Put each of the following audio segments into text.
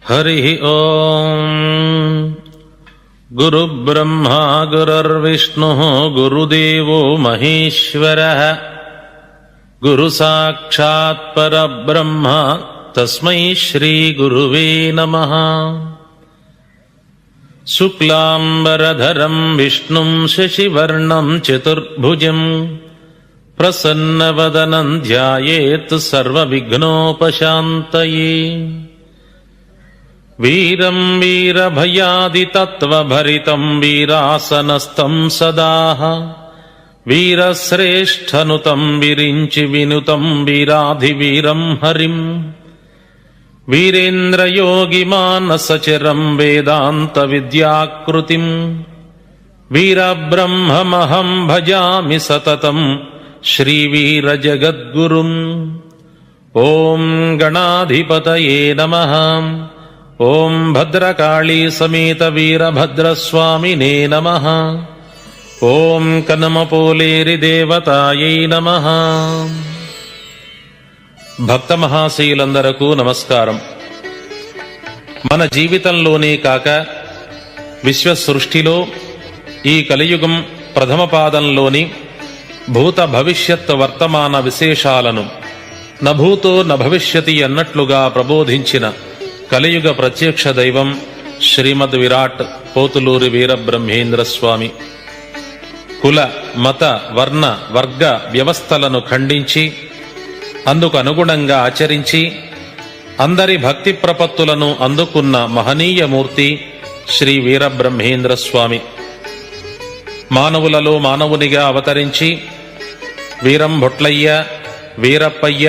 हरि ओम। गुरुब्रह्मा गुरुर्विष्णुः गुरुदेवो महेश्वरः गुरुसाक्षात् परब्रह्म तस्मै श्री गुरुवे नमः। शुक्लांबरधरं विष्णुं शशिवर्णं चतुर्भुजं प्रसन्नवदनं ध्यायेत् सर्वविघ्नोपशान्तये। वीरं वीरभयादितत्त्वभरितं वीरासनस्थं सदाः वीरश्रेष्ठनुतं विरिञ्चि विनुतं वीराधिवीरं हरिं वीरेन्द्रयोगिमानसचिरं वेदान्तविद्याकृतिं वीरब्रह्ममहं भजामि सततं श्रीवीरजगद्गुरुम्। ॐ गणाधिपतये नमः। ओं भद्रकाली समेत वीरभद्रस्वामिने नमः। ओं कनमपोलेरि देवतायै नमः। భక్త మహాశయులందరకు నమస్కారం. మన జీవితంలోనే కాక విశ్వ సృష్టిలో ఈ కలియుగం ప్రథమ పాదంలోని భూత భవిష్యత్ వర్తమాన విశేషాలను నభూతో నభవిష్యతి అన్నట్లుగా ప్రబోధించిన కలియుగ ప్రత్యక్ష దైవం శ్రీమద్ విరాట్ పోతులూరి వీరబ్రహ్మేంద్ర స్వామి కుల మత వర్ణ వర్గ వ్యవస్థలను ఖండించి అందుకు అనుగుణంగా ఆచరించి అందరి భక్తి ప్రపత్తులను అందుకున్న మహనీయమూర్తి శ్రీ వీరబ్రహ్మేంద్ర స్వామి మానవులలో మానవునిగా అవతరించి వీరం భొట్లయ్య, వీరప్పయ్య,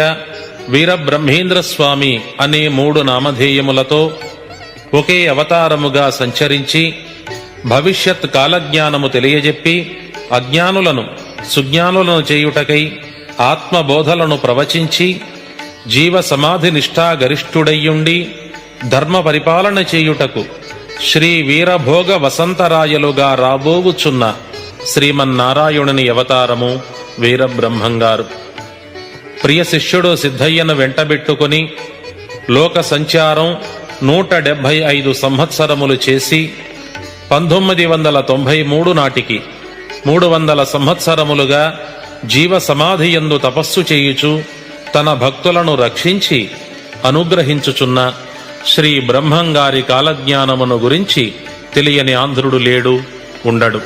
వీరబ్రహ్మేంద్ర స్వామి అనే 3 నామధేయములతో ఒకే అవతారముగా సంచరించి భవిష్యత్ కాలజ్ఞానము తెలియజెప్పి అజ్ఞానులను సుజ్ఞానులను చేయుటకై ఆత్మబోధలను ప్రవచించి జీవ సమాధి నిష్ఠా గరిష్ఠుడయ్యుండి ధర్మ పరిపాలన చేయుటకు శ్రీ వీరభోగ వసంతరాయలుగా రాబోవుచున్న శ్రీమన్నారాయణుని అవతారము వీరబ్రహ్మంగారు. ప్రియ శిష్యుడు సిద్ధయ్యను వెంటబెట్టుకుని లోక సంచారం 175 సంవత్సరములు చేసి 1993 నాటికి 300 సంవత్సరములుగా జీవ సమాధియందు తపస్సు చేయుచు తన భక్తులను రక్షించి అనుగ్రహించుచున్న శ్రీ బ్రహ్మంగారి కాలజ్ఞానమును గురించి తెలియని ఆంధ్రుడు లేడు, ఉండడు.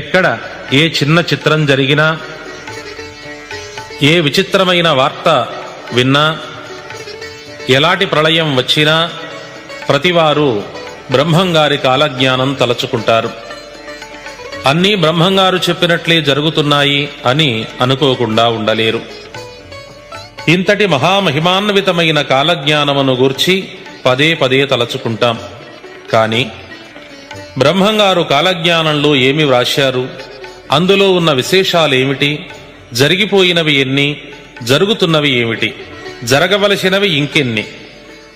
ఎక్కడ ఏ చిన్న చిత్రం జరిగినా, ఏ విచిత్రమైన వార్త విన్నా, ఎలాంటి ప్రళయం వచ్చినా ప్రతివారు బ్రహ్మంగారి కాలజ్ఞానం తలచుకుంటారు. అన్నీ బ్రహ్మంగారు చెప్పినట్లే జరుగుతున్నాయి అని అనుకోకుండా ఉండలేరు. ఇంతటి మహామహిమాన్వితమైన కాలజ్ఞానమును గూర్చి పదే పదే తలచుకుంటాం. కాని బ్రహ్మంగారు కాలజ్ఞానంలో ఏమి వ్రాశారు, అందులో ఉన్న విశేషాలేమిటి, జరిగిపోయినవి ఎన్ని, జరుగుతున్నవి ఏమిటి, జరగవలసినవి ఇంకెన్ని,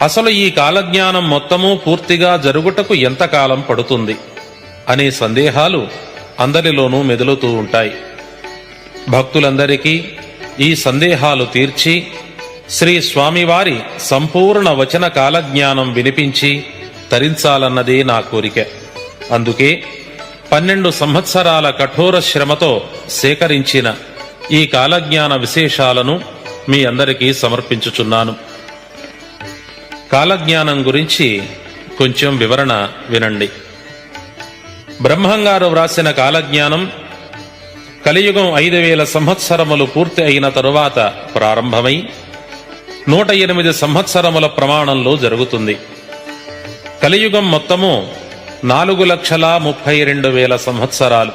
అసలు ఈ కాలజ్ఞానం మొత్తము పూర్తిగా జరుగుటకు ఎంతకాలం పడుతుంది అనే సందేహాలు అందరిలోనూ మెదులుతూ ఉంటాయి. భక్తులందరికీ ఈ సందేహాలు తీర్చి శ్రీ స్వామివారి సంపూర్ణ వచన కాలజ్ఞానం వినిపించి తరించాలన్నదే నా కోరిక. అందుకే 12 సంవత్సరాల కఠోర శ్రమతో సేకరించిన ఈ కాలజ్ఞాన విశేషాలను మీ అందరికీ సమర్పించుచున్నాను. కాలజ్ఞానం గురించి కొంచెం వివరణ వినండి. బ్రహ్మంగారు వ్రాసిన కాలజ్ఞానం కలియుగం 5000 సంవత్సరములు పూర్తి అయిన తరువాత ప్రారంభమై 108 సంవత్సరముల ప్రమాణంలో జరుగుతుంది. కలియుగం మొత్తము 4,32,000 సంవత్సరాలు.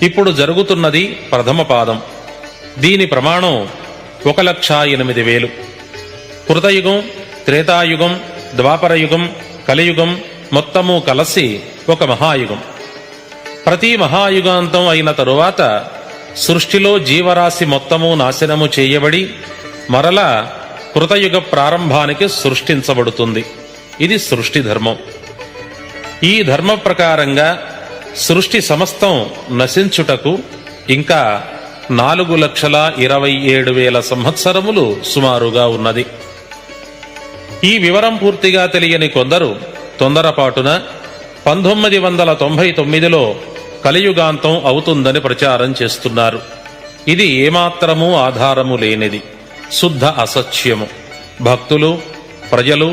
ఇప్పుడు జరుగుతున్నది ప్రథమ పాదం. దీని ప్రమాణం 1,08,000. కృతయుగం, త్రేతాయుగం, ద్వాపరయుగం, కలియుగం మొత్తము కలసి ఒక మహాయుగం. ప్రతి మహాయుగాంతం అయిన తరువాత సృష్టిలో జీవరాశి మొత్తము నాశనము చేయబడి మరలా కృతయుగ ప్రారంభానికి సృష్టించబడుతుంది. ఇది సృష్టి ధర్మం. ఈ ధర్మ ప్రకారంగా సృష్టి సమస్తం నశించుటకు ఇంకా 4,27,000 సంవత్సరములు సుమారుగా ఉన్నది. ఈ వివరం పూర్తిగా తెలియని కొందరు తొందరపాటున 1999లో కలియుగాంతం అవుతుందని ప్రచారం చేస్తున్నారు. ఇది ఏమాత్రమూ ఆధారము లేనిది, శుద్ధ అసత్యము. భక్తులు, ప్రజలు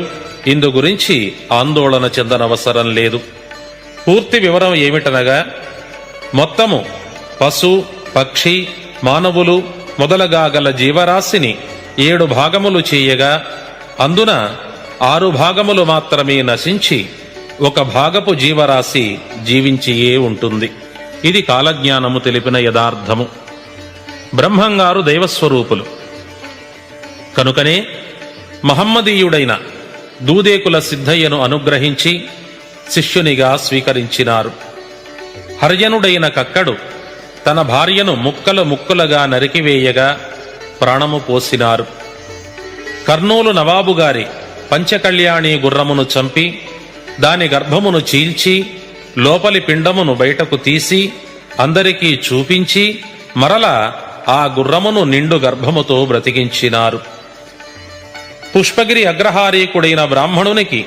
ఇందు గురించి ఆందోళన చెందనవసరం లేదు. పూర్తి వివరం ఏమిటనగా, మొత్తము పశు, పక్షి, మానవులు మొదలగా గల జీవరాశిని 7 భాగములు చేయగా అందున 6 భాగములు మాత్రమే నశించి 1 భాగపు జీవరాశి జీవించియే ఉంటుంది. ఇది కాలజ్ఞానము తెలిపిన యథార్థము. బ్రహ్మంగారు దైవస్వరూపులు కనుకనే మహమ్మదీయుడైన దూదేకుల సిద్ధయ్యను అనుగ్రహించి శిష్యునిగా స్వీకరించినారు. హరిజనుడైన కక్కడు తన భార్యను ముక్కలు ముక్కలుగా నరికివేయగా ప్రాణము పోసినారు. కర్నూలు నవాబుగారి పంచకళ్యాణి గుర్రమును చంపి దాని గర్భమును చీల్చి లోపలి పిండమును బయటకు తీసి అందరికీ చూపించి మరల ఆ గుర్రమును నిండు గర్భముతో బ్రతికించినారు. పుష్పగిరి అగ్రహారీకుడైన బ్రాహ్మణునికి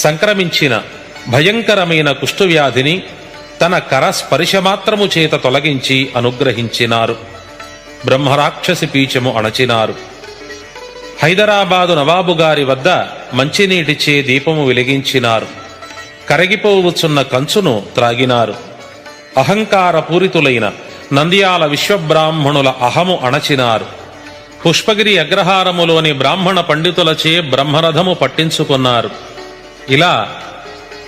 సంక్రమించిన భయంకరమైన కుష్ఠువ్యాధిని తన కరస్పర్శమాత్రము చేత తొలగించి అనుగ్రహించినారు. బ్రహ్మరాక్షసి పీచము అణచినారు. హైదరాబాదు నవాబుగారి వద్ద మంచినీటిచే దీపము వెలిగించినారు. కరగిపోవచ్చున్న కంచును త్రాగినారు. అహంకార పూరితులైన నంద్యాల విశ్వబ్రాహ్మణుల అహము అణచినారు. పుష్పగిరి అగ్రహారములోని బ్రాహ్మణ పండితులచే బ్రహ్మరథము పట్టించుకున్నారు. ఇలా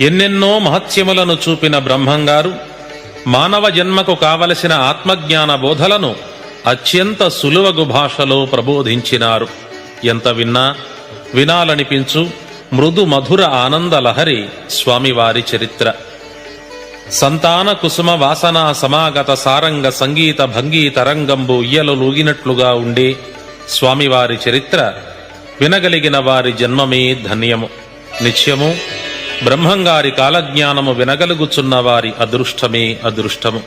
ఎన్నెన్నో మహత్యములను చూపిన బ్రహ్మంగారు మానవ జన్మకు కావలసిన ఆత్మజ్ఞాన బోధలను అత్యంత సులువగు భాషలో ప్రబోధించినారు. ఎంత విన్నా వినాలనిపించు మృదు మధుర ఆనంద లహరి స్వామివారి చరిత్ర. సంతాన కుసుమ వాసనా సమాగత సారంగ సంగీత భంగీ తరంగంబు ఉయ్యలు లూగినట్లుగా ఉండే స్వామివారి చరిత్ర వినగలిగిన వారి జన్మమే ధన్యము. నిత్యము బ్రహ్మంగారి కాలజ్ఞానము వినగలుగుచున్న వారి అదృష్టమే అదృష్టము.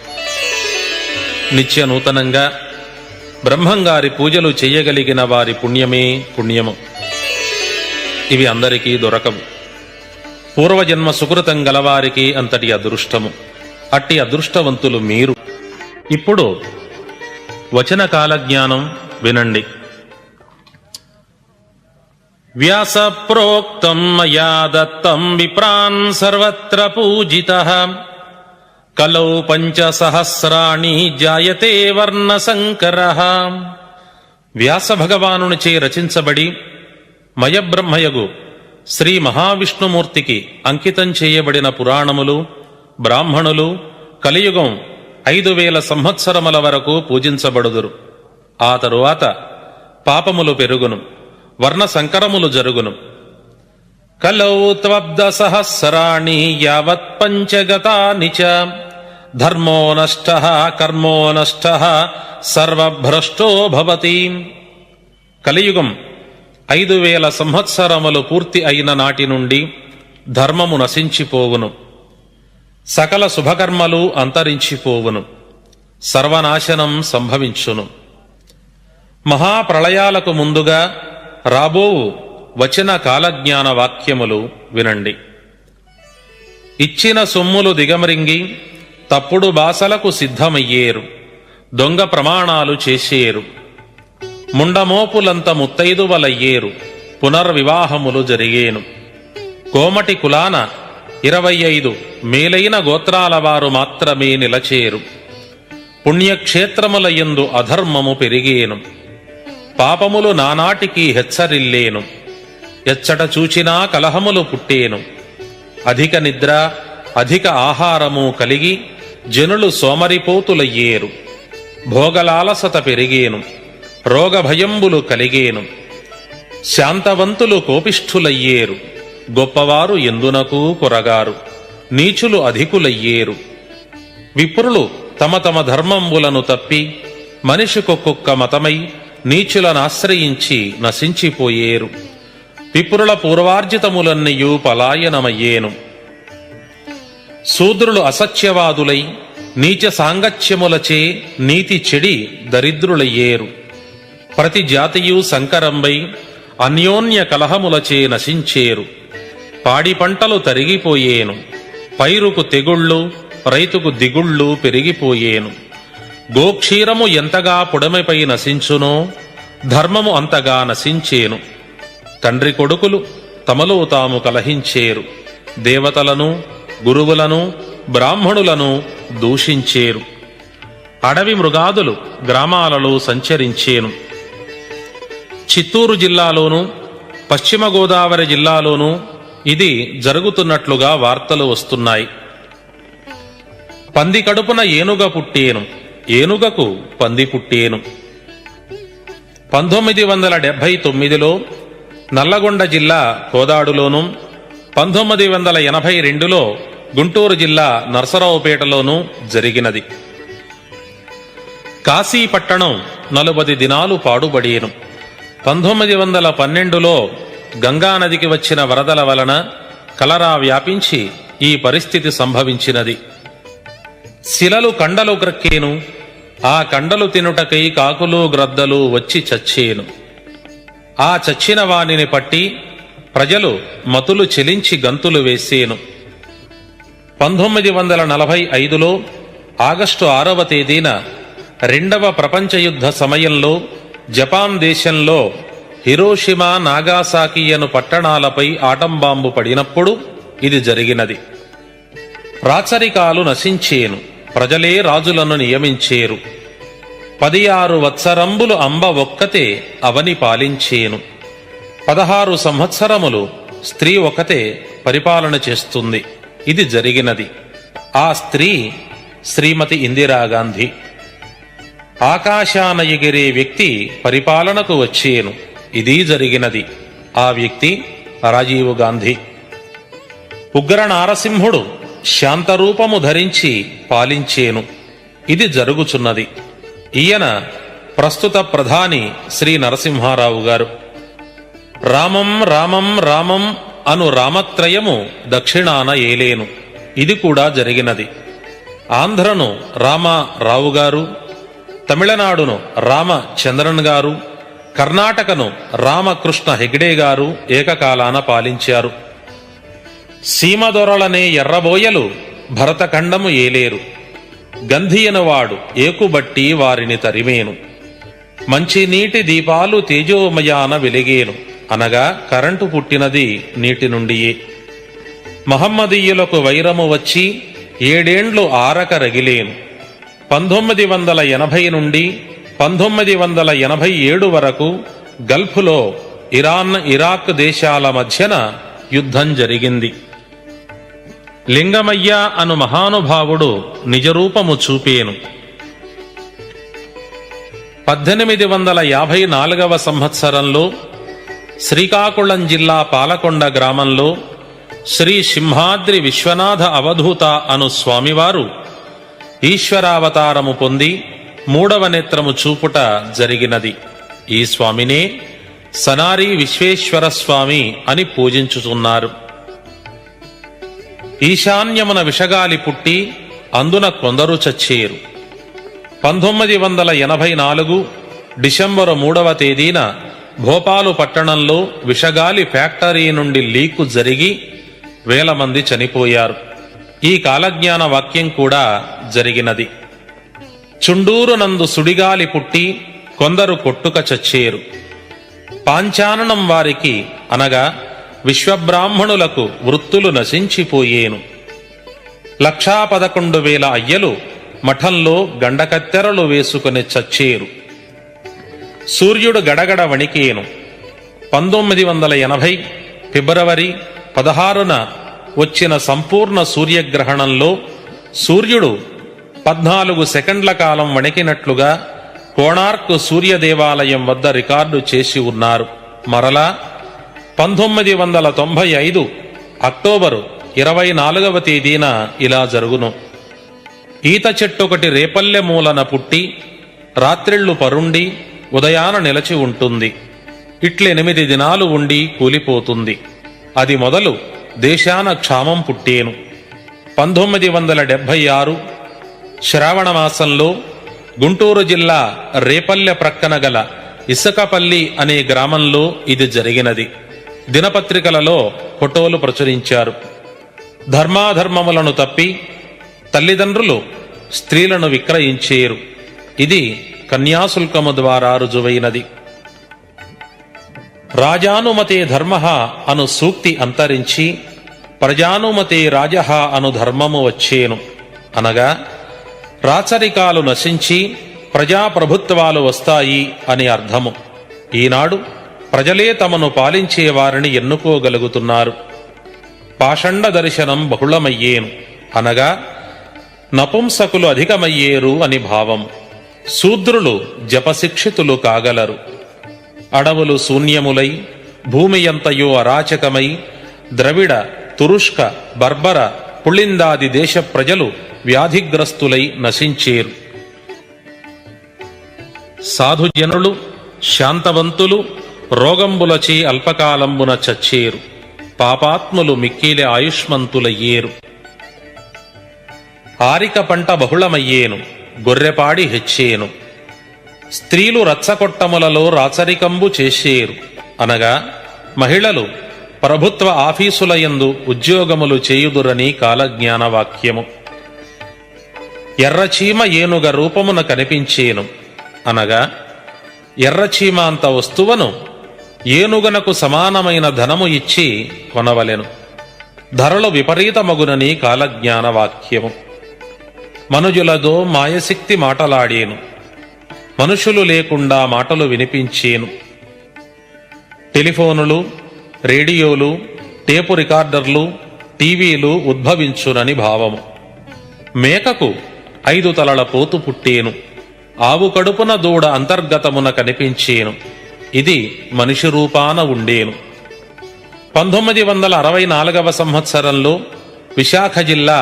నిత్య నూతనంగా బ్రహ్మంగారి పూజలు చెయ్యగలిగిన వారి పుణ్యమే పుణ్యము. ఇవి అందరికీ దొరకవు. పూర్వజన్మ సుకృతం గలవారికి అంతటి అదృష్టము. అట్టి అదృష్టవంతులు మీరు. ఇప్పుడు వచన కాలజ్ఞానం వినండి. వ్యాస ప్రోక్తం మయా దత్తం విప్రాన్ సర్వత్ర పూజితః కలౌ పంచసహస్రాణి జాయతే వర్ణ సంకరః. వ్యాస భగవానునిచే రచించబడి మయబ్రహ్మయగు శ్రీ మహావిష్ణుమూర్తికి అంకితం చేయబడిన పురాణములు, బ్రాహ్మణులు కలియుగం 5000 సంవత్సరముల వరకు పూజించబడుదురు. ఆ తరువాత పాపములు పెరుగును, వర్ణ సంకరములు జరుగును. కలౌ త్వబ్ద సహస్రాణి యావత్ పంచగతాని చ ధర్మో నష్టః కర్మో నష్టః సర్వభ్రష్టో భవతి. కలియుగం 5000 సంవత్సరములు పూర్తి అయిన నాటి నుండి ధర్మము నశించిపోవును, సకల శుభకర్మలు అంతరించిపోవును, సర్వనాశనం సంభవించును. మహాప్రళయాలకు ముందుగా రాబోవు వచన కాలజ్ఞాన వాక్యములు వినండి. ఇచ్చిన సొమ్ములు దిగమరింగి తప్పుడు బాసలకు సిద్ధమయ్యేరు, దొంగ ప్రమాణాలు చేసేరు, ముండమోపులంత ముత్తైదువలయ్యేరు, పునర్వివాహములు జరిగేను. కోమటి కులాన 25 మేలైన గోత్రాల వారు మాత్రమే నిలచేరు. పుణ్యక్షేత్రములయందు అధర్మము పెరిగేను, పాపములు నానాటికి హెచ్చరిల్లేను. ఎచ్చట చూచినా కలహములు పుట్టేను. అధిక నిద్ర, అధిక ఆహారము కలిగి జనులు సోమరిపోతులయ్యేరు. భోగలాలసత పెరిగేను, రోగభయంబులు కలిగేను. శాంతవంతులు కోపిష్ఠులయ్యేరు, గొప్పవారు ఎందునకు కొరగారు, నీచులు అధికులయ్యేరు. విప్రులు తమ తమ ధర్మంబులను తప్పి మనిషికొక్కొక్క మతమై నీచులనాశ్రయించి నశించిపోయేరు. విప్రుల పూర్వార్జితములన్నయూ పలాయనమయ్యేను. శూద్రులు అసత్యవాదులై నీచ సాంగత్యములచే నీతి చెడి దరిద్రులయ్యేరు. ప్రతి జాతియు సంకరంబై అన్యోన్య కలహములచే నశించేరు. పాడి పంటలు తరిగిపోయేను. పైరుకు తెగుళ్ళు, రైతుకు దిగుళ్ళు పెరిగిపోయేను. గోక్షీరము ఎంతగా పుడమిపై నశించునో ధర్మము అంతగా నశించేను. తండ్రి కొడుకులు తమలో తాము కలహించేరు. దేవతలను, గురువులను, బ్రాహ్మణులను దూషించేరు. అడవి మృగాదులు గ్రామాలలో సంచరించేను. చిత్తూరు జిల్లాలోనూ, పశ్చిమ గోదావరి జిల్లాలోనూ ఇది జరుగుతున్నట్లుగా వార్తలు వస్తున్నాయి. పంది కడుపున ఏనుగ పుట్టేను, ఏనుగకు పంది పుట్టేను. 1979లో నల్లగొండ జిల్లా కోదాడులోనూ, 1982లో గుంటూరు జిల్లా నరసరావుపేటలోనూ జరిగినది. కాశీపట్టణం 40 దినాలు పాడుబడేను. 1912లో గంగానదికి వచ్చిన వరదల వలన కలరా వ్యాపించి ఈ పరిస్థితి సంభవించినది. శిలలు కండలు క్రక్కేను. ఆ కండలు తినుటకై కాకులు గ్రద్దలు వచ్చి చచ్చేను. ఆ చచ్చిన వానిని పట్టి ప్రజలు మతులు చెలించి గంతులు వేసేను. 1945లో ఆగస్టు 6వ తేదీన రెండవ ప్రపంచ యుద్ధ సమయంలో జపాన్ దేశంలో హిరోషిమా, నాగాసాకి అను పట్టణాలపై ఆటంబాంబు పడినప్పుడు ఇది జరిగినది. రాచరికాలు నశించేను. ప్రజలే రాజులను నియమించేరు. 16 వత్సరంబులు అంబ ఒక్కతే అవని పాలించేను. 16 సంవత్సరములు స్త్రీ ఒకతే పరిపాలన చేస్తుంది. ఇది జరిగినది. ఆ స్త్రీ శ్రీమతి ఇందిరాగాంధీ. ఆకాశాన ఎగిరే వ్యక్తి పరిపాలనకు వచ్చేను. ఇది జరిగినది. ఆ వ్యక్తి రాజీవ్ గాంధీ. ఉగ్ర నారసింహుడు శాంతరూపము ధరించి పాలించేను. ఇది జరుగుచున్నది. ఈయన ప్రస్తుత ప్రధాని శ్రీ నరసింహారావు గారు. రామం రామం రామం అను రామత్రయము దక్షిణాన ఏలేను. ఇది కూడా జరిగినది. ఆంధ్రను రామారావు గారు, తమిళనాడును రామచంద్రన్ గారు, కర్ణాటకను రామకృష్ణ హెగ్డే గారు ఏకకాలాన పాలించారు. సీమదొరలనే ఎర్రబోయలు భరతఖండము ఏలేరు. గంధియనవాడు ఏకుబట్టి వారిని తరిమేను. మంచినీటి దీపాలు తేజోమయాన వెలిగేను. అనగా కరెంటు పుట్టినది నీటి నుండియే. మహమ్మదీయులకు వైరము వచ్చి 7 ఏండ్లు ఆరక రగిలేను. 1980 నుండి 1987 వరకు గల్ఫ్లో ఇరాన్, ఇరాక్ దేశాల మధ్యన యుద్ధం జరిగింది. లింగమయ్య అను మహానుభావుడు నిజరూపము చూపేను. 1854వ సంవత్సరంలో శ్రీకాకుళం జిల్లా పాలకొండ గ్రామంలో శ్రీ సింహాద్రి విశ్వనాథ అవధూత అను స్వామివారు ఈశ్వరావతారము పొంది 3వ నేత్రము చూపుట జరిగినది. ఈ స్వామినే సనారి విశ్వేశ్వర స్వామి అని పూజించుతున్నారు. ఈశాన్యమున విషగాలి పుట్టి అందున కొందరు చచ్చేరు. 1984 డిసెంబరు 3వ తేదీన భోపాలు పట్టణంలో విషగాలి ఫ్యాక్టరీ నుండి లీకు జరిగి 1000 మంది చనిపోయారు. ఈ కాలజ్ఞాన వాక్యం కూడా జరిగినది. చుండూరు నందు సుడిగాలి పుట్టి కొందరు కొట్టుక చచ్చేరు. పాంచాననం వారికి అనగా విశ్వబ్రాహ్మణులకు వృత్తులు నశించిపోయేను. 1,11,000 అయ్యలు మఠంలో గండకత్తెరలు వేసుకుని చచ్చేరు. సూర్యుడు గడగడ వణికేను. 1980 ఫిబ్రవరి 16న వచ్చిన సంపూర్ణ సూర్యగ్రహణంలో సూర్యుడు 14 సెకండ్ల కాలం వణికినట్లుగా కోణార్క్ సూర్య దేవాలయం వద్ద రికార్డు చేసి ఉన్నారు. మరలా 1995 అక్టోబరు 24వ తేదీన ఇలా జరుగును. ఈత చెట్టొకటి రేపల్లె మూలన పుట్టి రాత్రిళ్లు పరుండి ఉదయాన నిలచి ఉంటుంది. ఇట్లే 8 దినాలు ఉండి కూలిపోతుంది. అది మొదలు దేశాన క్షామం పుట్టేను. 1976 శ్రావణమాసంలో గుంటూరు జిల్లా రేపల్లె ప్రక్కన గల ఇసుకపల్లి అనే గ్రామంలో ఇది జరిగినది. దినపత్రికలలో ఫోటోలు ప్రచురించారు. ధర్మాధర్మములను తప్పి తల్లిదండ్రులు స్త్రీలను విక్రయించేరు. ఇది కన్యాశుల్కము ద్వారా రుజువైనది. రాజానుమతే ధర్మః అను సూక్తి అంతరించి ప్రజానుమతే రాజః అను ధర్మము వచ్చేను. అనగా రాచరికాలు నశించి ప్రజాప్రభుత్వాలు వస్తాయి అని అర్థము. ఈనాడు ప్రజలే తమను పాలించేవారిని ఎన్నుకోగలుగుతున్నారు. పాషండ దర్శనం బహుళమయ్యేను. అనగా నపుంసకులు అధికమయ్యేరు అని భావం. శూద్రులు జపశిక్షితులు కాగలరు. అడవులు శూన్యములై భూమియంతయో అరాచకమై ద్రవిడ, తురుష్క, బర్బర, పుళిందాది దేశ ప్రజలు వ్యాధిగ్రస్తులై నశించేరు. సాధుజనులు శాంతవంతులు రోగంబులచే అల్పకాలంబున చచ్చేరు. పాపాత్ములు మిక్కిలి ఆయుష్మంతులయ్యేరు. ఆరిక పంట బహుళమయ్యేను, గొర్రెపాడి హెచ్చేను. స్త్రీలు రచ్చకొట్టములలో రాచరికంబు చేసేరు. అనగా మహిళలు ప్రభుత్వ ఆఫీసులయందు ఉద్యోగములు చేయుదురని కాలజ్ఞాన వాక్యము. ఎర్రచీమ ఏనుగ రూపమున కనిపించేను. అనగా ఎర్రచీమ అంత వస్తువును ఏనుగనకు సమానమైన ధనము ఇచ్చి కొనవలెను. ధరలు విపరీతమగునని కాలజ్ఞాన వాక్యము. మనుజులతో మాయశక్తి మాటలాడేను. మనుషులు లేకుండా మాటలు వినిపించేను. టెలిఫోనులు, రేడియోలు, టేపు రికార్డర్లు, టీవీలు ఉద్భవించునని భావము. మేకకు 5 తలల పోతు పుట్టేను. ఆవు కడుపున దూడ అంతర్గతమున కనిపించేను. ఇది మనిషి రూపాన ఉండేను. 1964వ సంవత్సరంలో విశాఖ జిల్లా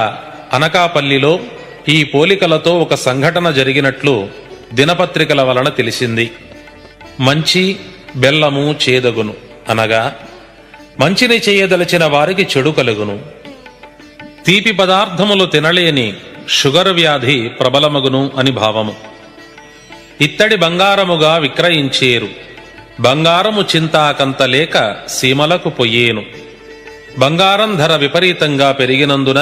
అనకాపల్లిలో ఈ పోలికలతో ఒక సంఘటన జరిగినట్లు దినపత్రికల వలన తెలిసింది. మంచి బెల్లము చేదగును. అనగా మంచిని చేయదలిచిన వారికి చెడు కలుగును. తీపి పదార్థములు తినలేని షుగర్ వ్యాధి ప్రబలమగును అని భావము. ఇత్తడి బంగారముగా విక్రయించేరు. బంగారము చింతాకంత లేక సీమలకు పొయ్యేను. బంగారం ధర విపరీతంగా పెరిగినందున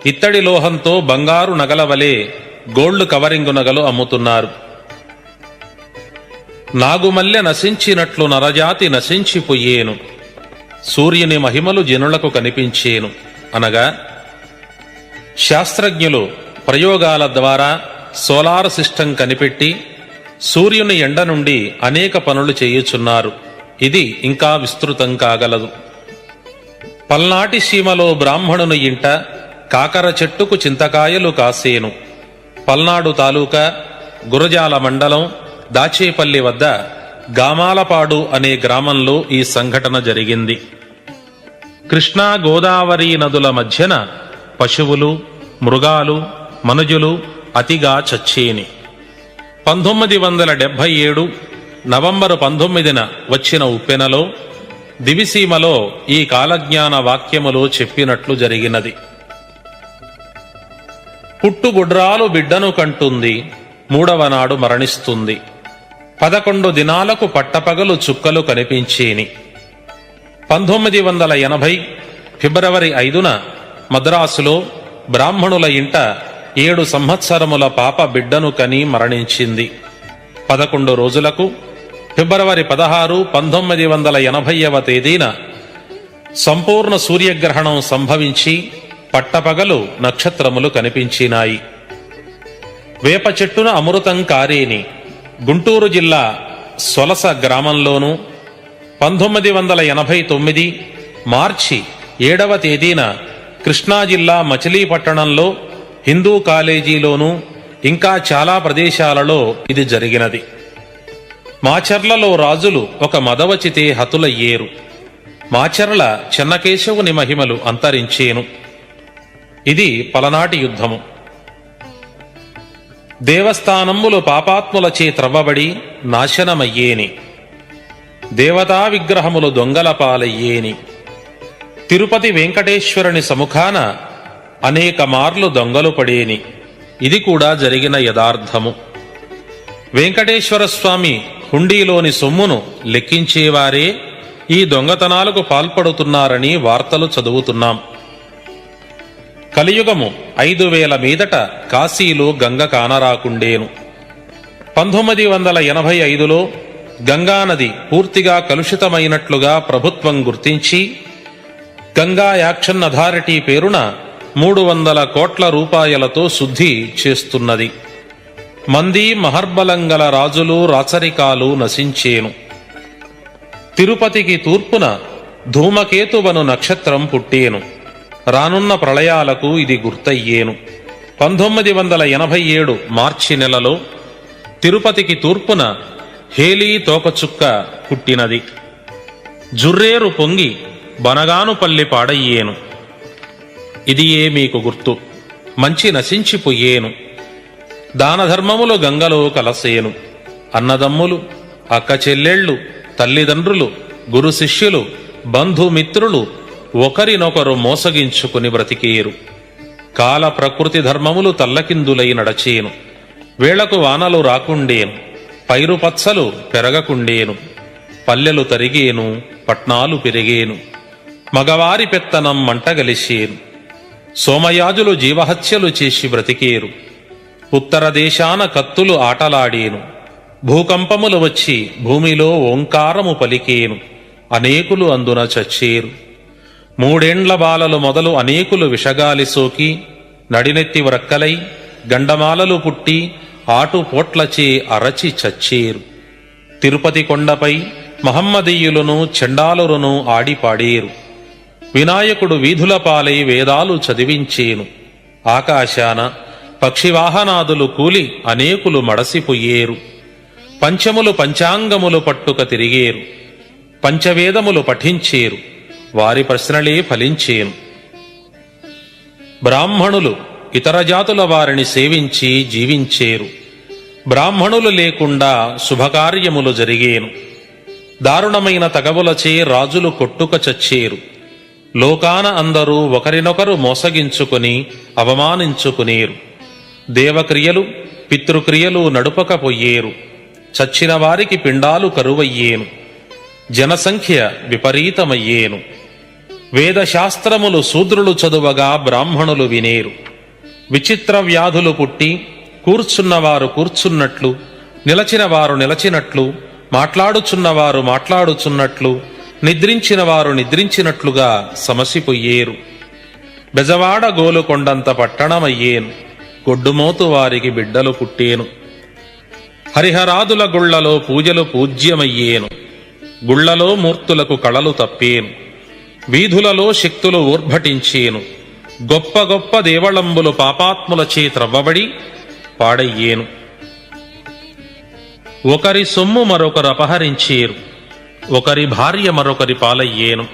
ఇత్తడి లోహంతో బంగారు నగల వలె గోల్డ్ కవరింగు నగలు అమ్ముతున్నారు. నాగుమల్లె నశించినట్లు నరజాతి నశించిపోయేను. సూర్యుని మహిమలు జనులకు కనిపించేను. అనగా శాస్త్రజ్ఞులు ప్రయోగాల ద్వారా సోలార్ సిస్టం కనిపెట్టి సూర్యుని ఎండ నుండి అనేక పనులు చేయుచున్నారు. ఇది ఇంకా విస్తృతం కాగలదు. పల్నాటి సీమలో బ్రాహ్మణుని ఇంట కాకర చెట్టుకు చింతకాయలు కాసేను. పల్నాడు తాలూకా గురజాల మండలం దాచేపల్లి వద్ద గామాలపాడు అనే గ్రామంలో ఈ సంఘటన జరిగింది. కృష్ణా గోదావరి నదుల మధ్యన పశువులు, మృగాలు, మనుజులు అతిగా చచ్చేని. 1977 నవంబరు 19న వచ్చిన ఉప్పెనలో దివిసీమలో ఈ కాలజ్ఞాన వాక్యములో చెప్పినట్లు జరిగినది. పుట్టుగుడ్రాలు బిడ్డను కంటుంది, 3వ నాడు మరణిస్తుంది. 11 దినాలకు పట్టపగలు చుక్కలు కనిపించేని. 1980 ఫిబ్రవరి 5న మద్రాసులో బ్రాహ్మణుల ఇంట 7 సంవత్సరముల పాప బిడ్డను కని మరణించింది. 11 రోజులకు ఫిబ్రవరి 16, 1980వ తేదీన సంపూర్ణ సూర్యగ్రహణం సంభవించి పట్టపగలు నక్షత్రములు కనిపించినాయి. వేప చెట్టున అమృతం కారేని గుంటూరు జిల్లా సొలస గ్రామంలోనూ 1989 మార్చి 7వ తేదీన కృష్ణా జిల్లా మచిలీపట్టణంలో హిందూ కాలేజీలోనూ ఇంకా చాలా ప్రదేశాలలో ఇది జరిగినది. మాచర్లలో రాజులు ఒక మదవచితే హతులయ్యేరు. మాచర్ల చెన్నకేశవుని మహిమలు అంతరించేను. ఇది పలనాటి యుద్ధము. దేవస్థానములు పాపాత్ములచే త్రవ్వబడి నాశనమయ్యేని. దేవతా విగ్రహములు దొంగల పాలయ్యేని. తిరుపతి వెంకటేశ్వరుని సముఖాన అనేక మార్లు దొంగలు పడేని. ఇది కూడా జరిగిన యథార్థము. వెంకటేశ్వర స్వామి హుండీలోని సొమ్మును లెక్కించేవారే ఈ దొంగతనాలకు పాల్పడుతున్నారని వార్తలు చదువుతున్నాం. కలియుగము 5000 మీదట కాశీలో గంగ కానరాకుండేను. 1985లో గంగానది పూర్తిగా కలుషితమైనట్లుగా ప్రభుత్వం గుర్తించి గంగా యాక్షన్ అథారిటీ పేరున 300 కోట్ల రూపాయలతో శుద్ధి చేస్తున్నది. మంది మహర్బలంగల రాజులు రాచరికాలు నశించేను. తిరుపతికి తూర్పున ధూమకేతువను నక్షత్రం పుట్టేను. రానున్న ప్రళయాలకు ఇది గుర్తయ్యేను. 1987 మార్చి నెలలో తిరుపతికి తూర్పున హేలీ తోకచుక్క పుట్టినది. జుర్రేరు పొంగి బనగానుపల్లి పాడయ్యేను. ఇది మీకు గుర్తు. మంచి నశించిపోయేను. దానధర్మములు గంగలో కలసేను. అన్నదమ్ములు, అక్క చెల్లెళ్ళు, తల్లిదండ్రులు, గురు శిష్యులు, బంధుమిత్రులు ఒకరినొకరు మోసగించుకుని బ్రతికేరు. కాల ప్రకృతి ధర్మములు తల్లకిందులై నడచేను. వేళకు వానలు రాకుండేను. పైరు పచ్చలు పెరగకుండేను. పల్లెలు తరిగేను, పట్నాలు పెరిగేను. మగవారి పెత్తనం మంటగలిసేను. సోమయాజులు జీవహత్యలు చేసి బ్రతికేరు. ఉత్తర దేశాన కత్తులు ఆటలాడేను. భూకంపములు వచ్చి భూమిలో ఓంకారము పలికేను. అనేకులు అందున చచ్చేరు. 3 ఏండ్ల బాలలు మొదలు అనేకులు విషగాలి సోకి నడినెత్తి వ్రక్కలై గండమాలలు పుట్టి ఆటుపోట్లచే అరచి చచ్చేరు. తిరుపతి కొండపై మహమ్మదీయులను చండాలులను ఆడిపాడేరు. వినాయకుడు వీధుల పాలై వేదాలు చదివించేను. ఆకాశాన పక్షివాహనాదులు కూలి అనేకులు మడసిపోయేరు. పంచములు పంచాంగములు పట్టుక తిరిగేరు. పంచవేదములు పఠించేరు. వారి ప్రశ్నలే ఫలించేను. బ్రాహ్మణులు ఇతర జాతుల వారిని సేవించి జీవించేరు. బ్రాహ్మణులు లేకుండా శుభకార్యములు జరిగేను. దారుణమైన తగవులచే రాజులు కొట్టుక చచ్చేరు. లోకాన అందరూ ఒకరినొకరు మోసగించుకుని అవమానించుకునేరు. దేవక్రియలు పితృక్రియలు నడుపకపోయేరు. చచ్చిన వారికి పిండాలు కరువయ్యేను. జనసంఖ్య విపరీతమయ్యేను. వేదశాస్త్రములు శూద్రులు చదువగా బ్రాహ్మణులు వినేరు. విచిత్ర వ్యాధులు పుట్టి కూర్చున్నవారు కూర్చున్నట్లు, నిలచినవారు నిలచినట్లు, మాట్లాడుచున్నవారు మాట్లాడుచున్నట్లు, నిద్రించిన వారు నిద్రించినట్లుగా సమసిపోయేరు. బెజవాడ గోలుకొండంత పట్టణమయ్యేను. గొడ్డుమోతు వారికి బిడ్డలు పుట్టేను. హరిహరాదుల గుళ్లలో పూజలు పూజ్యమయ్యేను. గుళ్లలో మూర్తులకు కళలు తప్పేను. వీధులలో శక్తులు ఊర్భటించేను. గొప్ప గొప్ప దేవళంబులు పాపాత్ములచే త్రవ్వబడి పాడయ్యేను. ఒకరి సొమ్ము మరొకరు అపహరించేరు. ఒకరి భార్య మరొకరి పాలయ్యేను.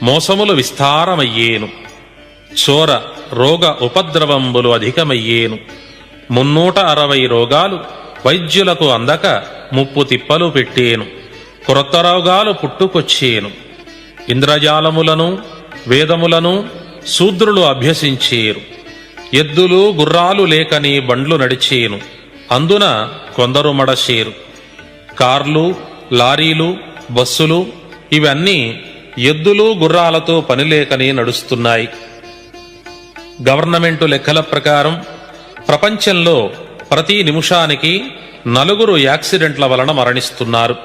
మోసములు విస్తారమయ్యేను. చోర రోగ ఉపద్రవంబులు అధికమయ్యేను. 360 రోగాలు వైద్యులకు అందక ముప్పు తిప్పలు పెట్టేను. క్రొత్త రోగాలు పుట్టుకొచ్చేను. ఇంద్రజాలములను వేదములను శూద్రులు అభ్యసించేరు. ఎద్దులు గుర్రాలు లేకని బండ్లు నడిచేను. అందున కొందరు మడచేరు. కార్లు, లారీలు, బస్సులు ఇవన్నీ ఎద్దులు గుర్రాలతో పనిలేకని నడుస్తున్నాయి. గవర్నమెంటు లెక్కల ప్రకారం ప్రపంచంలో ప్రతి నిమిషానికి 4 యాక్సిడెంట్ల వలన మరణిస్తున్నారు.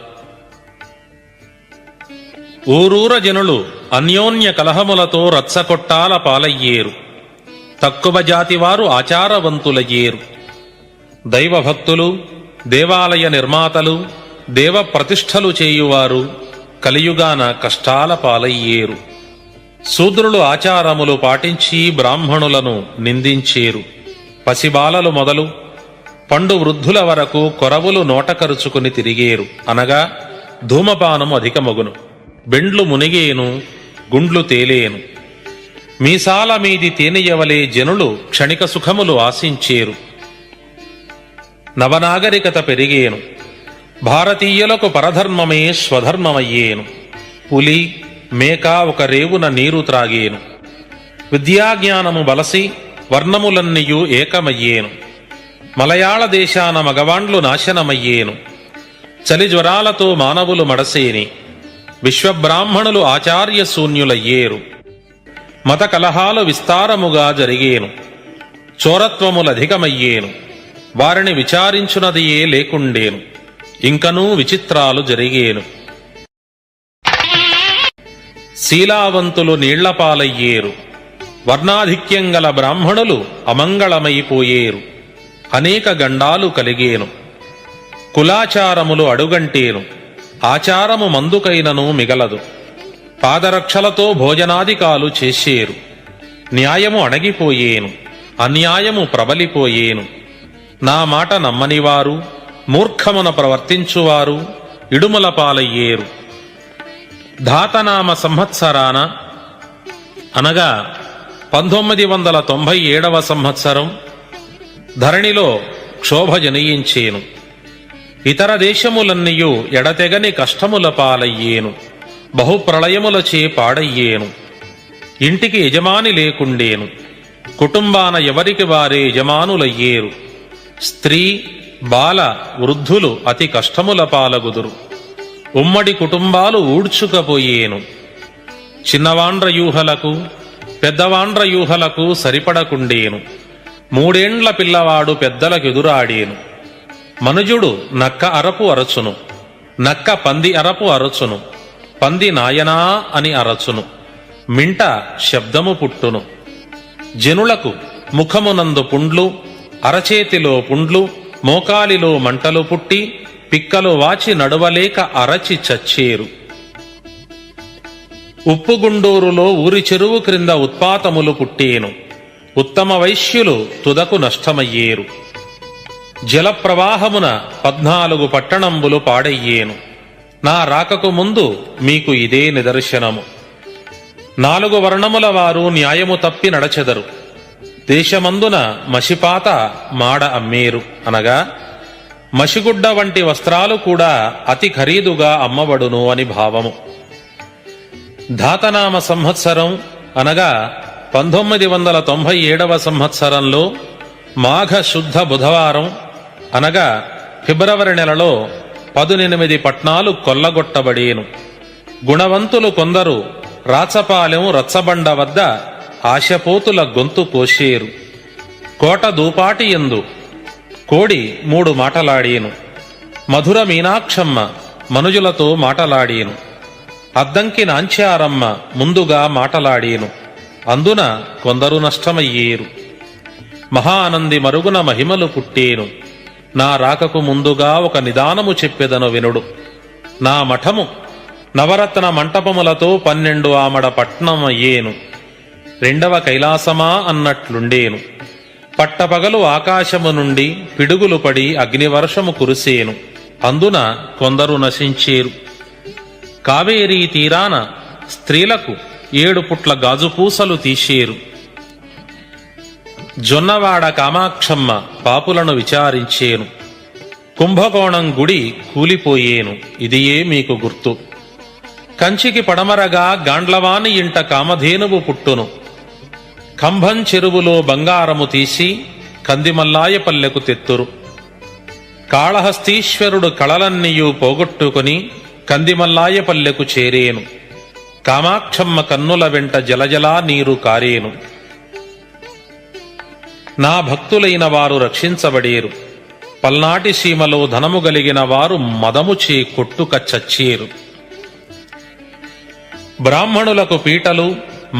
ఊరూర జనులు అన్యోన్య కలహములతో రచ్చకొట్టాల పాలయ్యేరు. తక్కువ జాతివారు ఆచారవంతులయ్యేరు. దైవభక్తులు, దేవాలయ నిర్మాతలు, దేవ ప్రతిష్టలు చేయువారు కలియుగాన కష్టాల పాలయ్యేరు. శూద్రులు ఆచారములు పాటించి బ్రాహ్మణులను నిందించేరు. పసిబాలలు మొదలు పండు వృద్ధుల వరకు కొరవులు నోటకరుచుకుని తిరిగేరు. అనగా ధూమపానము అధికమగును. బెండ్లు మునిగేను, గుండ్లు తేలేను. మీసాల మీది తేనెయవలే జనులు క్షణిక సుఖములు ఆశించేరు. నవనాగరికత పెరిగేను. భారతీయులకు పరధర్మమే స్వధర్మమయ్యేను. పులి మేక ఒక రేవున నీరు త్రాగేను. విద్యాజ్ఞానము బలసి వర్ణములన్నీయు ఏకమయ్యేను. మలయాళ దేశాన మగవాండ్లు నాశనమయ్యేను. చలి జ్వరాలతో మానవులు మడసేని. విశ్వబ్రాహ్మణులు ఆచార్య శూన్యులయ్యేరు. మత కలహాలు విస్తారముగా జరిగేను. చోరత్వములధికమయ్యేను. వారిని విచారించునదియే లేకుండేను. ఇంకనూ విచిత్రాలు జరిగేను. శీలావంతులు నీళ్లపాలయ్యేరు. వర్ణాధిక్యం గల బ్రాహ్మణులు అమంగళమైపోయేరు. అనేక గండాలు కలిగేను. కులాచారములు అడుగంటేను. ఆచారము మందుకైనను మిగలదు. పాదరక్షలతో భోజనాదికాలు చేసేరు. న్యాయము అణగిపోయేను. అన్యాయము ప్రబలిపోయేను. నా మాట నమ్మనివారు, మూర్ఖమున ప్రవర్తించువారు ఇడుమల పాలయ్యేరు. ధాతనామ సంవత్సరాన అనగా 1997వ సంవత్సరం ధరణిలో క్షోభ జనయించేను. ఇతర దేశములన్నీయు ఎడతెగని కష్టముల పాలయ్యేను. బహుప్రళయములచే పాడయ్యేను. ఇంటికి యజమాని లేకుండేను. కుటుంబాన ఎవరికి వారే యజమానులయ్యేరు. స్త్రీ, బాల, వృద్ధులు అతి కష్టముల పాలగుదురు. ఉమ్మడి కుటుంబాలు ఊడ్చుకపోయేను. చిన్నవాండ్రయూహలకు పెద్దవాండ్రయూహలకు సరిపడకుండేను. 3 ఏండ్ల పిల్లవాడు పెద్దలకెదురాడేను. మనుజుడు నక్క అరపు అరచును. నక్క పంది అరపు అరచును. పంది నాయనా అని అరచును. మింట శబ్దము పుట్టును. జనులకు ముఖమునందు పుండ్లు, అరచేతిలో పుండ్లు, మోకాలిలో మంటలు పుట్టి పిక్కలు వాచి నడువలేక అరచి చచ్చేరు. ఉప్పుగుండూరులో ఊరి చెరువు క్రింద ఉత్పాతములు పుట్టేను. ఉత్తమ వైశ్యులు తుదకు నష్టమయ్యేరు. జలప్రవాహమున 14 పట్టణంబులు పాడయ్యేను. నా రాకకు ముందు మీకు ఇదే నిదర్శనము. 4 వర్ణముల వారు న్యాయము తప్పి నడచెదరు. దేశమందున మసిపాత మాడ అమ్మేరు. అనగా మసిగుడ్డ వంటి వస్త్రాలు కూడా అతి ఖరీదుగా అమ్మబడును అని భావము. ధాతనామ సంవత్సరం అనగా 1997వ సంవత్సరంలో మాఘ శుద్ధ బుధవారం అనగా ఫిబ్రవరి నెలలో 18 పట్నాలు కొల్లగొట్టబడేను. గుణవంతులు కొందరు రాచపాలెం రచ్చబండ వద్ద ఆశపోతుల గొంతు కోసేరు. కోట దూపాటి యందు కోడి 3 మాటలాడేను. మధుర మీనాక్షమ్మ మనుజులతో మాటలాడేను. అద్దంకి నాంచారమ్మ ముందుగా మాటలాడేను. అందున కొందరు నష్టమయ్యేరు. మహానంది మరుగున మహిమలు పుట్టేను. నా రాకకు ముందుగా ఒక నిదానము చెప్పెదను వినుడు. నా మఠము నవరత్న మంటపములతో 12 ఆమడ పట్నమయ్యేను. 2వ కైలాసమా అన్నట్లుండేను. పట్టపగలు ఆకాశము నుండి పిడుగులు పడి అగ్నివర్షము కురిసేను. అందున కొందరు నశించేరు. కావేరీ తీరాన స్త్రీలకు 7 పుట్ల గాజుపూసలు తీసేరు. జొన్నవాడ కామాక్షమ్మ పాపులను విచారించేను. కుంభకోణం గుడి కూలిపోయేను. ఇదియే మీకు గుర్తు. కంచికి పడమరగా గాండ్లవాని ఇంట కామధేనువు పుట్టును. కంభం చెరువులో బంగారము తీసి కందిమల్లాయపల్లెకు తెత్తురు. కాళహస్తీశ్వరుడు కళలన్నీయూ పోగొట్టుకుని కందిమల్లాయపల్లెకు చేరేను. కామాక్షమ్మ కన్నుల వెంట జలజలా నీరు కారేను. నా భక్తులైన వారు రక్షించబడేరు. పల్నాటి సీమలో ధనము గలిగిన వారు మదముచే కొట్టుక చచ్చేరు. బ్రాహ్మణులకు పీటలు,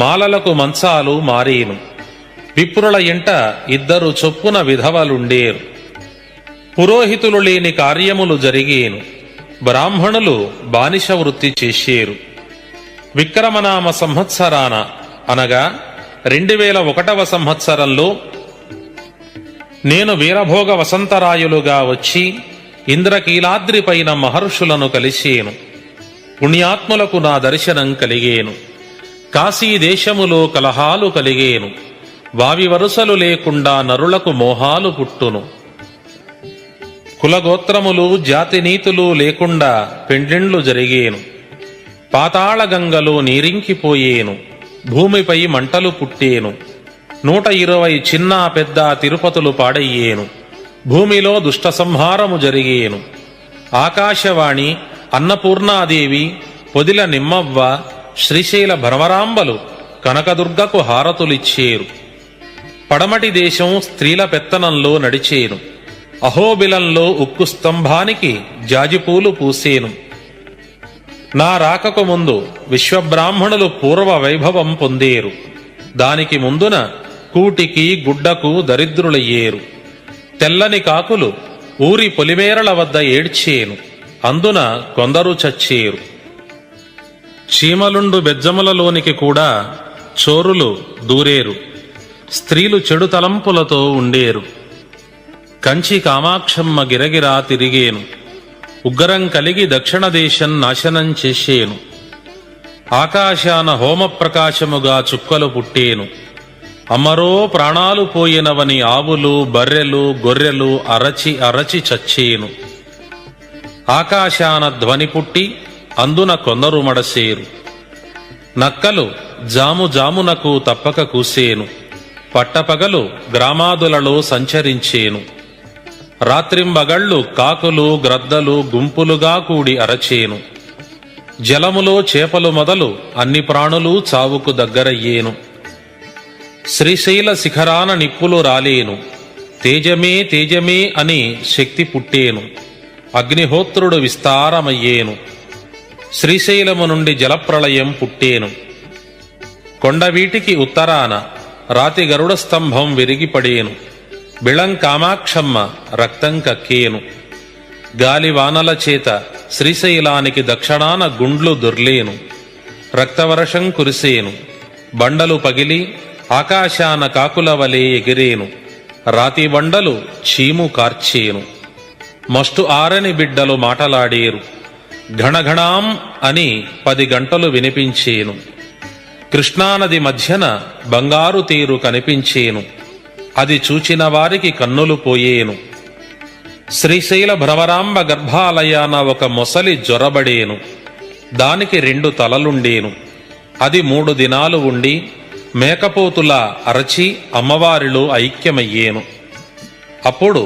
మాలలకు మంచాలు మారేను. విప్రుల ఇంట 2 చొప్పున విధవలుండేరు. పురోహితులు లేని కార్యములు జరిగేను. బ్రాహ్మణులు బానిస వృత్తి చేసేరు. విక్రమనామ సంవత్సరాన అనగా 2001వ సంవత్సరంలో నేను వీరభోగ వసంతరాయులుగా వచ్చి ఇంద్రకీలాద్రిపైన మహర్షులను కలిసేను. పుణ్యాత్ములకు నా దర్శనం కలిగేను. కాశీదేశములో కలహాలు కలిగేను. వావి వరుసలు లేకుండా నరులకు మోహాలు పుట్టును. కులగోత్రములు జాతినీతులు లేకుండా పెండ్లిండ్లు జరిగేను. పాతాళగంగలో నీరింకిపోయేను. భూమిపై మంటలు పుట్టేను. 120 చిన్న పెద్ద తిరుపతులు పాడయ్యేను. భూమిలో దుష్ట సంహారము జరిగేను. ఆకాశవాణి, అన్నపూర్ణాదేవి, పొదిల నిమ్మవ్వ, శ్రీశైల భ్రమరాంబలు కనకదుర్గకు హారతులిచ్చేరు. పడమటి దేశం స్త్రీల పెత్తనంలో నడిచేను. అహోబిలంలో ఉక్కు స్తంభానికి జాజిపూలు పూసేను. నా రాకకు ముందు విశ్వబ్రాహ్మణులు పూర్వ వైభవం పొందేరు. దానికి ముందున కూటికి గుడ్డకు దరిద్రులయ్యేరు. తెల్లని కాకులు ఊరి పొలిమేరల వద్ద ఏడ్చేను. అందున కొందరు చచ్చేరు. చీమలుండు బెజ్జములలోనికి కూడా చోరులు దూరేరు. స్త్రీలు చెడు తలంపులతో ఉండేరు. కంచి కామాక్షమ్మ గిరగిరా తిరిగేను. ఉగ్రం కలిగి దక్షిణ దేశం నాశనం చేసేను. ఆకాశాన హోమప్రకాశముగా చుక్కలు పుట్టేను. అమరో ప్రాణాలు పోయినవని ఆవులు, బర్రెలు, గొర్రెలు అరచి అరచి చచ్చేను. ఆకాశాన ధ్వని పుట్టి అందున కొందరు మడసేరు. నక్కలు జాము జామునకు తప్పక కూసేను. పట్టపగలు గ్రామాదులలో సంచరించేను. రాత్రింబగళ్ళు కాకులు, గ్రద్దలు గుంపులుగా కూడి అరచేను. జలములో చేపలు మొదలు అన్ని ప్రాణులు చావుకు దగ్గరయ్యేను. శ్రీశైల శిఖరాన నిప్పులు రాలేను. తేజమే తేజమే అని శక్తి పుట్టేను. అగ్నిహోత్రుడు విస్తారమయ్యేను. శ్రీశైలము నుండి జలప్రళయం పుట్టేను. కొండవీటికి ఉత్తరాన రాతి గరుడ స్తంభం విరిగిపడేను. బిళం కామాక్షమ్మ రక్తం కక్కేను. గాలివానల చేత శ్రీశైలానికి దక్షిణాన గుండ్లు దొర్లేను. రక్తవర్షం కురిసేను. బండలు పగిలి ఆకాశాన కాకుల వలె ఎగిరేను. రాతి బండలు చీము కార్చేను. మస్టు ఆరని బిడ్డలు మాటలాడేరు. ఘణఘణాం అని 10 గంటలు వినిపించేను. కృష్ణానది మధ్యన బంగారు తీరు కనిపించేను. అది చూచిన వారికి కన్నులు పోయేను. శ్రీశైల భ్రమరాంబ గర్భాలయాన ఒక మొసలి జ్వరబడేను. దానికి 2 తలలుండేను. అది 3 దినాలు ఉండి మేకపోతులా అరచి అమ్మవారిలో ఐక్యమయ్యేను. అప్పుడు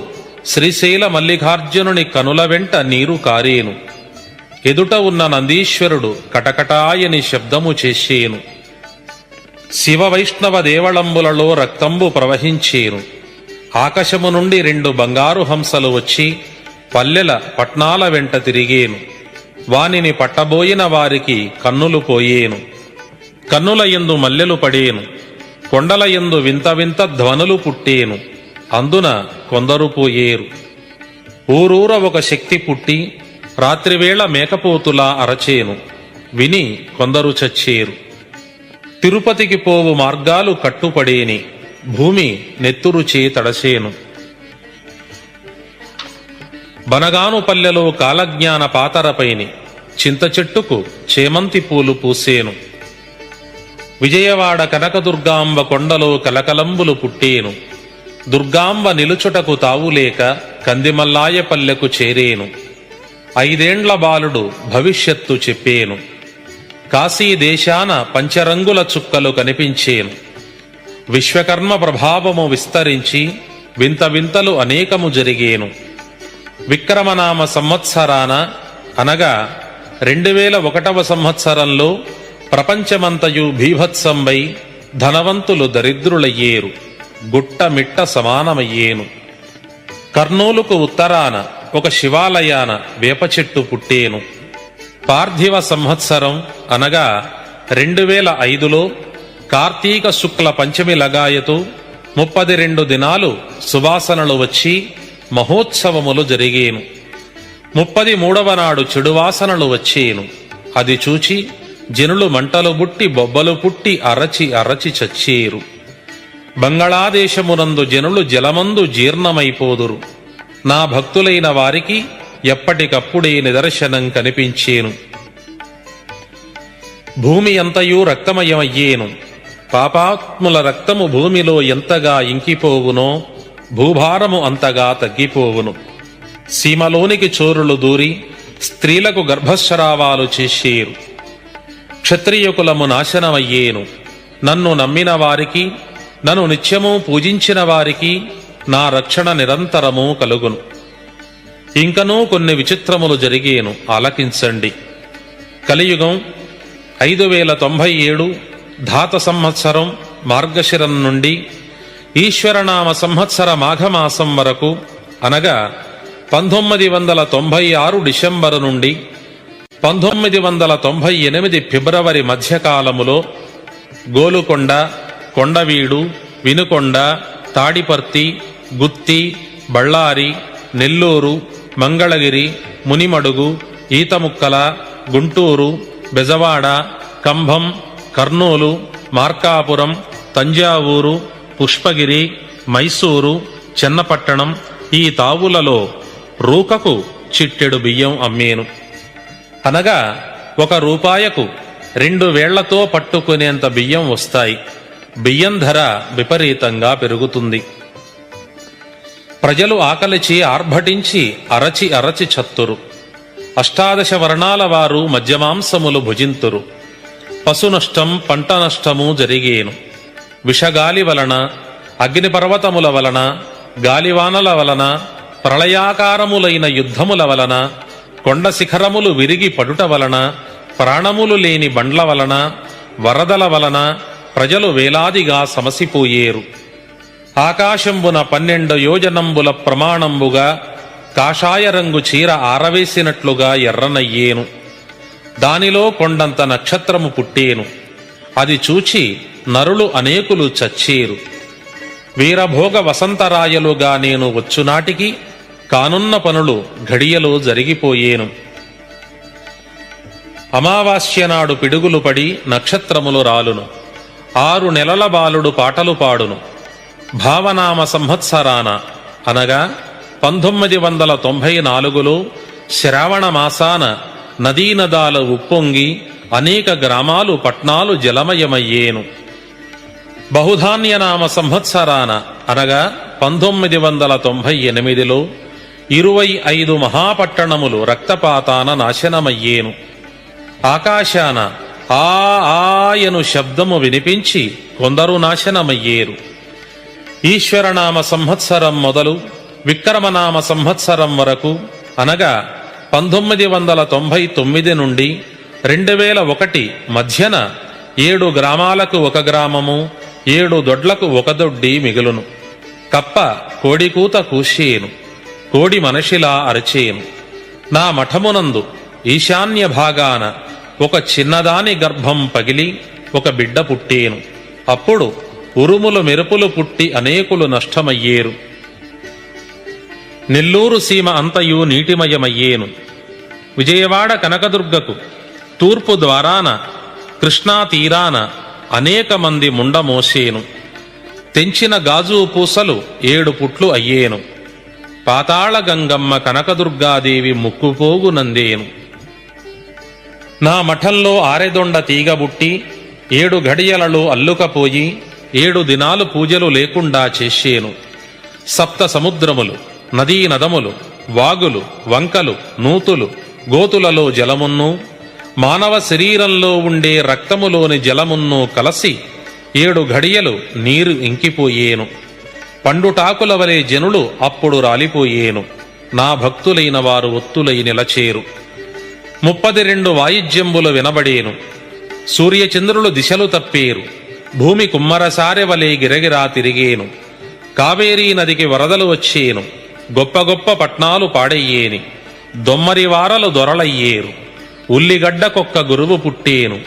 శ్రీశైల మల్లికార్జునుని కనుల వెంట నీరు కారేను. ఎదుట ఉన్న నందీశ్వరుడు కటకటాయని శబ్దము చేసేను. శివ వైష్ణవ దేవళంబులలో రక్తంబు ప్రవహించేను. ఆకాశము నుండి 2 బంగారు హంసలు వచ్చి పల్లెల పట్నాల వెంట తిరిగేను. వానిని పట్టబోయిన వారికి కన్నులు పోయేను. కన్నుల యందు మల్లెలు పడేను. కొండల యందు వింత వింత ధ్వనులు పుట్టేను. అందున కొందరు పోయేరు. ఊరూర ఒక శక్తి పుట్టి రాత్రివేళ మేకపోతులా అరచేను. విని కొందరు చచ్చేరు. తిరుపతికి పోవు మార్గాలు కట్టుపడేని. భూమి నెత్తురుచే తడసేను. బనగాను పల్లెలో కాలజ్ఞాన పాతరపైని చింత చెట్టుకు చేమంతి పూలు పూసేను. విజయవాడ కనకదుర్గాంబ కొండలో కలకలంబులు పుట్టేను. దుర్గాంబ నిలుచుటకు తావులేక కందిమల్లాయ పల్లెకు చేరేను. 5 ఏండ్ల బాలుడు భవిష్యత్తు చెప్పేను. కాశీ దేశాన పంచరంగుల చుక్కలు కనిపించేను. విశ్వకర్మ ప్రభావము విస్తరించి వింత వింతలు అనేకము జరిగేను. విక్రమనామ సంవత్సరాన అనగా 2001వ సంవత్సరంలో ప్రపంచమంతయు భీభత్సంబై ధనవంతులు దరిద్రులయ్యేరు. గుట్టమిట్ట సమానమయ్యేను. కర్నూలుకు ఉత్తరాన ఒక శివాలయాన వేప చెట్టు పుట్టేను. పార్థివ సంవత్సరం అనగా 2005లో కార్తీక శుక్ల పంచమి లగాయతు 32 దినాలు సువాసనలు వచ్చి మహోత్సవములు జరిగేను. 33వ నాడు చెడువాసనలు వచ్చేను. అది చూచి జనులు మంటలు బుట్టి బొబ్బలు పుట్టి అరచి అరచి చచ్చేరు. బంగాళాదేశమునందు జనులు జలమందు జీర్ణమైపోదురు. నా భక్తులైన వారికి ఎప్పటికప్పుడే నిదర్శనం కనిపించేను. భూమి అంతయు రక్తమయమయ్యేను. పాపాత్ముల రక్తము భూమిలో ఎంతగా ఇంకిపోవునో భూభారము అంతగా తగ్గిపోవును. సీమలోనికి చోరులు దూరి స్త్రీలకు గర్భస్రావాలు చేసేరు. క్షత్రియుకులము నాశనమయ్యేను. నన్ను నమ్మిన వారికి, నన్ను నిత్యము పూజించిన వారికి నా రక్షణ నిరంతరము కలుగును. ఇంకనూ కొన్ని విచిత్రములు జరిగేను, ఆలకించండి. కలియుగం 5097 ధాత సంవత్సరం మార్గశిరం నుండి ఈశ్వరనామ సంవత్సర మాఘమాసం వరకు, అనగా 1996 డిసెంబరు నుండి 1998 ఫిబ్రవరి మధ్యకాలములో గోలుకొండ, కొండవీడు, వినుకొండ, తాడిపర్తి, గుత్తి, బళ్ళారి, నెల్లూరు, మంగళగిరి, మునిమడుగు, ఈతముక్కల, గుంటూరు, బెజవాడ, కంభం, కర్నూలు, మార్కాపురం, తంజావూరు, పుష్పగిరి, మైసూరు, చెన్నపట్టణం ఈ తావులలో రూకకు చిట్టెడు బియ్యం అమ్మేను. అనగా 1 రూపాయకు 2 వేళ్లతో పట్టుకునేంత బియ్యం వస్తాయి. బియ్యం ధర విపరీతంగా పెరుగుతుంది. ప్రజలు ఆకలిచి ఆర్భటించి అరచి అరచి చత్తురు. 18 వర్ణాల వారు మద్యమాంసములు భుజింతురు. పశు నష్టం, పంట నష్టము జరిగేను. విషగాలి వలన, అగ్నిపర్వతముల వలన, గాలివానల వలన, ప్రళయాకారములైన యుద్ధముల వలన, కొండ శిఖరములు విరిగి పడుట వలన, ప్రాణములు లేని బండ్ల వలన, వరదల వలన ప్రజలు వేలాదిగా సమసిపోయేరు. ఆకాశంబున 12 యోజనంబుల ప్రమాణంబుగా కాషాయ రంగు చీర ఆరవేసినట్లుగా ఎర్రనయ్యేను. దానిలో కొండంత నక్షత్రము పుట్టేను. అది చూచి నరులు అనేకులు చచ్చేరు. వీరభోగ వసంతరాయలుగా నేను వచ్చునాటికి కానున్న పనులు ఘడియలో జరిగిపోయేను. అమావాస్యనాడు పిడుగులు పడి నక్షత్రములు రాలును. 6 నెలల బాలుడు పాటలు పాడును. భావనామ సంవత్సరాన, అనగా 1994లో శ్రావణ మాసాన నదీనదాలు ఉప్పొంగి అనేక గ్రామాలు, పట్నాలు జలమయమయ్యేను. బహుధాన్యనామ సంవత్సరాన, అనగా 1998లో 25 మహాపట్టణములు రక్తపాతాన నాశనమయ్యేను. ఆకాశాన ఆయను శబ్దము వినిపించి కొందరు నాశనమయ్యేరు. ఈశ్వరనామ సంవత్సరం మొదలు విక్రమనామ సంవత్సరం వరకు, అనగా 1999 నుండి 2001 మధ్యన 7 గ్రామాలకు 1 గ్రామము, 7 దొడ్లకు 1 దొడ్డి మిగులును. కప్ప కోడికూత కూసేను, కోడి మనిషిలా అరచేను. నా మఠమునందు ఈశాన్య భాగాన ఒక చిన్నదాని గర్భం పగిలి 1 బిడ్డ పుట్టేను. అప్పుడు ఉరుములు మెరుపులు పుట్టి అనేకులు నష్టమయ్యేరు. నెల్లూరు సీమ అంతయు నీటిమయమయ్యేను. విజయవాడ కనకదుర్గకు తూర్పు ద్వారాన కృష్ణా తీరాన అనేక మంది ముండమోసేను. తెంచిన గాజు పూసలు 7 పుట్లు అయ్యేను. పాతాళ గంగమ్మ కనకదుర్గాదేవి ముక్కుపోగు నందేను. నా మఠంలో ఆరెదొండ తీగబుట్టి 7 ఘడియలలో అల్లుకపోయి 7 దినాలు పూజలు లేకుండా చేసేను. 7 సముద్రములు, నదీ నదములు, వాగులు, వంకలు, నూతులు, గోతులలో జలమున్ను, మానవ శరీరంలో ఉండే రక్తములోని జలమున్ను కలసి 7 ఘడియలు నీరు ఇంకిపోయేను. పండుటాకుల వలె జనులు అప్పుడు రాలిపోయేను. నా భక్తులైన వారు ఒత్తులై నిలచేరు. 32 వాయిద్యంబులు వినబడేను. సూర్యచంద్రులు దిశలు తప్పేరు. భూమి కుమ్మరసారె వలె గిరగిరా తిరిగేను. కావేరీ నదికి వరదలు వచ్చేను. గొప్ప గొప్ప పట్నాలు పాడయ్యేని. దొమ్మరివారలు దొరలయ్యేరు. ఉల్లిగడ్డకొక్క గురువు పుట్టేను.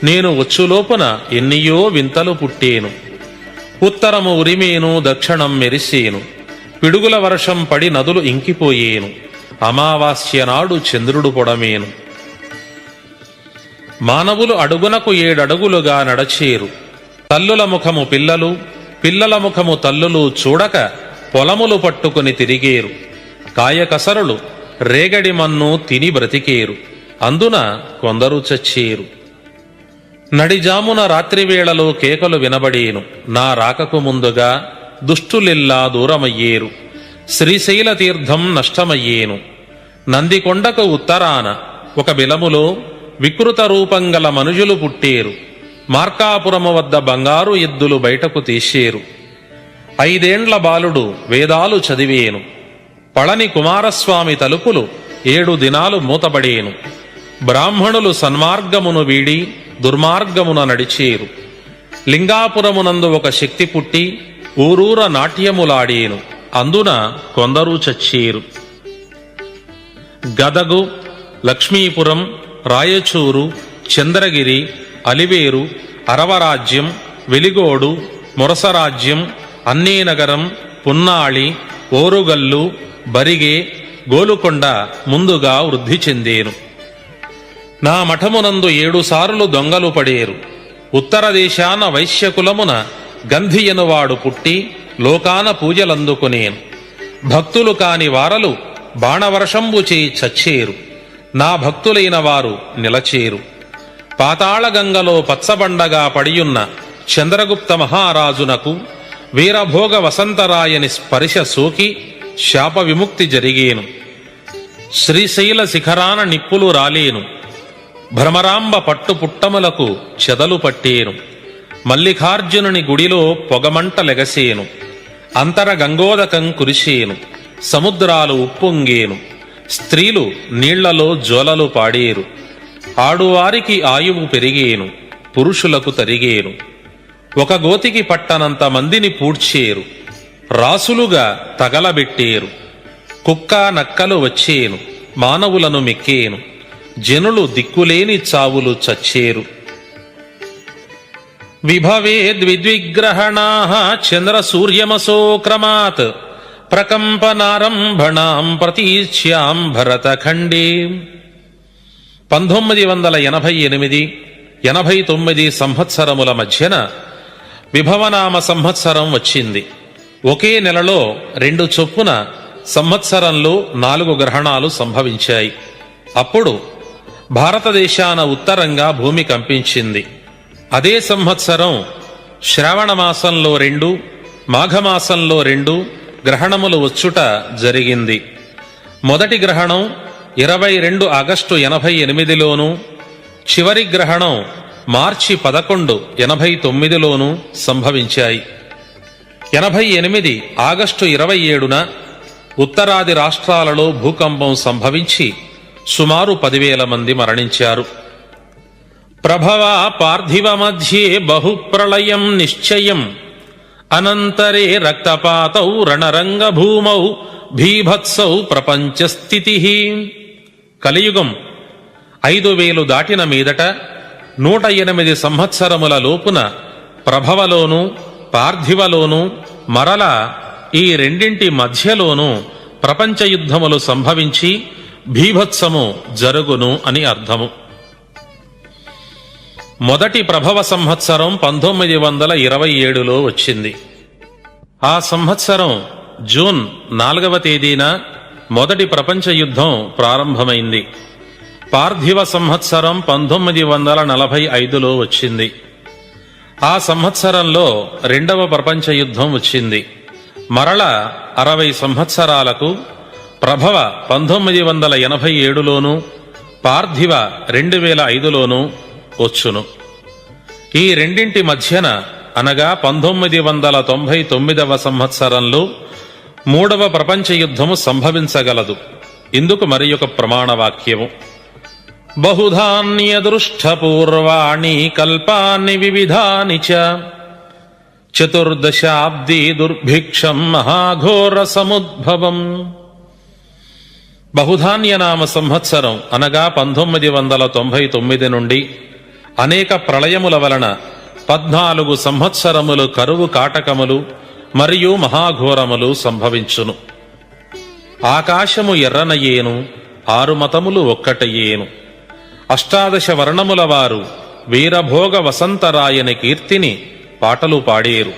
నేను వచ్చులోపున ఎన్నియో వింతలు పుట్టేను. ఉత్తరము ఉరిమేను, దక్షిణం మెరిసేను. పిడుగుల వర్షం పడి నదులు ఇంకిపోయేను. అమావాస్య నాడు చంద్రుడు పొడమేను. మానవులు అడుగునకు 7 అడుగులుగా నడచేరు. తల్లుల ముఖము పిల్లలు, పిల్లల ముఖము తల్లులు చూడక పొలములు పట్టుకుని తిరిగేరు. కాయకసరులు రేగడి మన్ను తిని బ్రతికేరు. అందున కొందరు చచ్చేరు. నడిజామున రాత్రివేళలో కేకలు వినబడేను. నా రాకకు ముందుగా దుష్టులిల్లా దూరమయ్యేరు. శ్రీశైల తీర్థం నష్టమయ్యేను. నందికొండకు ఉత్తరాన 1 బిలములో వికృత రూపంగల మనుజులు పుట్టేరు. మార్కాపురము వద్ద బంగారు ఎద్దులు బయటకు తీసేరు. 5 బాలుడు వేదాలు చదివేను. పళని కుమారస్వామి తలుపులు 7 దినాలు మూతబడేను. బ్రాహ్మణులు సన్మార్గమును వీడి దుర్మార్గమున నడిచేరు. లింగాపురమునందు ఒక శక్తి పుట్టి ఊరూర నాట్యములాడేను. అందున కొందరు చచ్చేరు. గదగు, లక్ష్మీపురం, రాయచూరు, చంద్రగిరి, అలివేరు, అరవరాజ్యం, వెలిగోడు, మురసరాజ్యం, అన్నేనగరం, పున్నాళి, ఓరుగల్లు, బరిగే, గోలుకొండ ముందుగా వృద్ధి చెందేను. నా మఠమునందు 7 సార్లు దొంగలు పడేరు. ఉత్తర దేశాన వైశ్యకులమున గంధియనువాడు పుట్టి లోకాన పూజలందుకునేను. భక్తులు కాని వారలు బాణవర్షంబు చేయి చచ్చేరు. నా భక్తులైన వారు నిలచేరు. పాతాళగంగలో పచ్చబండగా పడియున్న చంద్రగుప్త మహారాజునకు వీరభోగ వసంతరాయని స్పర్శ సోకి శాప విముక్తి జరిగేను. శ్రీశైల శిఖరాన నిప్పులు రాలేను. భ్రమరాంబ పట్టు పుట్టములకు చెదలు పట్టేను. మల్లికార్జునుని గుడిలో పొగమంటలెగసేను. అంతర గంగోదకం కురిసేను. సముద్రాలు ఉప్పొంగేను. స్త్రీలు నీళ్లలో జోలలు పాడేరు. ఆడువారికి ఆయువు పెరిగేను. పురుషులకు తరిగేను. ఒక గోతికి పట్టనంత మందిని పూడ్చేరు. రాసులుగా తగలబెట్టేరు. కుక్క నక్కలు వచ్చేను. మానవులను మెక్కేను. జనులు దిక్కులేని చావులు చచ్చేరు. విభవేద్విద్విగ్రహణాః చంద్ర సూర్యమసోక్రమాత్ ప్రకంపనారంభణాం ప్రతీచ్యాం భరతఖండే. 1988, 89 సంవత్సరముల మధ్యన విభవనామ సంవత్సరం వచ్చింది. ఒకే నెలలో 2 చొప్పున సంవత్సరంలో 4 గ్రహణాలు సంభవించాయి. అప్పుడు భారతదేశాన ఉత్తరంగా భూమి కంపించింది. అదే సంవత్సరం శ్రావణమాసంలో 2, మాఘమాసంలో 2 గ్రహణములు వచ్చుట జరిగింది. మొదటి గ్రహణం 22 ఆగస్టు 88లోను, చివరి గ్రహణం మార్చి 11, 89లోను సంభవించాయి. 88 ఆగస్టు 27న ఉత్తరాది రాష్ట్రాలలో భూకంపం సంభవించి సుమారు 10,000 మంది మరణించారు. ప్రభవ పార్థివ మధ్యే బహుప్రళయం నిశ్చయం అనంతరే రక్తపాతౌ రణరంగ భూమౌ భీభత్సౌ ప్రపంచస్థితి. కలియుగం 5,000 దాటిన మీదట 108 సంవత్సరముల లోపున ప్రభవలోనూ పార్థివలోనూ మరల ఈ రెండింటి మధ్యలోనూ ప్రపంచ యుద్ధములు సంభవించి భీభత్సము జరుగును అని అర్థము. మొదటి ప్రభవ సంవత్సరం 1927లో వచ్చింది. ఆ సంవత్సరం జూన్ 4వ తేదీన మొదటి ప్రపంచ యుద్ధం ప్రారంభమైంది. పార్థివ సంవత్సరం 1945లో వచ్చింది. ఆ సంవత్సరంలో 2వ ప్రపంచ యుద్ధం వచ్చింది. మరల 60 సంవత్సరాలకు ప్రభవ 1987లోను, పార్థివ 2005లోను వచ్చును. ఈ రెండింటి మధ్యన అనగా 1999వ సంవత్సరంలో 3వ ప్రపంచ యుద్ధము సంభవించగలదు. ఇందుకు మరి ఒక ప్రమాణవాక్యము: బహుధాన్యదృష్టపూర్వాణి కల్పాని వివిధాని చ చతుర్దశాబ్దీ దుర్భిక్షం మహాఘోర సముద్భవం. బహుధాన్యనామ సంవత్సరం అనగా 1999 నుండి అనేక ప్రళయముల వలన 14 సంవత్సరములు కరువు కాటకములు మరియు మహాఘోరములు సంభవించును. ఆకాశము ఎర్రనయ్యేను, 6 మతములు ఒక్కటయ్యేను. 18 వర్ణముల వారు వీరభోగ వసంతరాయని కీర్తిని పాటలు పాడేరు.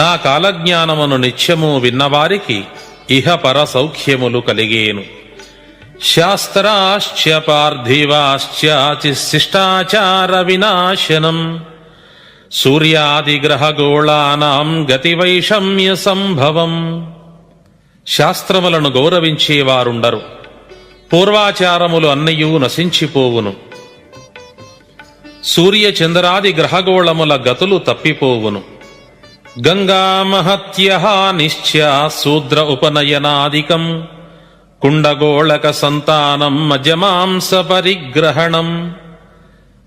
నా కాలజ్ఞానమును నిత్యము విన్నవారికి ఇహపర సౌఖ్యములు కలిగేను. శాస్త్రాశ్చ పార్థివాశ్చాతిశిష్టాచార వినాశనం సూర్యాదిగ్రహగోళానాం గతివైషమ్య సంభవం. శాస్త్రములను గౌరవించేవారుండరు. పూర్వాచారములు అన్నయూ నశించిపోవును. సూర్య చంద్రాది గ్రహగోళముల గతులు తప్పిపోవును. గంగామహత్యహానిశ్చ శూద్ర ఉపనయనాదికం కుండగోళక సంతానం మజమాంస పరిగ్రహణం.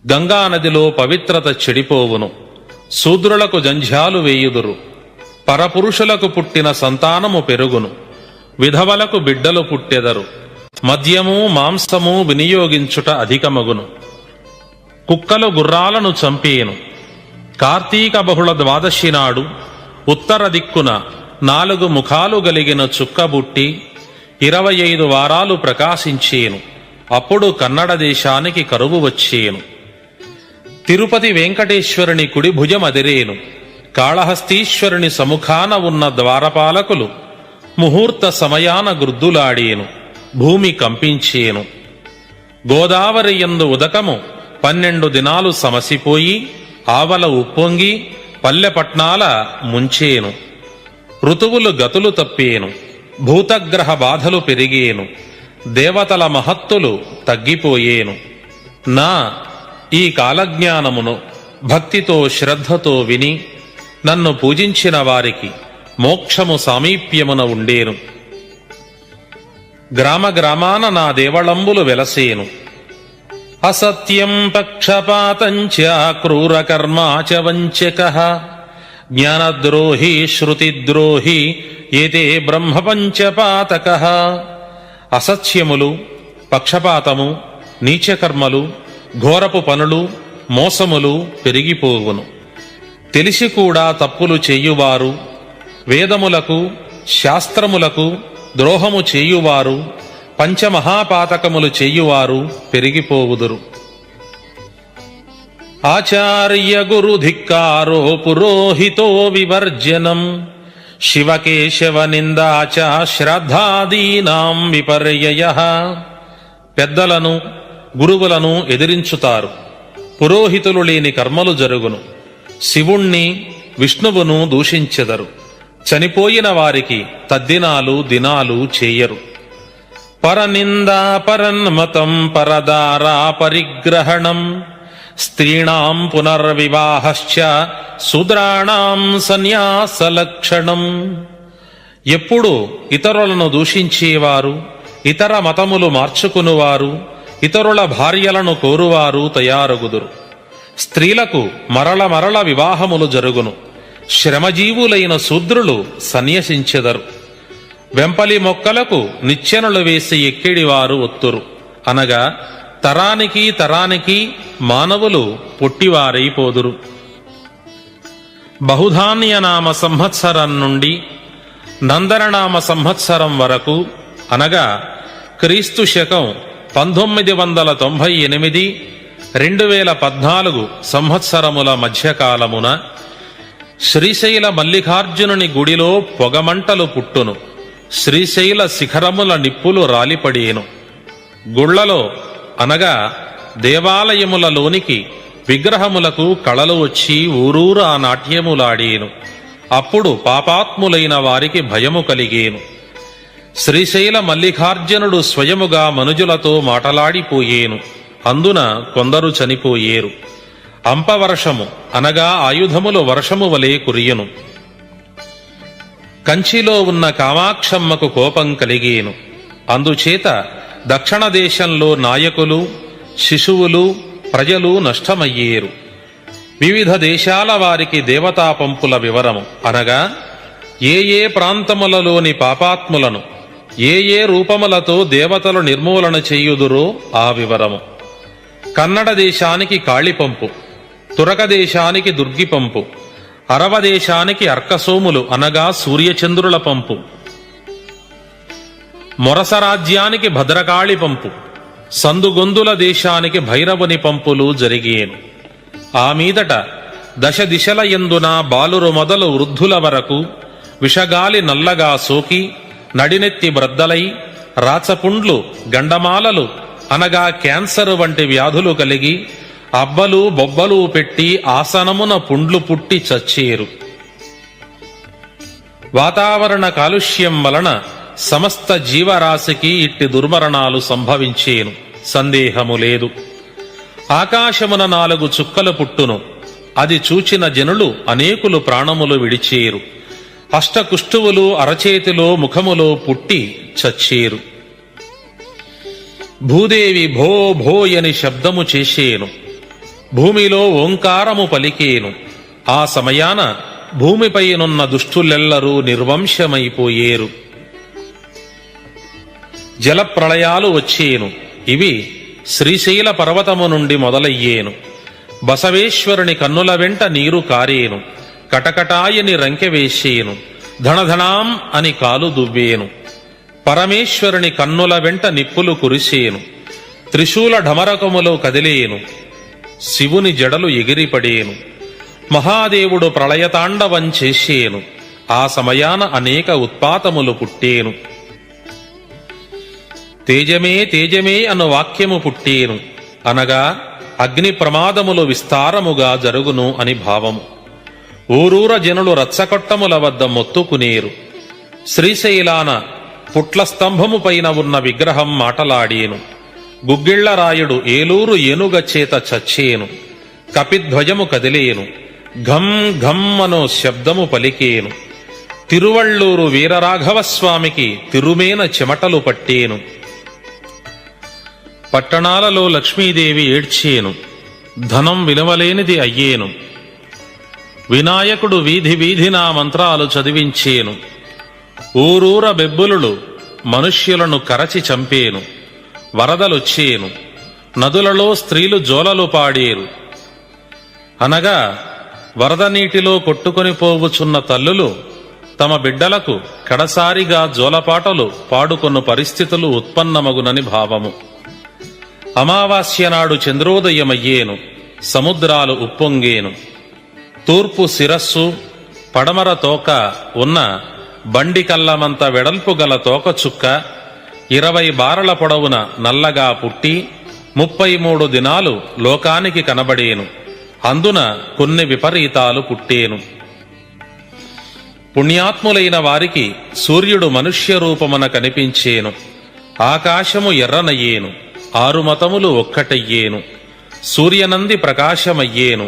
గంగానదిలో పవిత్రత చెడిపోవును, శూద్రులకు జంఝాలు వేయుదురు, పరపురుషులకు పుట్టిన సంతానము పెరుగును, విధవలకు బిడ్డలు పుట్టెదరు, మద్యము మాంసము వినియోగించుట అధికమగును, కుక్కలు గుర్రాలను చంపేయును. కార్తీక బహుళ ద్వాదశి నాడు ఉత్తర దిక్కున 4 ముఖాలు గలిగిన చుక్కబుట్టి 25 వారాలు ప్రకాశించేను. అప్పుడు కన్నడ దేశానికి కరువు వచ్చేను. తిరుపతి వెంకటేశ్వరుని కుడి భుజమదిరేను. కాళహస్తీశ్వరుని సముఖాన ఉన్న ద్వారపాలకులు ముహూర్త సమయాన గుర్దులాడేను. భూమి కంపించేను. గోదావరి యందు ఉదకము 12 దినాలు సమసిపోయి ఆవల ఉప్పొంగి పల్లెపట్నాల ముంచేను. ఋతువులు గతులు తప్పేను. భూతగ్రహ బాధలు పెరిగేను. దేవతల మహత్తులు తగ్గిపోయేను. నా ఈ కాలజ్ఞానమును భక్తితో శ్రద్ధతో విని నన్ను పూజించిన వారికి మోక్షము సామీప్యమున ఉండేను. గ్రామ గ్రామాన నా దేవళంబులు వెలసేను. అసత్యం పక్షపాతంచ క్రూరకర్మా చ వంచకః జ్ఞానద్రోహి శృతిద్రోహి ఏతే బ్రహ్మపంచపాతకః. అసత్యములు, పక్షపాతము, నీచకర్మలు, ఘోరపు పనులు, మోసములు పెరిగిపోవును. తెలిసి కూడా తప్పులు చేయువారు, వేదములకు శాస్త్రములకు ద్రోహము చేయువారు, పంచమహాపాతకములు చేయువారు పెరిగిపోవుదురు. ఆచార్య గురు ధిక్కారో పురోహితో వివర్జనం శివకేశవ నిందాచ శ్రద్ధాదీనాం విపర్యయః. పెద్దలను గురువులను ఎదిరించుతారు. పురోహితులు లేని కర్మలు జరుగును. శివుణ్ణి విష్ణువును దూషించెదరు. చనిపోయిన వారికి తద్దినాలు దినాలు చేయరు. పరనిందా పరన్మతం పరదారా పరిగ్రహణం స్త్రీణాం పునర్వివాహశ్చ శూద్రాణాం సన్యాసలక్షణం. ఎప్పుడు ఇతరులను దూషించేవారు, ఇతర మతములు మార్చుకునివారు, ఇతరుల భార్యలను కోరువారు తయారగుదురు. స్త్రీలకు మరల మరల వివాహములు జరుగును. శ్రమజీవులైన శూద్రులు సన్యసించెదరు. వెంపలి మొక్కలకు నిచ్చెనలు వేసి ఎక్కిడివారు ఒత్తురు. అనగా తరానికి తరానికి మానవులు పొట్టివారైపోదురు. బహుధాన్యనామ సంవత్సరం నుండి నందననామ సంవత్సరం వరకు, అనగా క్రీస్తు శకం 1998 2014 సంవత్సరముల మధ్యకాలమున శ్రీశైల మల్లికార్జునుని గుడిలో పొగమంటలు పుట్టును. శ్రీశైల శిఖరముల నిప్పులు రాలిపడేను. గుళ్లలో అనగా దేవాలయములలోనికి విగ్రహములకు కళలు వచ్చి ఊరూరా నాట్యములాడేను. అప్పుడు పాపాత్ములైన వారికి భయము కలిగేను. శ్రీశైల మల్లికార్జునుడు స్వయముగా మనుజులతో మాటలాడిపోయేను. అందున కొందరు చనిపోయేరు. అంపవర్షము అనగా ఆయుధములు వర్షము వలె కురియను. కంచిలో ఉన్న కామాక్షమ్మకు కోపం కలిగేను. అందుచేత దక్షిణ దేశంలో నాయకులు, శిశువులు, ప్రజలు నష్టమయ్యేరు. వివిధ దేశాల వారికి దేవతా పంపుల వివరము అనగా ఏ ఏ ప్రాంతములలోని పాపాత్ములను ఏ ఏ రూపములతో దేవతలు నిర్మూలన చేయుదురో ఆ వివరము. కన్నడ దేశానికి కాళిపంపు, తురక దేశానికి దుర్గిపంపు, అరవ దేశానికి అర్కసోములు అనగా సూర్యచంద్రుల పంపు, మొరస రాజ్యానికి భద్రకాళి పంపు, సందుగొందుల దేశానికి భైరవుని పంపులు జరిగేను. ఆ మీదట దశ దిశల యందున బాలురు మొదలు వృద్ధుల వరకు విషగాలి నల్లగా సోకి నడినెత్తి బ్రద్దలై రాచపుండ్లు, గండమాలలు అనగా క్యాన్సర్ వంటి వ్యాధులు కలిగి అబ్బలు బొబ్బలు పెట్టి ఆసనమున పుండ్లు పుట్టి చచ్చేరు. వాతావరణ కాలుష్యం వలన సమస్త జీవరాశికి ఇట్టి దుర్మరణాలు సంభవించేను, సందేహము లేదు. ఆకాశమున 4 చుక్కలు పుట్టును. అది చూచిన జనులు అనేకులు ప్రాణములు విడిచేరు. అష్టకుష్టువులు అరచేతిలో ముఖములో పుట్టి చచ్చేరు. భూదేవి భో భోయని శబ్దము చేసేను. భూమిలో ఓంకారము పలికేను. ఆ సమయాన భూమిపైనున్న దుష్టులెల్లరూ నిర్వంశమైపోయేరు. జలప్రళయాలు వచ్చేను. ఇవి శ్రీశైల పర్వతము నుండి మొదలయ్యేను. బసవేశ్వరుని కన్నుల వెంట నీరు కారేను. కటకటాయని రంకెవేసేను. ధణధణాం అని కాలు దువ్వేను. పరమేశ్వరుని కన్నుల వెంట నిప్పులు కురిసేను. త్రిశూల ఢమరకములో కదిలేను. శివుని జడలు ఎగిరిపడేను. మహాదేవుడు ప్రళయతాండవం చేసేను. ఆ సమయాన అనేక ఉత్పాతములు పుట్టేను. తేజమే తేజమే అను వాక్యము పుట్టేను. అనగా అగ్ని ప్రమాదములు విస్తారముగా జరుగును అని భావము. ఊరూర జనులు రచ్చకొట్టముల వద్ద మొత్తుకునేరు. శ్రీశైలాన పుట్ల స్తంభము పైన ఉన్న విగ్రహం మాటలాడేను. గుగ్గిళ్లరాయుడు ఏలూరు ఏనుగ చేత చచ్చేను. కపిధ్వజము కదిలేను. ఘం ఘం అను శబ్దము పలికేను. తిరువళ్ళూరు వీరరాఘవస్వామికి తిరుమేన చెమటలు పట్టేను. పట్టణాలలో లక్ష్మీదేవి ఏడ్చేను. ధనం విలువలేనిది అయ్యేను. వినాయకుడు వీధి వీధినా మంత్రాలు చదివించేను. ఊరూర బెబ్బులుడు మనుష్యులను కరచి చంపేను. వరదలొచ్చేను. నదులలో స్త్రీలు జోలలు పాడేరు. అనగా వరద నీటిలో కొట్టుకొని పోవుచున్న తల్లులు తమ బిడ్డలకు కడసారిగా జోలపాటలు పాడుకొను పరిస్థితులు ఉత్పన్నమగునని భావము. అమావాస్య నాడు చంద్రోదయమయ్యేను. సముద్రాలు ఉప్పొంగేను. తూర్పు శిరస్సు పడమర తోక ఉన్న బండి కల్లమంత వెడల్పు గల తోకచుక్క 20 బారల పొడవున నల్లగా పుట్టి 33 దినాలు లోకానికి కనబడేను. అందున కొన్ని విపరీతాలు పుట్టేను. పుణ్యాత్ములైన వారికి సూర్యుడు మనుష్య రూపమున కనిపించేను. ఆకాశము ఎర్రనయ్యేను. 6 మతములు ఒక్కటయ్యేను. సూర్యనంది ప్రకాశమయ్యేను.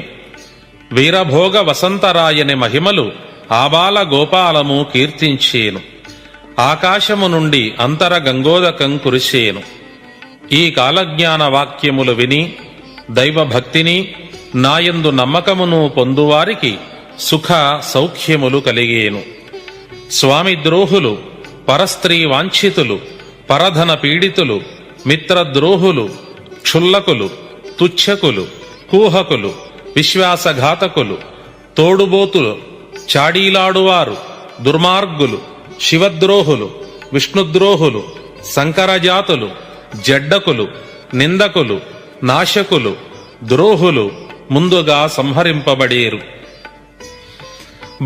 వీరభోగ వసంతరాయని మహిమలు ఆబాల గోపాలము కీర్తించేను. ఆకాశము నుండి అంతర గంగోదకం కురిసేను. ఈ కాలజ్ఞాన వాక్యములు విని దైవభక్తిని నాయందు నమ్మకమును పొందువారికి సుఖ సౌఖ్యములు కలిగేను. స్వామిద్రోహులు, పరస్త్రీ వాంఛితులు, పరధన పీడితులు, మిత్రద్రోహులు, క్షుల్లకులు, తుచ్చకులు, కూహకులు, విశ్వాసఘాతకులు, తోడుబోతులు, చాడీలాడువారు, దుర్మార్గులు, శివద్రోహులు, విష్ణుద్రోహులు, సంకరజాతులు, జడ్డకులు, నిందకులు, నాశకులు, ద్రోహులు ముందుగా సంహరింపబడేరు.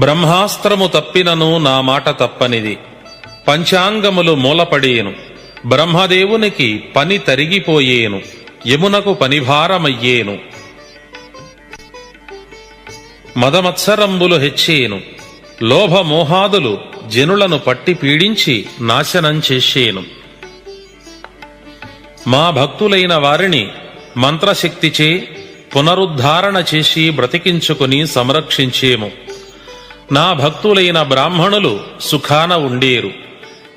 బ్రహ్మాస్త్రము తప్పినను నా మాట తప్పనిది. పంచాంగములు మూలపడేను. బ్రహ్మదేవునికి పని తరిగిపోయేను. యమునకు పనిభారమయ్యేను. మదమత్సరంబులు హెచ్చేను. లోభమోహాదులు జనులను పట్టి పీడించి నాశనం చేసేను. మా భక్తులైన వారిని మంత్రశక్తిచే పునరుద్ధారణ చేసి బ్రతికించుకుని సంరక్షించేము. నా భక్తులైన బ్రాహ్మణులు సుఖాన ఉండేరు.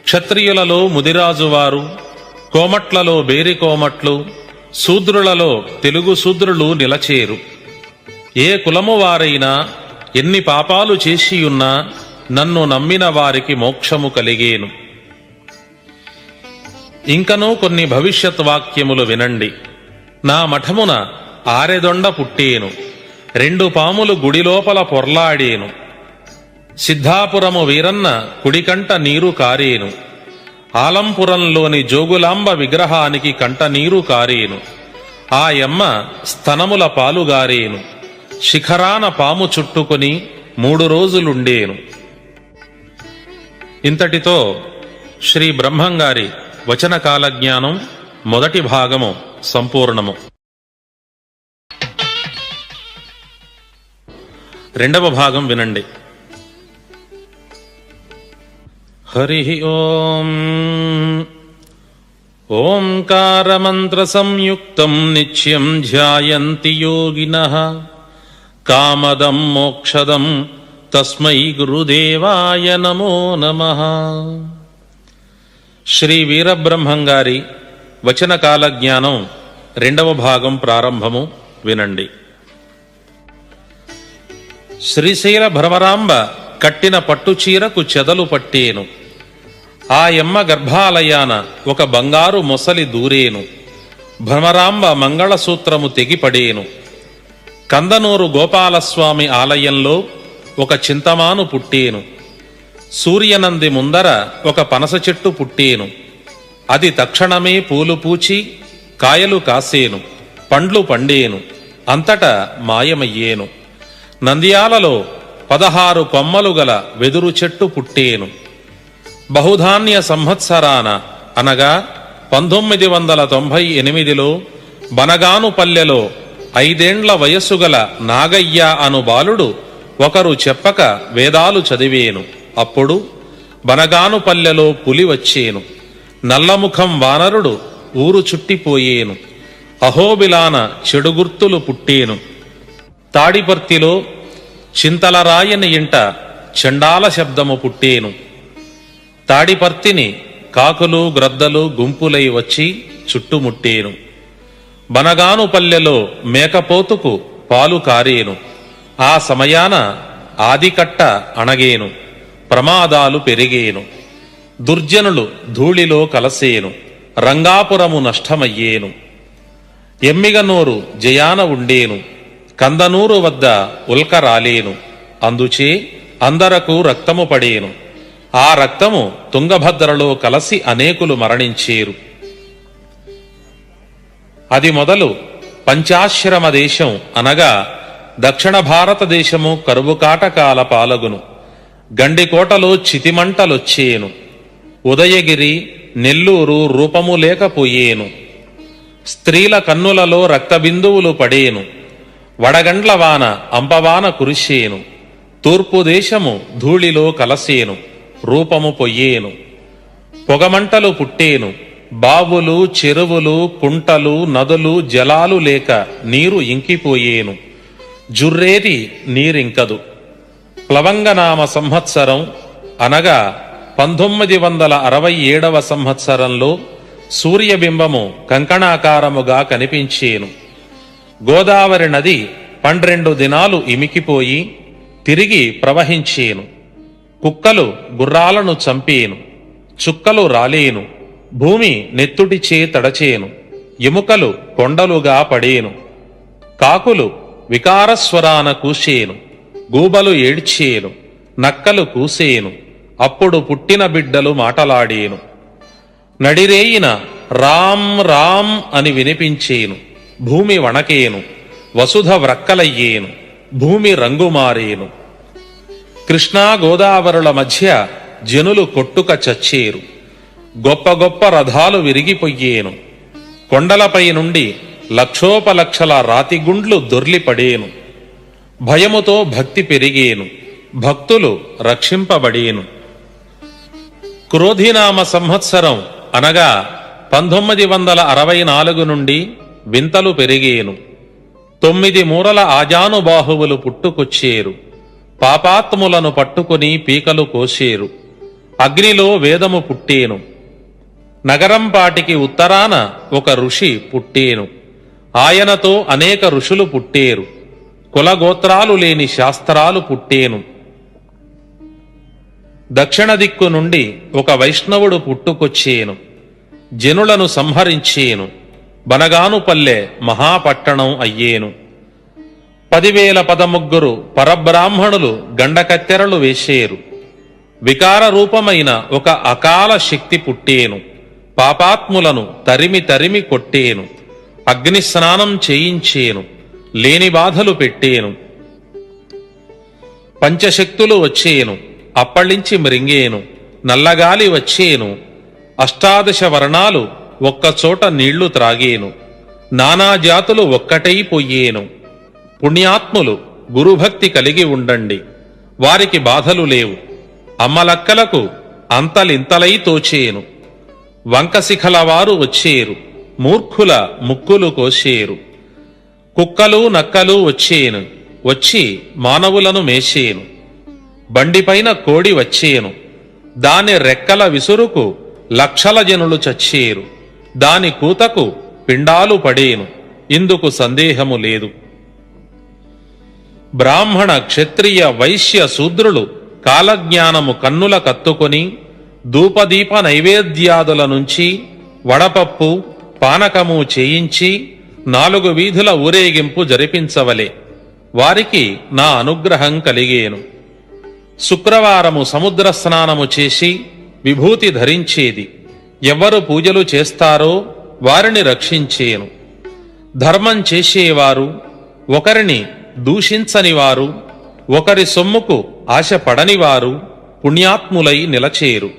క్షత్రియులలో ముదిరాజువారు, కోమట్లలో బేరికోమట్లు, శూద్రులలో తెలుగు శూద్రులు నిలచేరు. ఏ కులము వారైనా ఎన్ని పాపాలు చేసియున్నా నన్ను నమ్మిన వారికి మోక్షము కలిగేను. ఇంకనూ కొన్ని భవిష్యత్ వాక్యములు వినండి. నా మఠమున ఆరెదొండ పుట్టేను. 2 పాములు గుడిలోపల పొర్లాడేను. సిద్ధాపురము వీరన్న కుడికంట నీరు కారేను. ఆలంపురంలోని జోగులాంబ విగ్రహానికి కంట నీరు కారేను. ఆ యమ్మ స్తనముల పాలుగారేను. శిఖరాన పాము చుట్టుకొని 3 రోజులుండేను. ఇంతటితో శ్రీ బ్రహ్మంగారి వచనకాల జ్ఞానం మొదటి భాగము సంపూర్ణము. రెండవ భాగం వినండి. హరి ఓం. ఓంకారమంత్ర సంయుక్తం నిత్యం ధ్యాయంతి యోగినః కామదం మోక్షదం తస్మై గురుదేవాయ నమో నమః. శ్రీ వీరబ్రహ్మంగారి వచనకాల జ్ఞానం 2వ భాగం ప్రారంభము వినండి. శ్రీశైల భ్రమరాంబ కట్టిన పట్టుచీరకు చెదలు పట్టేను. ఆ యమ్మ గర్భాలయాన ఒక బంగారు మొసలి దూరేను. భ్రమరాంబ మంగళసూత్రము తెగిపడేను. కందనూరు గోపాలస్వామి ఆలయంలో ఒక చింతమాను పుట్టేను. సూర్యనంది ముందర ఒక పనస చెట్టు పుట్టేను. అది తక్షణమే పూలు పూచి కాయలు కాసేను, పండ్లు పండేను, అంతటా మాయమయ్యేను. నంద్యాలలో 16 కొమ్మలు గల వెదురు చెట్టు పుట్టేను. బహుధాన్య సంవత్సరాన అనగా 1998లో బనగానుపల్లెలో 5 ఏండ్ల వయస్సు గల నాగయ్య అను బాలుడు ఒకరు చెప్పక వేదాలు చదివేను. అప్పుడు బనగానుపల్లెలో పులి వచ్చేను. నల్లముఖం వానరుడు ఊరు చుట్టిపోయేను. అహోబిలాన చెడుగుర్తులు పుట్టేను. తాడిపర్తిలో చింతలరాయని ఇంట చండాల శబ్దము పుట్టేను. తాడిపర్తిని కాకులు గ్రద్దలు గుంపులై వచ్చి చుట్టుముట్టేను. బనగానుపల్లెలో మేకపోతుకు పాలు కారేను. ఆ సమయాన ఆదికట్ట అణగేను. ప్రమాదాలు పెరిగేను. దుర్జనులు ధూళిలో కలసేను. రంగాపురము నష్టమయ్యేను. ఎమ్మిగనూరు జయాన ఉండేను. కందనూరు వద్ద ఉల్క రాలేను. అందుచే అందరకు రక్తము పడేను. ఆ రక్తము తుంగభద్రలో కలసి అనేకులు మరణించేరు. అది మొదలు పంచాశ్రమ దేశం అనగా దక్షిణ భారతదేశము కరువు కాటకాల పాలగును. గండికోటలో చితిమంటలొచ్చేను. ఉదయగిరి నెల్లూరు రూపము లేకపోయేను. స్త్రీల కన్నులలో రక్తబిందువులు పడేను. వడగండ్ల వాన అంపవాన కురిసేను. తూర్పు దేశము ధూళిలో కలసేను. రూపము పొయ్యేను. పొగమంటలు పుట్టేను. బావులు చెరువులు కుంటలు నదులు జలాలు లేక నీరు ఇంకిపోయేను. జుర్రేరి నీరింకదు. ప్లవంగనామ సంవత్సరం అనగా 1967వ సంవత్సరంలో సూర్యబింబము కంకణాకారముగా కనిపించేను. గోదావరి నది 12 దినాలు ఇమికిపోయి తిరిగి ప్రవహించేను. కుక్కలు గుర్రాలను చంపేను. చుక్కలు రాలేను. భూమి నెత్తుటిచే తడచేను. ఎముకలు కొండలుగా పడేను. కాకులు వికారస్వరాన కూసేను. గూబలు ఏడ్చేను. నక్కలు కూసేను. అప్పుడు పుట్టిన బిడ్డలు మాటలాడేను. నడిరేయిన రామ్ రామ్ అని వినిపించేను. భూమి వణకేను. వసుధ వ్రక్కలయ్యేను. భూమి రంగుమారేను. కృష్ణా గోదావరుల మధ్య జనులు కొట్టుక చచ్చేరు. గొప్ప గొప్ప రథాలు విరిగిపోయేను. కొండలపై నుండి లక్షోపలక్షల రాతిగుండ్లు దొర్లిపడేను. భయముతో భక్తి పెరిగేను. భక్తులు రక్షింపబడేను. క్రోధినామ సంవత్సరం అనగా 1964 నుండి వింతలు పెరిగేను. 9 మూరల ఆజానుబాహువులు పుట్టుకొచ్చేరు. పాపాత్ములను పట్టుకుని పీకలు కోసేరు. అగ్నిలో వేదము పుట్టేను. నగరంపాటికి ఉత్తరాన ఒక ఋషి పుట్టేను. ఆయనతో అనేక ఋషులు పుట్టేరు. కులగోత్రాలు లేని శాస్త్రాలు పుట్టేను. దక్షిణ దిక్కు నుండి ఒక వైష్ణవుడు పుట్టుకొచ్చేను. జనులను సంహరించేను. బనగానుపల్లె మహాపట్టణం అయ్యేను. 10,013 పరబ్రాహ్మణులు గండకత్తెరలు వేసేరు. వికార రూపమైన ఒక అకాల శక్తి పుట్టేను. పాపాత్ములను తరిమి తరిమి కొట్టేను. అగ్ని స్నానం చేయించేను. లేని బాధలు పెట్టేను. పంచశక్తులు వచ్చేను. అప్పళించి మృంగేను. నల్లగాలి వచ్చేను. 18 వర్ణాలు ఒక్కచోట నీళ్లు త్రాగేను. నానాజాతులు ఒక్కటైపోయేను. పుణ్యాత్ములు గురుభక్తి కలిగి ఉండండి. వారికి బాధలు లేవు. అమ్మలక్కలకు అంతలింతలై తోచేను. వంకశిఖలవారు వచ్చేరు. మూర్ఖుల ముక్కులు కోసేరు. కుక్కలు నక్కలు వచ్చేను. వచ్చి మానవులను మేసేను. బండిపైన కోడి వచ్చేను, దాని రెక్కల విసురుకు లక్షల జనులు చచ్చేరు, దాని కూతకు పిండాలు పడేను, ఇందుకు సందేహము లేదు. బ్రాహ్మణ క్షత్రియ వైశ్య శూద్రులు కాలజ్ఞానము కన్నుల కత్తుకొని ధూపదీప నైవేద్యాదుల నుంచి వడపప్పు పానకము చేయించి 4 వీధుల ఊరేగింపు జరిపించవలే. వారికి నా అనుగ్రహం కలిగేను. శుక్రవారము సముద్ర స్నానము చేసి విభూతి ధరించేది. ఎవ్వరు పూజలు చేస్తారో వారిని రక్షించేను. ధర్మం చేసేవారు, ఒకరిని దూషించనివారు, ఒకరి సొమ్ముకు ఆశపడనివారు పుణ్యాత్ములై నిలచేరు.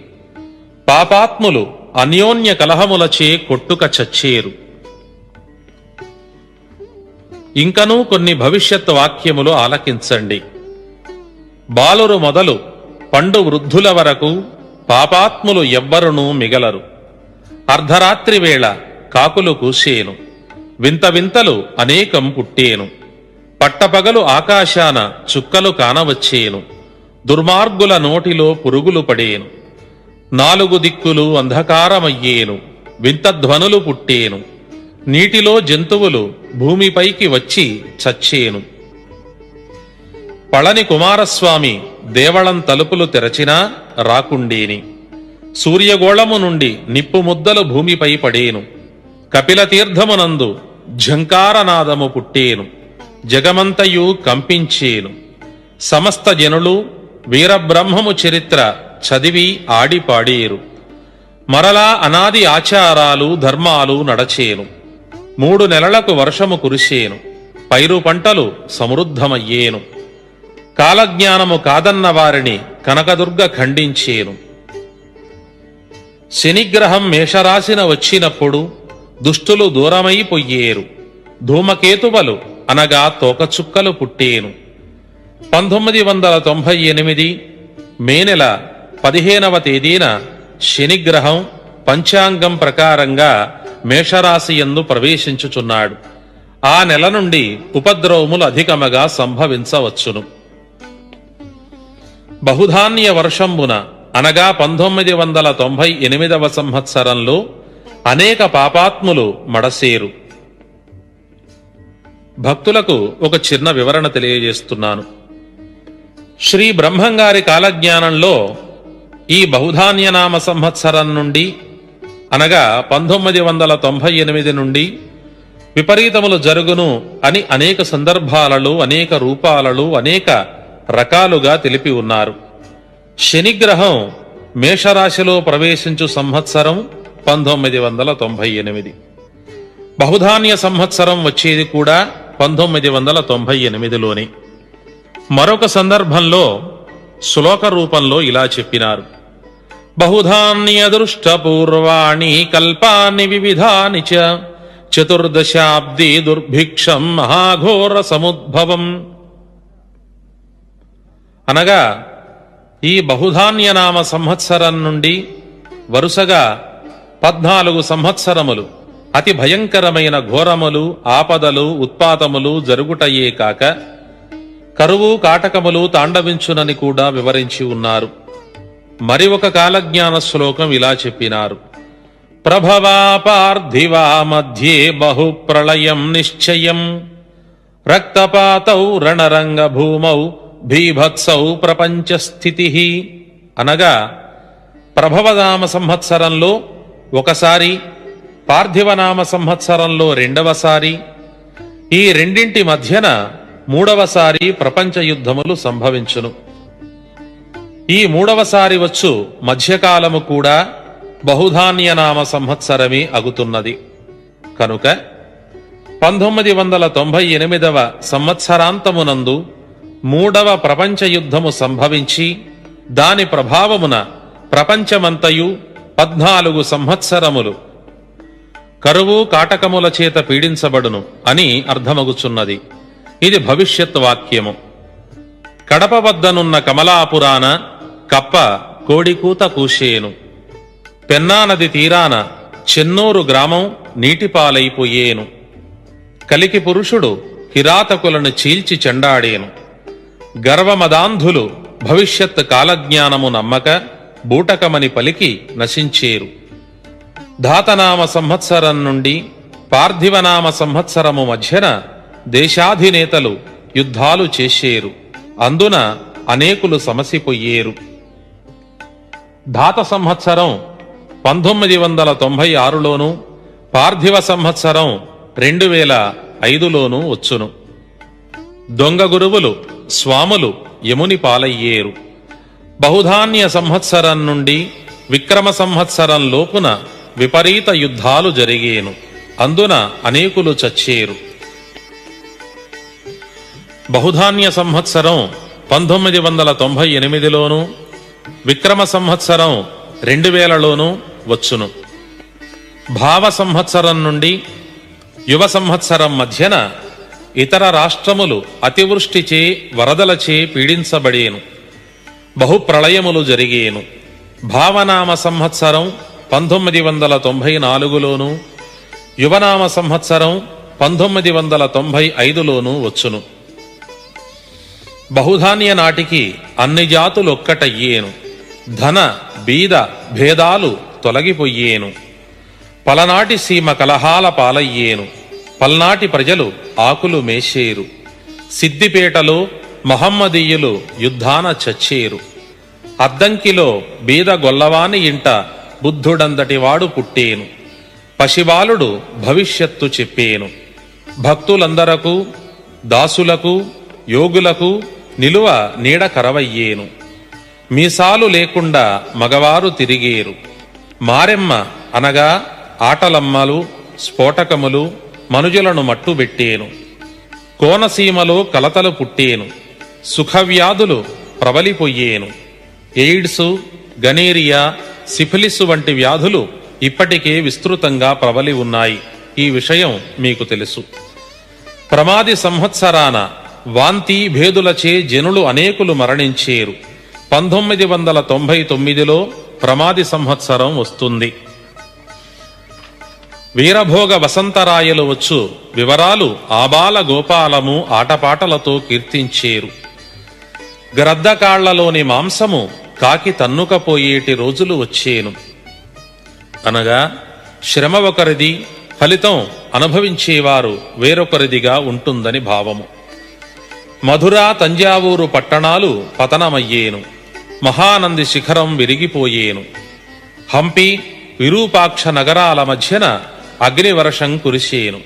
పాపాత్ములు అన్యోన్య కలహములచే కొట్టుక చచ్చేరు. ఇంకనూ కొన్ని భవిష్యత్ వాక్యములు ఆలకించండి. బాలురు మొదలు పండు వృద్ధుల వరకు పాపాత్ములు ఎవ్వరునూ మిగలరు. అర్ధరాత్రి వేళ కాకులు కూసేను, వింత వింతలు అనేకం పుట్టేను. పట్టపగలు ఆకాశాన చుక్కలు కానవచ్చేను, దుర్మార్గుల నోటిలో పురుగులు పడేను. 4 దిక్కులు అంధకారమయ్యేను, వింత ధ్వనులు పుట్టేను. నీటిలో జంతువులు భూమిపైకి వచ్చి చచ్చేను. పళని కుమారస్వామి దేవళం తలుపులు తెరచినా రాకుండేని. సూర్యగోళము నుండి నిప్పు ముద్దలు భూమిపై పడేను. కపిలతీర్థమునందు ఝంకారనాదము పుట్టేను, జగమంతయు కంపించేను. సమస్త జనులు వీరబ్రహ్మము చరిత్ర చదివి ఆడిపాడేరు. మరలా అనాది ఆచారాలు ధర్మాలు నడచేను. 3 నెలలకు వర్షము కురిసేను, పైరు పంటలు సమృద్ధమయ్యేను. కాలజ్ఞానము కాదన్న వారిని కనకదుర్గ ఖండించేను. శనిగ్రహం మేషరాశిన వచ్చినప్పుడు దుష్టులు దూరమైపోయేరు. ధూమకేతువలు అనగా తోకచుక్కలు పుట్టేను. 1998 మే నెల 15వ తేదీన శనిగ్రహం పంచాంగం ప్రకారంగా మేషరాశియందు ప్రవేశించుచున్నాడు. ఆ నెల నుండి ఉపద్రవములు అధికముగా సంభవించవచ్చును. బహుధాన్య వర్షంబున అనగా 1998వ సంవత్సరంలో అనేక పాపాత్ములు మడసేరు. భక్తులకు ఒక చిన్న వివరణ తెలియజేస్తున్నాను. శ్రీ బ్రహ్మంగారి కాలజ్ఞానంలో ఈ బహుధాన్యనామ సంవత్సరం నుండి అనగా 1998 నుండి విపరీతములు జరుగును అని అనేక సందర్భాలలో అనేక రూపాలలో అనేక రకాలుగా తెలిపి ఉన్నారు. శనిగ్రహం మేషరాశిలో ప్రవేశించు సంవత్సరం 1998. బహుధాన్య సంవత్సరం వచ్చేది కూడా 1998లోనే. మరొక సందర్భంలో శ్లోక రూపంలో ఇలా చెప్పినారు: బహుధాన్యదృష్టపూర్వాణి కల్పాని వివిధాని చ చతుర్దశాబ్ది దుర్భిక్షం మహాఘోర సముద్భవం. అనగా ఈ బహుధాన్యనామ సంవత్సరం నుండి వరుసగా 14 సంవత్సరములు అతి భయంకరమైన ఘోరములు, ఆపదలు, ఉత్పాతములు జరుగుటయే కాక కరువు కాటకములు తాండవించునని కూడా వివరించి ఉన్నారు. మరి ఒక కాలజ్ఞాన శ్లోకం ఇలా చెప్పినారు: ప్రభవా పార్థివా మధ్యే బహు ప్రళయం నిశ్చయం రక్తపాతౌ రణరంగ భూమౌ భీభత్సౌ ప్రపంచ స్థితి. అనగా ప్రభవనామ సంవత్సరంలో ఒకసారి, పార్థివనామ సంవత్సరంలో రెండవసారి, ఈ రెండింటి మధ్యన మూడవసారి ప్రపంచ యుద్ధములు సంభవించును. ఈ మూడవసారి వచ్చు మధ్యకాలము కూడా బహుధాన్యనామ సంవత్సరమే అగుతున్నది. కనుక 1998వ సంవత్సరాంతమునందు మూడవ ప్రపంచ యుద్ధము సంభవించి దాని ప్రభావమున ప్రపంచమంతయు 14 సంవత్సరములు కరువు కాటకముల చేత పీడించబడును అని అర్థమగుచున్నది. ఇది భవిష్యత్ వాక్యము. కడప వద్దనున్న కమలాపురాన కప్ప కోడికూత కూసేను. పెన్నా నది తీరాన చెన్నూరు గ్రామం నీటిపాలైపోయేను. కలికి పురుషుడు కిరాతకులను చీల్చి చెండాడేను. గర్వమదాంధులు భవిష్యత్ కాలజ్ఞానము నమ్మక బూటకమని పలికి నశించేరు. ధాతనామ సంవత్సరం నుండి పార్థివనామ సంవత్సరము మధ్యన దేశాధినేతలు యుద్ధాలు చేసేరు. అందున అనేకులు సమసిపోయేరు. ధాత సంవత్సరం 1996లోను, పార్థివ సంవత్సరం 2005లోను వచ్చును. దొంగ గురువులు స్వాములు యముని పాలయ్యేరు. బహుధాన్య సంవత్సరం నుండి విక్రమ సంవత్సరం లోపున విపరీత యుద్ధాలు జరిగేను. అందున అనేకులు చచ్చేరు. బహుధాన్య సంవత్సరం 1998లోను, విక్రమ సంవత్సరం 2000లోను వచ్చును. భావ సంవత్సరం నుండి యువ సంవత్సరం మధ్యన ఇతర రాష్ట్రములు అతివృష్టిచే వరదలచే పీడించబడేను. బహుప్రళయములు జరిగేను. భావనామ సంవత్సరం 1994లోను, యువనామ సంవత్సరం 1995లోను వచ్చును. బహుధాన్య నాటికి అన్ని జాతులొక్కటయ్యేను. ధన బీద భేదాలు తొలగిపోయేను. పలనాటి సీమ కలహాల పాలయ్యేను. పల్నాటి ప్రజలు ఆకులు మేసేరు. సిద్దిపేటలో మహమ్మదీయులు యుద్ధాన చచ్చేరు. అద్దంకిలో బీద గొల్లవాని ఇంట బుద్ధుడందటివాడు పుట్టేను. పశిబాలుడు భవిష్యత్తు చెప్పేను. భక్తులందరకు, దాసులకు, యోగులకు నిలువ నీడ కరవయ్యేను. మీసాలు లేకుండా మగవారు తిరిగేరు. మారెమ్మ అనగా ఆటలమ్మలు, స్ఫోటకములు మనుజులను మట్టుబెట్టేను. కోనసీమలో కలతలు పుట్టేను. సుఖవ్యాధులు ప్రబలిపోయేను. ఎయిడ్స్, గనేరియా, సిఫిలిస్ వంటి వ్యాధులు ఇప్పటికే విస్తృతంగా ప్రబలి ఉన్నాయి. ఈ విషయం మీకు తెలుసు. ప్రమాది సంవత్సరాన వాంతి భేదులచే జనులు అనేకులు మరణించేరు. 1999లో ప్రమాది సంవత్సరం వస్తుంది. వీరభోగ వసంతరాయలు వచ్చు వివరాలు ఆబాల గోపాలము ఆటపాటలతో కీర్తించేరు. గ్రద్దకాళ్లలోని మాంసము కాకి తన్నుకపోయేటి రోజులు వచ్చేను. అనగా శ్రమ ఒకరిది, ఫలితం అనుభవించేవారు వేరొకరిదిగా ఉంటుందని భావము. మధుర, తంజావూరు పట్టణాలు పతనమయ్యేను. మహానంది శిఖరం విరిగిపోయేను. హంపి, విరూపాక్ష నగరాల మధ్యన అగ్నివర్షం కురిసేను.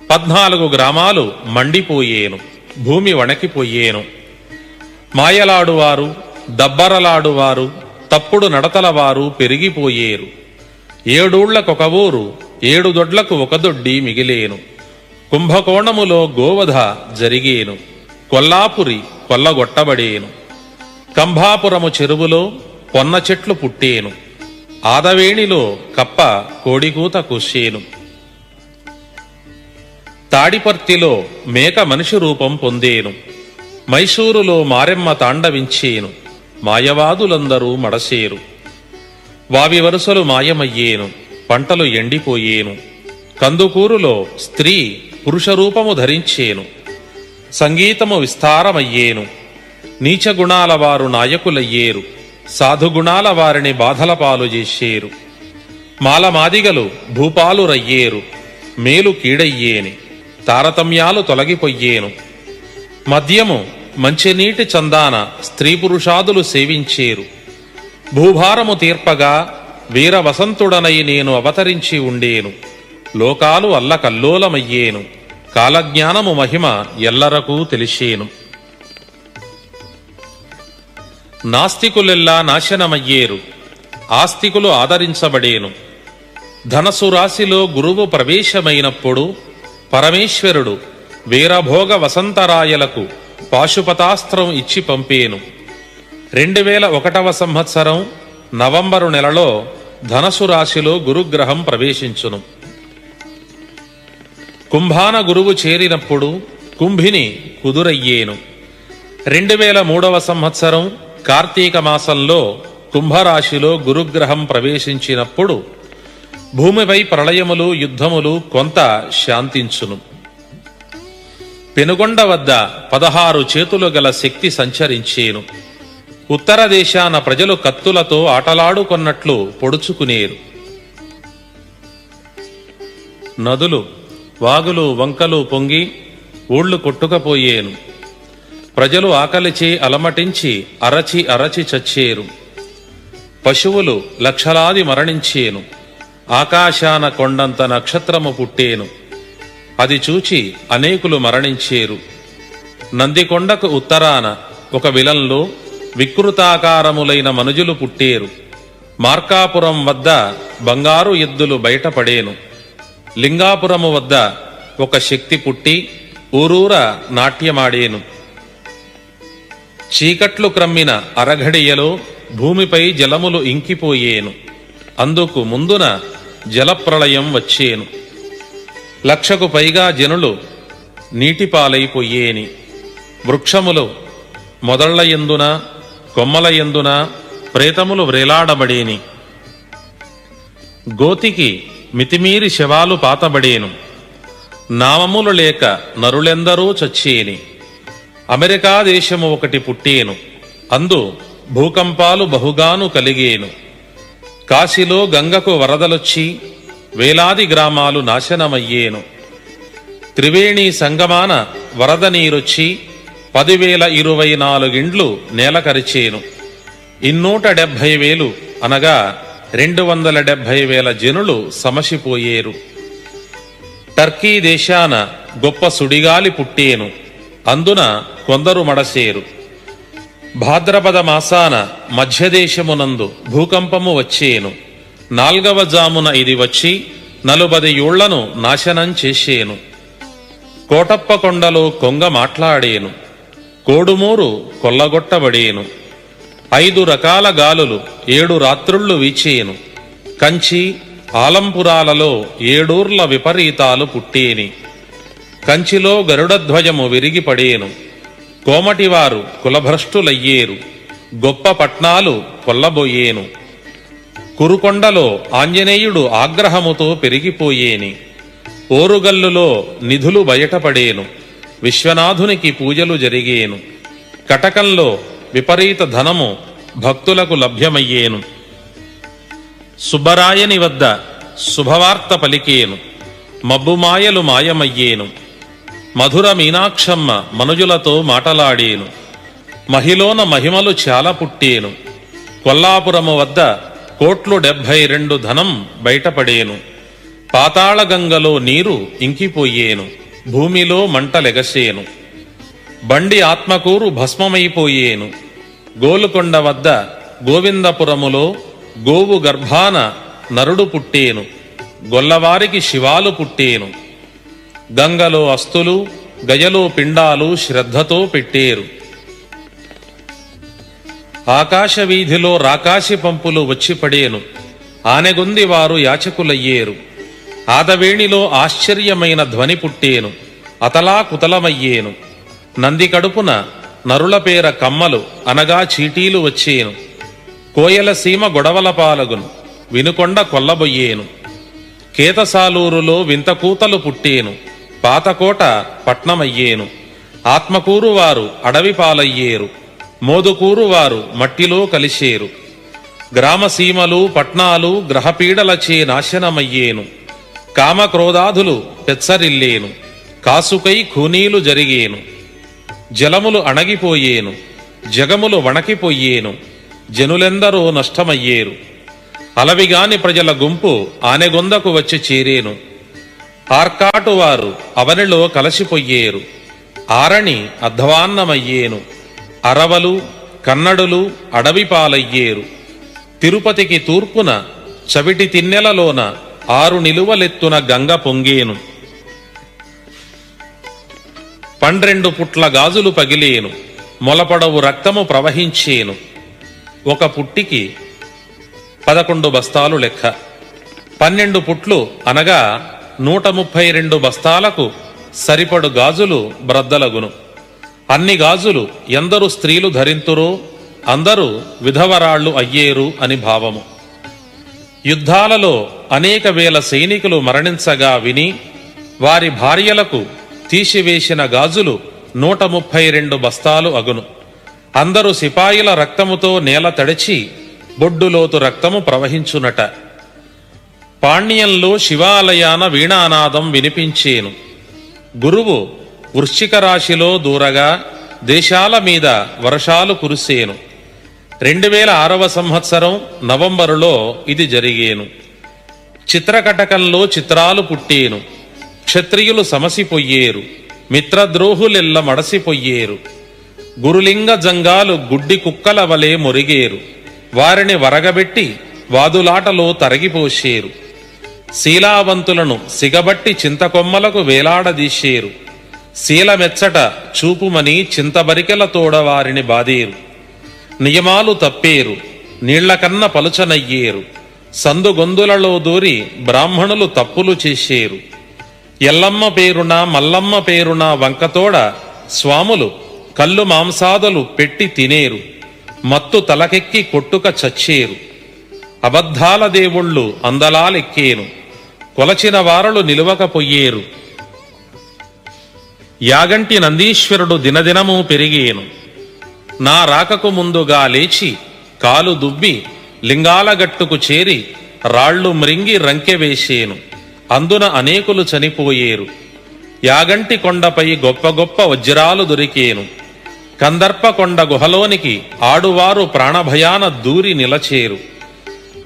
14 గ్రామాలు మండిపోయేను. భూమి వణకిపోయేను. మాయలాడువారు, దబ్బరలాడువారు, తప్పుడు నడతలవారు పెరిగిపోయేరు. 7 ఊళ్లకొక ఊరు, 7 దొడ్లకు ఒక దొడ్డి మిగిలేను. కుంభకోణములో గోవధ జరిగేను. కొల్లాపురి కొల్లగొట్టబడేను. కంభాపురము చెరువులో పొన్న చెట్లు పుట్టేను. ఆదవేణిలో కప్ప కోడికూత కూసేను. తాడిపర్తిలో మేక మనిషి రూపం పొందేను. మైసూరులో మారెమ్మ తాండవించేను. మాయవాదులందరూ మడసేరు. వావి వరుసలు మాయమయ్యేను. పంటలు ఎండిపోయేను. కందుకూరులో స్త్రీ పురుషరూపము ధరించేను. సంగీతము విస్తారమయ్యేను. నీచగుణాల వారు నాయకులయ్యేరు. సాధుగుణాల వారిని బాధల పాలు చేసేరు. మాలమాదిగలు భూపాలురయ్యేరు. మేలు కీడయ్యేని. తారతమ్యాలు తొలగిపోయేను. మద్యము మంచినీటి చందాన స్త్రీ పురుషాదులు సేవించేరు. భూభారము తీర్పగా వీర వసంతుడనై నేను అవతరించి ఉండేను. లోకాలు అల్లకల్లోలమయ్యేను. కాలజ్ఞానము మహిమ ఎల్లరకు తెలిసేను. నాస్తికులెల్లా నాశనమయ్యేరు. ఆస్తికులు ఆదరించబడేను. ధనసు రాశిలో గురువు ప్రవేశమైనప్పుడు పరమేశ్వరుడు వీరభోగ వసంతరాయలకు పాశుపతాస్త్రం ఇచ్చి పంపేను. 2001వ సంవత్సరం నవంబరు నెలలో ధనసు రాశిలో గురుగ్రహం ప్రవేశించును. కుంభాన గురువు చేరినప్పుడు కుంభిని కుదురయ్యేను. 2003వ సంవత్సరం కార్తీక మాసంలో కుంభరాశిలో గురుగ్రహం ప్రవేశించినప్పుడు భూమిపై ప్రళయములు, యుద్ధములు కొంత శాంతించును. పెనుగొండ వద్ద 16 చేతులు గల శక్తి సంచరించేను. ఉత్తర దేశాన ప్రజలు కత్తులతో ఆటలాడుకొన్నట్లు పొడుచుకునేరు. నదులు, వాగులు, వంకలు పొంగి ఊళ్ళు కొట్టుకపోయేను. ప్రజలు ఆకలిచే అలమటించి అరచి అరచి చచ్చేరు. పశువులు లక్షలాది మరణించేను. ఆకాశాన కొండంత నక్షత్రము పుట్టేను. అది చూచి అనేకులు మరణించేరు. నందికొండకు ఉత్తరాన ఒక విలంలో వికృతాకారములైన మనుజులు పుట్టేరు. మార్కాపురం వద్ద బంగారు ఎద్దులు బయటపడేను. లింగాపురము వద్ద ఒక శక్తి పుట్టి ఊరూర నాట్యమాడేను. చీకట్లు క్రమ్మిన అరఘడియలో భూమిపై జలములు ఇంకిపోయేను. అందుకు ముందున జలప్రళయం వచ్చేను. 1,00,000కు పైగా జనులు నీటిపాలైపోయేని. వృక్షములు మొదళ్ల యందున కొమ్మల యందున ప్రేతములు వ్రేలాడబడేని. గోతికి మితిమీరి శవాలు పాతబడేను. నామములు లేక నరులెందరూ చచ్చేని. అమెరికా దేశము ఒకటి పుట్టేను. అందు భూకంపాలు బహుగాను కలిగేను. కాశీలో గంగకు వరదలొచ్చి వేలాది గ్రామాలు నాశనమయ్యేను. త్రివేణి సంగమాన వరద నీరొచ్చి 10,024 ఇండ్లు నేలకరిచేను. 270,000 అనగా 270,000 జనులు సమసిపోయేరు. టర్కీ దేశాన గొప్ప సుడిగాలి పుట్టేను. అందున కొందరు మడసేరు. భాద్రపద మాసాన మధ్యదేశమునందు భూకంపము వచ్చేను. 4వ జామున ఇది వచ్చి 40 ఊళ్లను నాశనం చేసేను. కోటప్పకొండలో కొంగ మాట్లాడేను. కోడుమూరు కొల్లగొట్టబడేను. 5 రకాల గాలులు 7 రాత్రుళ్ళు వీచేను. కంచి ఆలంపురాలలో 7 ఊర్ల విపరీతాలు పుట్టేని. కంచిలో గరుడధ్వజము విరిగిపడేను. కోమటివారు కులభ్రష్టులయ్యేరు. గొప్ప పట్నాలు కొల్లబోయేను. కురుకొండలో ఆంజనేయుడు ఆగ్రహముతో పెరిగిపోయేని. ఓరుగల్లులో నిధులు బయటపడేను. విశ్వనాథునికి పూజలు జరిగేను. కటకంలో విపరీత ధనము భక్తులకు లభ్యమయ్యేను. సుబ్బరాయని వద్ద శుభవార్త పలికేను. మబ్బుమాయలు మాయమయ్యేను. మధుర మీనాక్షమ్మ మనుజులతో మాటలాడేను. మహిలోన మహిమలు చాలా పుట్టేను. కొల్లాపురము వద్ద 1,72,00,000 ధనం బయటపడేను. పాతాళగంగలో నీరు ఇంకిపోయేను. భూమిలో మంటలెగసేను. బండి ఆత్మకూరు భస్మమైపోయేను. గోలుకొండ వద్ద గోవిందపురములో గోవు గర్భాన నరుడు పుట్టేను. గొల్లవారికి శివాలు పుట్టేను. గంగలో అస్తులు, గయలో పిండాలు శ్రద్ధతో పెట్టేరు. ఆకాశ వీధిలో రాకాశి పంపులు వచ్చిపడేను. ఆనెగొంది వారు యాచకులయ్యేరు. ఆదవేణిలో ఆశ్చర్యమైన ధ్వని పుట్టేను. అతలాకుతలమయ్యేను. నంది కడుపున నరుల పేర కమ్మలు అనగా చీటీలు వచ్చేను. కోయల సీమ గొడవల పాలగును. వినుకొండ కొల్లబొయ్యేను. కేతసాలూరులో వింతకూతలు పుట్టేను. పాతకోట పట్నమయ్యేను. ఆత్మకూరు వారు అడవి పాలయ్యేరు. మోదుకూరు వారు మట్టిలో కలిసేరు. గ్రామసీమలు పట్నాలు గ్రహపీడలచే నాశనమయ్యేను. కామక్రోధాదులు పెచ్చరిల్లేను. కాసుకై ఖూనీలు జరిగేను. జలములు అణగిపోయేను. జగములు వణకిపోయేను. జనులెందరో నష్టమయ్యేరు. అలవిగాని ప్రజల గుంపు ఆనెగొందకు వచ్చి చేరేను. ఆర్కాటు వారు అవనిలో కలసిపోయేరు. ఆరణి అధ్వాన్నమయ్యేను. అరవలు కన్నడులు అడవి పాలయ్యేరు. తిరుపతికి తూర్పున చవిటి తిన్నెలలోన 6 నిలువలెత్తున గంగ పొంగేను. 12 పుట్ల గాజులు పగిలేను. మొలపడవు రక్తము ప్రవహించేను. ఒక పుట్టికి 11 బస్తాలు లెక్క. 12 పుట్లు అనగా 132 బస్తాలకు సరిపడు గాజులు బ్రద్దలగును. అన్ని గాజులు ఎందరు స్త్రీలు ధరింతురో అందరూ విధవరాళ్లు అయ్యేరు అని భావము. యుద్ధాలలో అనేక వేల సైనికులు మరణించగా విని వారి భార్యలకు తీసివేసిన గాజులు 132 బస్తాలు అగును. అందరు సిపాయిల రక్తముతో నేల తడిచి బొడ్డులోతు రక్తము ప్రవహించునట. పాణ్యంలో శివాలయాన వీణానాదం వినిపించేను. గురువు వృశ్చిక రాశిలో దూరగా దేశాల మీద వర్షాలు కురిసేను. 2006వ సంవత్సరం నవంబరులో ఇది జరిగేను. చిత్రకటకంలో చిత్రాలు పుట్టేను. క్షత్రియులు సమసిపోయేరు, మిత్రద్రోహులెల్ల మడసిపోయేరు. గురులింగ జంగాలు గుడ్డి కుక్కల వలె మొరిగేరు. వారిని వరగబెట్టి వాదులాటలో తరగిపోసేరు. శీలావంతులను సిగబట్టి చింతకొమ్మలకు వేలాడదీసేరు. శీలమెచ్చట చూపుమని చింతబరికెలతోడ వారిని బాదేరు. నియమాలు తప్పేరు, నీళ్లకన్న పలుచనయ్యేరు. సందుగొందులలో దూరి బ్రాహ్మణులు తప్పులు చేసేరు. ఎల్లమ్మ పేరున మల్లమ్మ పేరున వంకతోడ స్వాములు కళ్ళు మాంసాదులు పెట్టి తినేరు. మత్తు తలకెక్కి కొట్టుక చచ్చేరు. అబద్ధాల దేవుళ్ళు అందలాలెక్కేను. కొలచిన వారలు నిలువకపోయేరు. యాగంటి నందీశ్వరుడు దినదినము పెరిగేను. నా రాకకు ముందుగా లేచి కాలు దువ్వి లింగాల గట్టుకు చేరి రాళ్లు మ్రింగి రంకెవేసేను. అందున అనేకులు చనిపోయేరు. యాగంటి కొండపై గొప్ప గొప్ప వజ్రాలు దొరికేను. కందర్ప కొండ గుహలోనికి ఆడువారు ప్రాణభయాన దూరి నిలచేరు.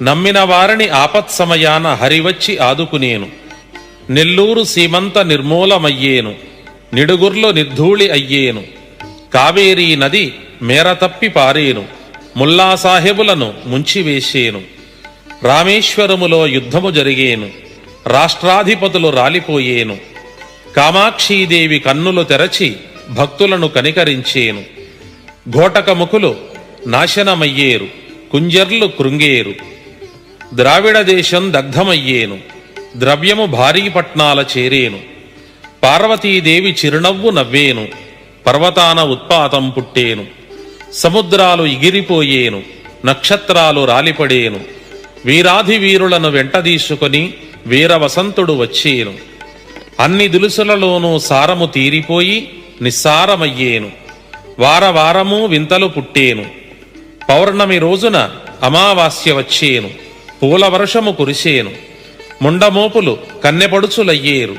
నమ్మిన వారిని ఆపత్సమయాన హరివచ్చి ఆదుకునేను. నెల్లూరు సీమంత నిర్మూలమయ్యేను. నిడుగుర్లు నిర్ధూళి అయ్యేను. కావేరీ నది మేరతప్పి పారేను. ముల్లాసాహెబులను ముంచివేసేను. రామేశ్వరములో యుద్ధము జరిగేను. రాష్ట్రాధిపతులు రాలిపోయేను. కామాక్షీదేవి కన్నులు తెరచి భక్తులను కనికరించేను. ఘోటకముఖులు నాశనమయ్యేరు. కుంజర్లు కృంగేరు. ద్రావిడ దేశం దగ్ధమయ్యేను. ద్రవ్యము భారీ పట్నాల చేరేను. పార్వతీదేవి చిరునవ్వు నవ్వేను. పర్వతాన ఉత్పాతం పుట్టేను. సముద్రాలు ఎగిరిపోయేను. నక్షత్రాలు రాలిపడేను. వీరాధి వీరులను వెంటదీసుకొని వీరవసంతుడు వచ్చేను. అన్ని దులుసులలోనూ సారము తీరిపోయి నిస్సారమయ్యేను. వారవారము వింతలు పుట్టేను. పౌర్ణమి రోజున అమావాస్య వచ్చేను. పూల వర్షము కురిసేను. ముండమోపులు కన్నెపడుచులయ్యేరు.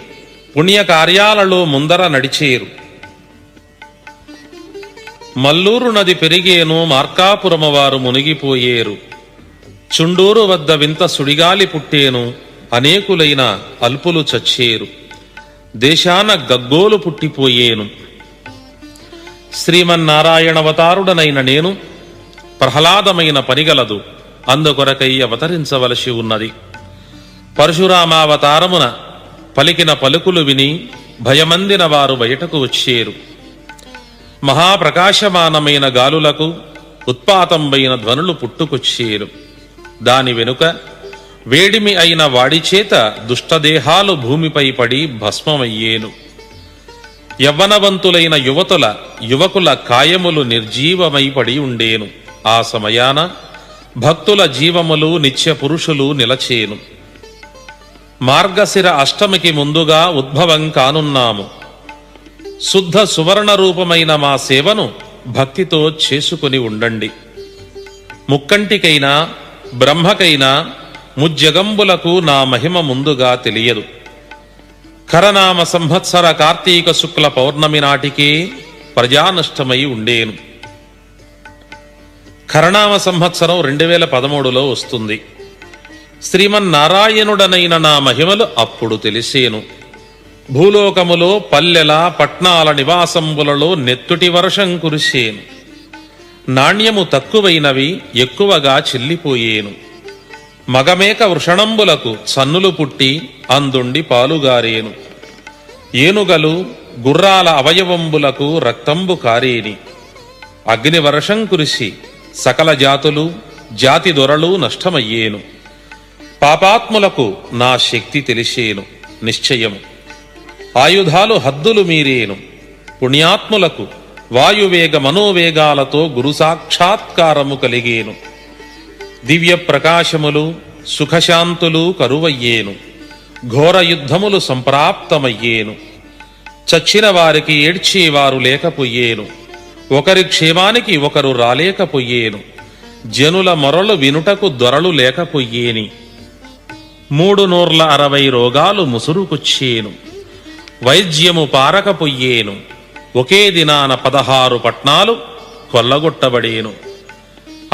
పుణ్యకార్యాలలో ముందర నడిచేరు. మల్లూరు నది పెరిగేను. మార్కాపురము వారు మునిగిపోయేరు. చుండూరు వద్ద వింత సుడిగాలి పుట్టేను. అనేకులైన అల్పులు చచ్చేరు. దేశాన గగ్గోలు పుట్టిపోయేను. శ్రీమన్నారాయణవతారుడనైన నేను ప్రహ్లాదమైన పనిగలదు, అందుకొరకై అవతరించవలసి ఉన్నది. పరశురామావతారమున పలికిన పలుకులు విని భయమందిన వారు బయటకు వచ్చేరు. మహాప్రకాశమానమైన గాలులకు ఉత్పాతంబైన ధ్వనులు పుట్టుకొచ్చేరు. దాని వెనుక వేడిమి అయిన వాడిచేత దుష్టదేహాలు భూమిపై పడి భస్మమయ్యేను. యవ్వనవంతులైన యువకుల కాయములు నిర్జీవమై పడి ఉండేను. ఆ సమయాన భక్తుల జీవములు నిత్య పురుషులు నిలచేను. మార్గశిర అష్టమికి ముందుగా ఉద్భవం కానున్నాము. శుద్ధ సువర్ణ రూపమైన మా సేవను భక్తితో చేసుకుని ఉండండి. ముక్కంటికైనా బ్రహ్మకైనా ముజ్జగంబులకు నా మహిమ ముందుగా తెలియదు. ఖరనామ సంవత్సర కార్తీక శుక్ల పౌర్ణమి నాటికే ప్రజానష్టమై ఉండేను. ఖరనామ సంవత్సరం 2013లో వస్తుంది. శ్రీమన్నారాయణుడనైన నా మహిమలు అప్పుడు తెలిసేను. భూలోకములో పల్లెల పట్నాల నివాసంబులలో నెత్తుటి వర్షం కురిసేను. నాణ్యము తక్కువైనవి ఎక్కువగా చెల్లిపోయేను. మగమేక వృషణంబులకు చన్నులు పుట్టి అందుండి పాలుగారేను. ఏనుగలు గుర్రాల అవయవంబులకు రక్తంబు కారేని. అగ్నివర్షం కురిసి సకల జాతులు జాతి దొరలు నష్టమయ్యేను. పాపాత్ములకు నా శక్తి తెలిసేను నిశ్చయము. ఆయుధాలు హద్దులు మీరేను. పుణ్యాత్ములకు వాయువేగ మనోవేగాలతో గురు సాక్షాత్కారము కలిగేను. దివ్య ప్రకాశములు సుఖశాంతులు కరువయ్యేను. ఘోర యుద్ధములు సంప్రాప్తమయ్యేను. చచ్చిన వారికి ఏడ్చేవారు లేకపోయేను, ఒకరి క్షేమానికి ఒకరు రాలేకపోయేను, జనుల మొరలు వినుటకు దొరలు లేకపోయేని. 360 రోగాలు ముసురుకొచ్చేను, వైద్యము పారకపోయేను, ఒకే దినాన 16 పట్నాలు కొల్లగొట్టబడేను.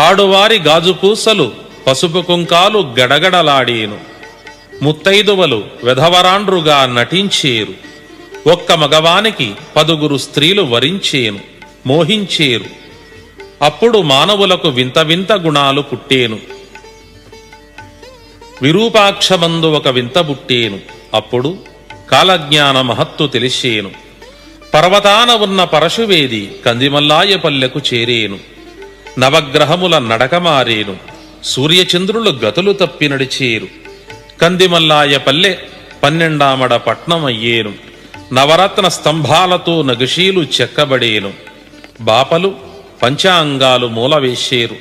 ఆడువారి గాజుపూసలు పసుపు కుంకాలు గడగడలాడేను, ముత్తైదువలు వెధవరాండ్రుగా నటించేరు, ఒక్క మగవానికి 10 స్త్రీలు వరించేను, మోహించేరు. అప్పుడు మానవులకు వింత వింత గుణాలు పుట్టేను. విరూపాక్షమందు ఒక వింత పుట్టేను, అప్పుడు కాలజ్ఞాన మహత్తు తెలిసేను. పర్వతాన ఉన్న పరశువేది కందిమల్లాయపల్లెకు చేరేను, నవగ్రహముల నడకమారేను, సూర్యచంద్రులు గతులు తప్పి నడిచేరు. కందిమల్లాయపల్లె 12వ పట్నమయ్యేను, నవరత్న స్తంభాలతో నగిషీలు చెక్కబడేను. బాపలు పంచాంగాలు మూలవేసేరు,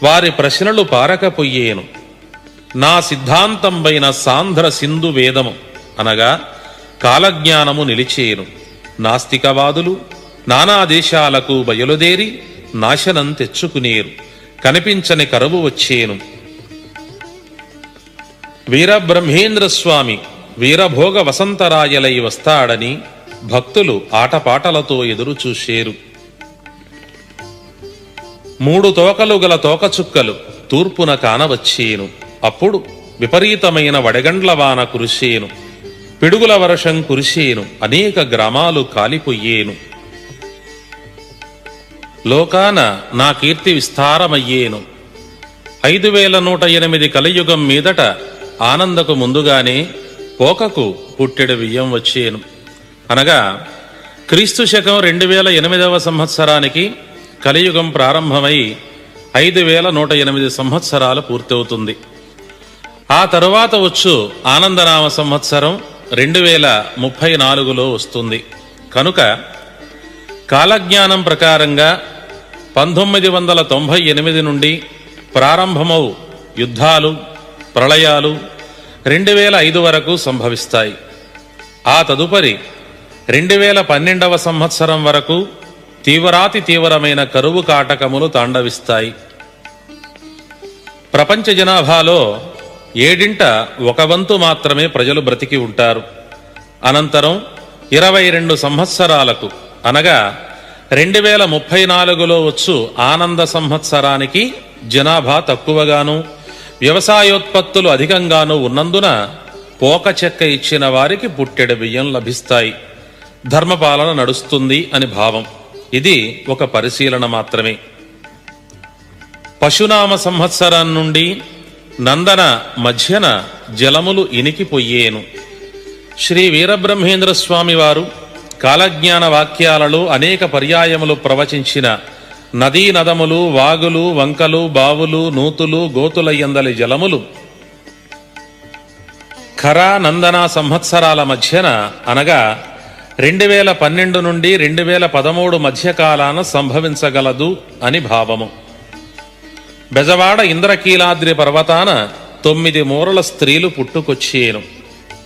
వారి ప్రశ్నలు పారకపోయేను. నా సిద్ధాంతంపైన సాంధ్ర సింధు వేదము అనగా కాలజ్ఞానము నిలిచేను. నాస్తికవాదులు నానా దేశాలకు బయలుదేరి నాశనం తెచ్చుకునేరు, కనిపించని కరువు వచ్చేను. వీరబ్రహ్మేంద్రస్వామి వీరభోగ వసంతరాయలై వస్తాడని భక్తులు ఆటపాటలతో ఎదురుచూసేరు. 3 తోకలు గల తోకచుక్కలు తూర్పున కానవచ్చేను, అప్పుడు విపరీతమైన వడగండ్ల వాన కురిసేను, పిడుగుల వర్షం కురిసేను, అనేక గ్రామాలు కాలిపోయేను. లోకాన నా కీర్తి విస్తారమయ్యేను. 5108 కలియుగం మీదట ఆనందకు ముందుగానే పోకకు పుట్టెడు బియ్యం వచ్చేను. అనగా క్రీస్తు శకం 2008వ సంవత్సరానికి కలియుగం ప్రారంభమై 5108 సంవత్సరాలు పూర్తవుతుంది. ఆ తరువాత వచ్చు ఆనందనామ సంవత్సరం 2034లో వస్తుంది. కనుక కాలజ్ఞానం ప్రకారంగా 1998 నుండి ప్రారంభమౌ యుద్ధాలు, ప్రళయాలు 2005 వరకు సంభవిస్తాయి. ఆ తదుపరి 2012వ సంవత్సరం వరకు తీవ్రాతి తీవ్రమైన కరువు కాటకములు తాండవిస్తాయి. ప్రపంచ జనాభాలో 1/7 మాత్రమే ప్రజలు బ్రతికి ఉంటారు. అనంతరం 22 సంవత్సరాలకు అనగా 2034లో వచ్చు ఆనంద సంవత్సరానికి జనాభా తక్కువగాను, వ్యవసాయోత్పత్తులు అధికంగానూ ఉన్నందున పోక చెక్క ఇచ్చిన వారికి పుట్టెడు బియ్యం లభిస్తాయి, ధర్మపాలన నడుస్తుంది అని భావం. ఇది ఒక పరిశీలన మాత్రమే. పశునామ సంవత్సరం నుండి నందన మధ్యన జలములు ఇనికిపోయేను. శ్రీ వీరబ్రహ్మేంద్ర స్వామి వారు కాలజ్ఞాన వాక్యాలలో అనేక పర్యాయములు ప్రవచించిన నదీ నదములు, వాగులు, వంకలు, బావులు, నూతులు, గోతులయ్యందలి జలములు ఖరా నందన సంవత్సరాల మధ్యన అనగా 2012 నుండి 2013 మధ్యకాలాన సంభవించగలదు అని భావము. బెజవాడ ఇంద్రకీలాద్రి పర్వతాన 9 మూరల స్త్రీలు పుట్టుకొచ్చేను,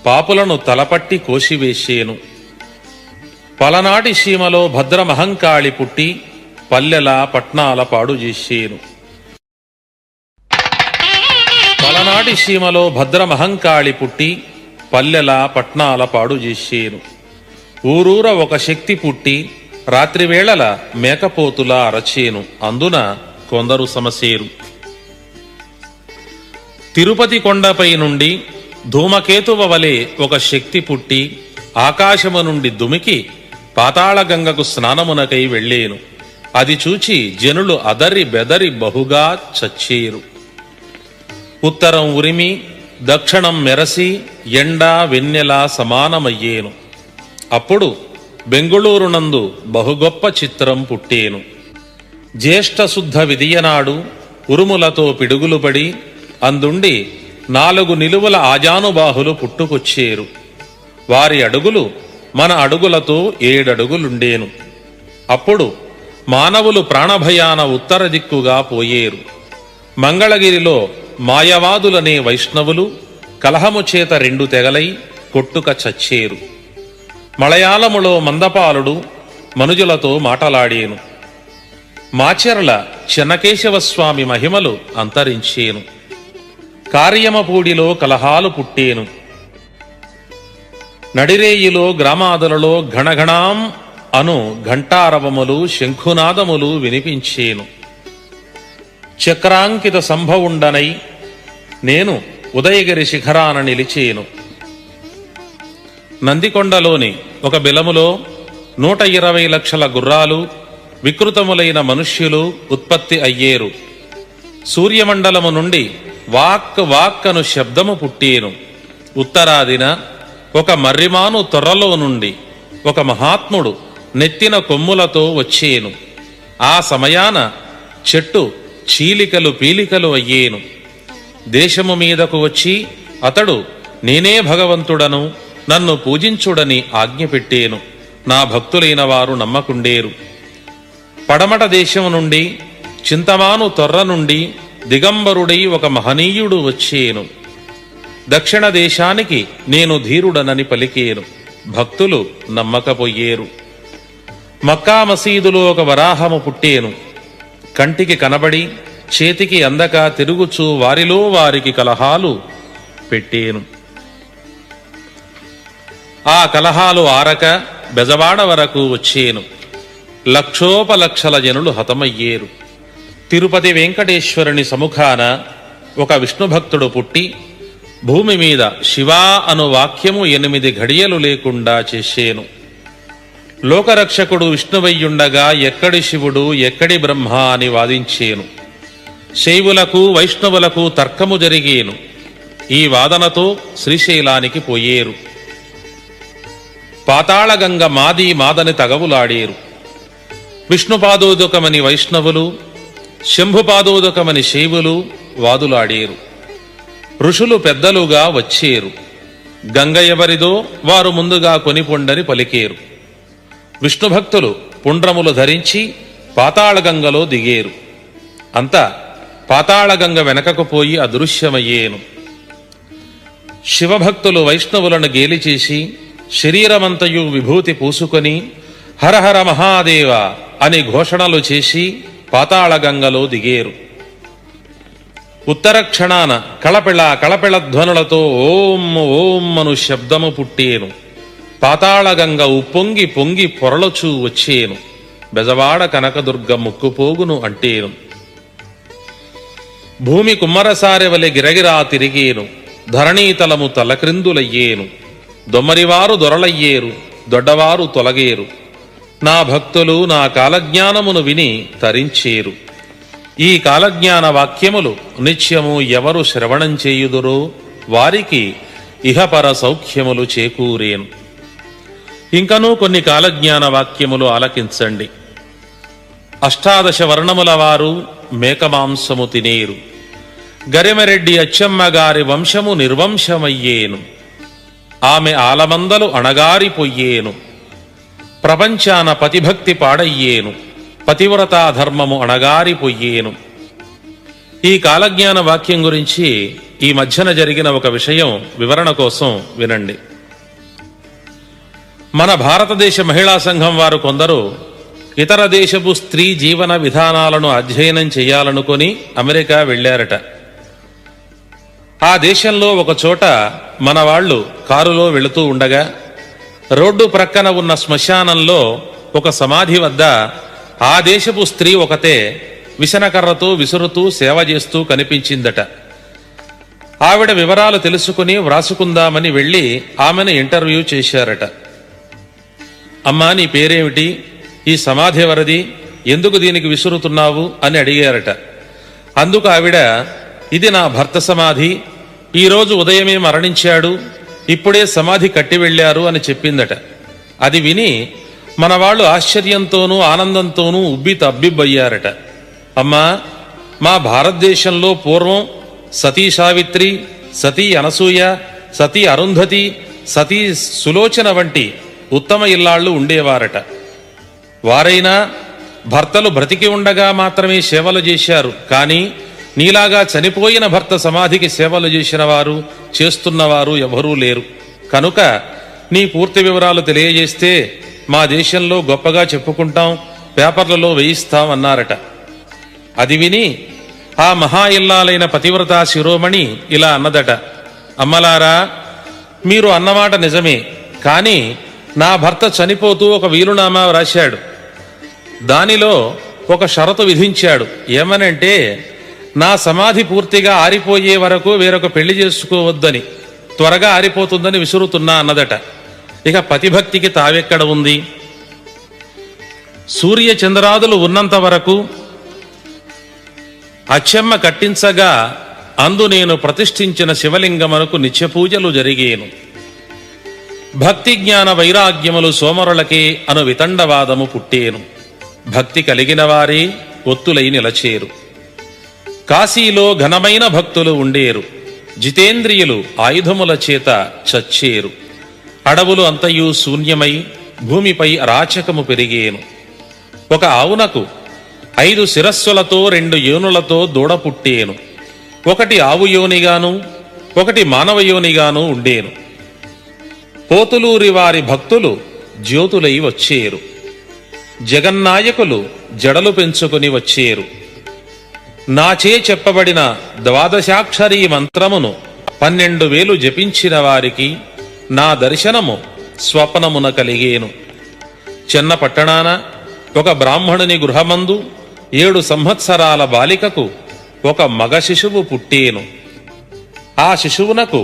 పాపులను తలపట్టి కోసివేసేను. పలనాటి సీమలో భద్రమహంకాళి పుట్టి పల్లెల పట్నాల పాడు చేసేను. పలనాటి సీమలో భద్రమహంకాళి పుట్టి పల్లెల పట్నాల పాడు చేసేను. ఊరూర ఒక శక్తి పుట్టి రాత్రివేళల మేకపోతులా అరచేను, అందున కొందరు సమసేరు. తిరుపతి కొండపై నుండి ధూమకేతువ వలె ఒక శక్తి పుట్టి ఆకాశము నుండి దుమికి పాతాళగంగకు స్నానమునకై వెళ్ళేను. అది చూచి జనులు అదరి బెదరి బహుగా చచ్చేరు. ఉత్తరం ఉరిమి దక్షిణం మెరసి ఎండ వెన్నెల సమానమయ్యేను. అప్పుడు బెంగుళూరునందు బహుగొప్ప చిత్రం పుట్టేను. జ్యేష్ఠశుద్ధ విదియనాడు ఉరుములతో పిడుగులు పడి అందుండి 4 నిలువల ఆజానుబాహులు పుట్టుకొచ్చేరు. వారి అడుగులు మన అడుగులతో 7 అడుగులుండేను. అప్పుడు మానవులు ప్రాణభయాన ఉత్తర దిక్కుగా పోయేరు. మంగళగిరిలో మాయవాదులనే వైష్ణవులు కలహము చేత 2 తెగలై కొట్టుక చచ్చేరు. మలయాళములో మందపాలుడు మనుజులతో మాటలాడేను. మాచెర్ల చెన్నకేశవస్వామి మహిమలు అంతరించేను. కార్యమపూడిలో కలహాలు పుట్టేను. నడిరేయిలో గ్రామాదులలో ఘణఘణాం అను ఘంటారవములు శంఖునాదములు వినిపించేను. చక్రాంకిత సంభవుండనై నేను ఉదయగిరి శిఖరాన నిలిచేను. నందికొండలోని ఒక బిలములో 120 లక్షల గుర్రాలు, వికృతములైన మనుష్యులు ఉత్పత్తి అయ్యేరు. సూర్యమండలము నుండి వాక్ వాక్కను శబ్దము పుట్టేను. ఉత్తరాదిన ఒక మర్రిమాను తొర్రలో నుండి ఒక మహాత్ముడు నెత్తిన కొమ్ములతో వచ్చేను. ఆ సమయాన చెట్టు చీలికలు పీలికలు అయ్యేను. దేశము మీదకు వచ్చి అతడు నేనే భగవంతుడను, నన్ను పూజించుడని ఆజ్ఞపెట్టేను. నా భక్తులైన వారు నమ్మకుండేరు. పడమట దేశము నుండి చింతమాను తొర్ర నుండి దిగంబరుడై ఒక మహనీయుడు వచ్చేను. దక్షిణ దేశానికి నేను ధీరుడనని పలికేను. భక్తులు నమ్మకపోయేరు. మక్కా మసీదులో ఒక వరాహము పుట్టేను. కంటికి కనబడి చేతికి అందక తిరుగుచూ వారిలో వారికి కలహాలు పెట్టేను. ఆ కలహాలు ఆరక బెజవాడ వరకు వచ్చేను. లక్షోపలక్షల జనులు హతమయ్యేరు. తిరుపతి వెంకటేశ్వరుని సముఖాన ఒక విష్ణుభక్తుడు పుట్టి భూమి మీద శివా అను వాక్యము 8 ఘడియలు లేకుండా చేసేను. లోకరక్షకుడు విష్ణువయ్యుండగా ఎక్కడి శివుడు ఎక్కడి బ్రహ్మ అని వాదించేను. శైవులకు వైష్ణవులకు తర్కము జరిగేను. ఈ వాదనతో శ్రీశైలానికి పోయేరు. పాతాళగంగ మాది మాదని తగవులాడేరు. విష్ణుపాదోదకమని వైష్ణవులు, శంభుపాదోదకమని శైవులు వాదులాడేరు. ఋషులు పెద్దలుగా వచ్చేరు. గంగ ఎవరిదో వారు ముందుగా కొనిపొండని పలికేరు. విష్ణుభక్తులు పుండ్రములు ధరించి పాతాళగంగలో దిగేరు. అంతా పాతాళగంగ వెనకకు పోయి అదృశ్యమయ్యేను. శివభక్తులు వైష్ణవులను గేలిచేసి శరీరమంతయు విభూతి పూసుకొని హరహర మహాదేవ అని ఘోషణలు చేసి పాతాళగంగలో దిగేరు. ఉత్తర క్షణాన కళపిళ ధ్వనులతో ఓం ఓం అను శబ్దము పుట్టేను. పాతాళగంగ ఉప్పొంగి పొంగి పొరలచూ వచ్చేను. బెజవాడ కనకదుర్గ ముక్కుపోగును అంటేను. భూమి కుమ్మరసారెవలె గిరగిరా తిరిగేను. ధరణీతలము తలక్రిందులయ్యేను. దొమ్మరివారు దొరలయ్యేరు, దొడ్డవారు తొలగేరు. నా భక్తులు నా కాలజ్ఞానమును విని తరించేరు. ఈ కాలజ్ఞాన వాక్యములు నిత్యము ఎవరు శ్రవణం చేయుదురో వారికి ఇహపర సౌఖ్యములు చేకూరేను. ఇంకనూ కొన్ని కాలజ్ఞాన వాక్యములు ఆలకించండి. 18 వర్ణముల వారు మేకమాంసము తినేరు. గరిమెరెడ్డి అచ్చమ్మగారి వంశము నిర్వంశమయ్యేను. ఆమె ఆలమందలు అణగారిపోయేను. ప్రపంచాన పతిభక్తి పాడయ్యేను. పతివ్రతా ధర్మము అణగారిపోయేను. ఈ కాలజ్ఞాన వాక్యం గురించి ఈ మధ్యన జరిగిన ఒక విషయం వివరణ కోసం వినండి. మన భారతదేశ మహిళా సంఘం వారు కొందరు ఇతర దేశపు స్త్రీ జీవన విధానాలను అధ్యయనం చేయాలనుకొని అమెరికా వెళ్లారట. ఆ దేశంలో ఒక చోట మన వాళ్ళు కారులో వెళుతూ ఉండగా రోడ్డు ప్రక్కన ఉన్న శ్మశానంలో ఒక సమాధి వద్ద ఆ దేశపు స్త్రీ ఒకతే విసనకర్రతో విసురుతూ సేవ చేస్తూ కనిపించిందట. ఆవిడ వివరాలు తెలుసుకుని వ్రాసుకుందామని వెళ్లి ఆమెను ఇంటర్వ్యూ చేశారట. అమ్మా, నీ పేరేమిటి? ఈ సమాధి ఎవరిది? ఎందుకు దీనికి విసురుతున్నావు అని అడిగారట. అందుకు ఆవిడ, ఇది నా భర్త సమాధి, ఈరోజు ఉదయమే మరణించాడు, ఇప్పుడే సమాధి కట్టి వెళ్లారు అని చెప్పిందట. అది విని మన వాళ్ళు ఆశ్చర్యంతోనూ ఆనందంతోనూ ఉబ్బి తబ్బిబ్బయ్యారట. అమ్మా, మా భారతదేశంలో పూర్వం సతీ సావిత్రి, సతీ అనసూయ, సతీ అరుంధతి, సతీ సులోచన వంటి ఉత్తమ ఇల్లాళ్ళు ఉండేవారట. వారైనా భర్తలు బ్రతికి ఉండగా మాత్రమే సేవలు చేశారు, కానీ నీలాగా చనిపోయిన భర్త సమాధికి సేవలు చేసిన వారు, చేస్తున్నవారు ఎవరూ లేరు. కనుక నీ పూర్తి వివరాలు తెలియజేస్తే మా దేశంలో గొప్పగా చెప్పుకుంటాం, పేపర్లలో వేయిస్తాం అన్నారట. అది విని ఆ మహా ఇల్లాలైన పతివ్రతా శిరోమణి ఇలా అన్నదట, అమ్మలారా, మీరు అన్నమాట నిజమే, కానీ నా భర్త చనిపోతూ ఒక వీలునామా రాశాడు. దానిలో ఒక షరతు విధించాడు. ఏమనంటే, నా సమాధి పూర్తిగా ఆరిపోయే వరకు వేరొక పెళ్లి చేసుకోవద్దని, త్వరగా ఆరిపోతుందని విసురుతున్నా అన్నదట. ఇక పతిభక్తికి తావెక్కడ ఉంది? సూర్య చంద్రాదులు ఉన్నంత వరకు అచ్చమ్మ కట్టించగా అందు నేను ప్రతిష్ఠించిన శివలింగమునకు నిత్యపూజలు జరిగేను. భక్తి జ్ఞాన వైరాగ్యములు సోమరులకే అను వితండవాదము పుట్టేను. భక్తి కలిగిన వారే ఒత్తులై నిలచేరు. కాశీలో ఘనమైన భక్తులు ఉండేరు. జితేంద్రియులు ఆయుధముల చేత చచ్చేరు. అడవులు అంతయు శూన్యమై భూమిపై అరాచకము పెరిగేను. ఒక ఆవునకు 5 శిరస్సులతో 2 యోనులతో దూడ పుట్టేను. ఒకటి ఆవు యోనిగాను, ఒకటి మానవ యోనిగాను ఉండేను. పోతులూరి వారి భక్తులు జ్యోతులై వచ్చేరు. జగన్నాయకులు జడలు పెంచుకుని వచ్చేరు. నాచే చెప్పబడిన ద్వాదశాక్షరీ మంత్రమును 12,000 జపించిన వారికి నా దర్శనము స్వప్నమున కలిగేను. చిన్న పట్టణాన ఒక బ్రాహ్మణుని గృహమందు 7 సంవత్సరాల బాలికకు ఒక మగ శిశువు పుట్టేను. ఆ శిశువునకు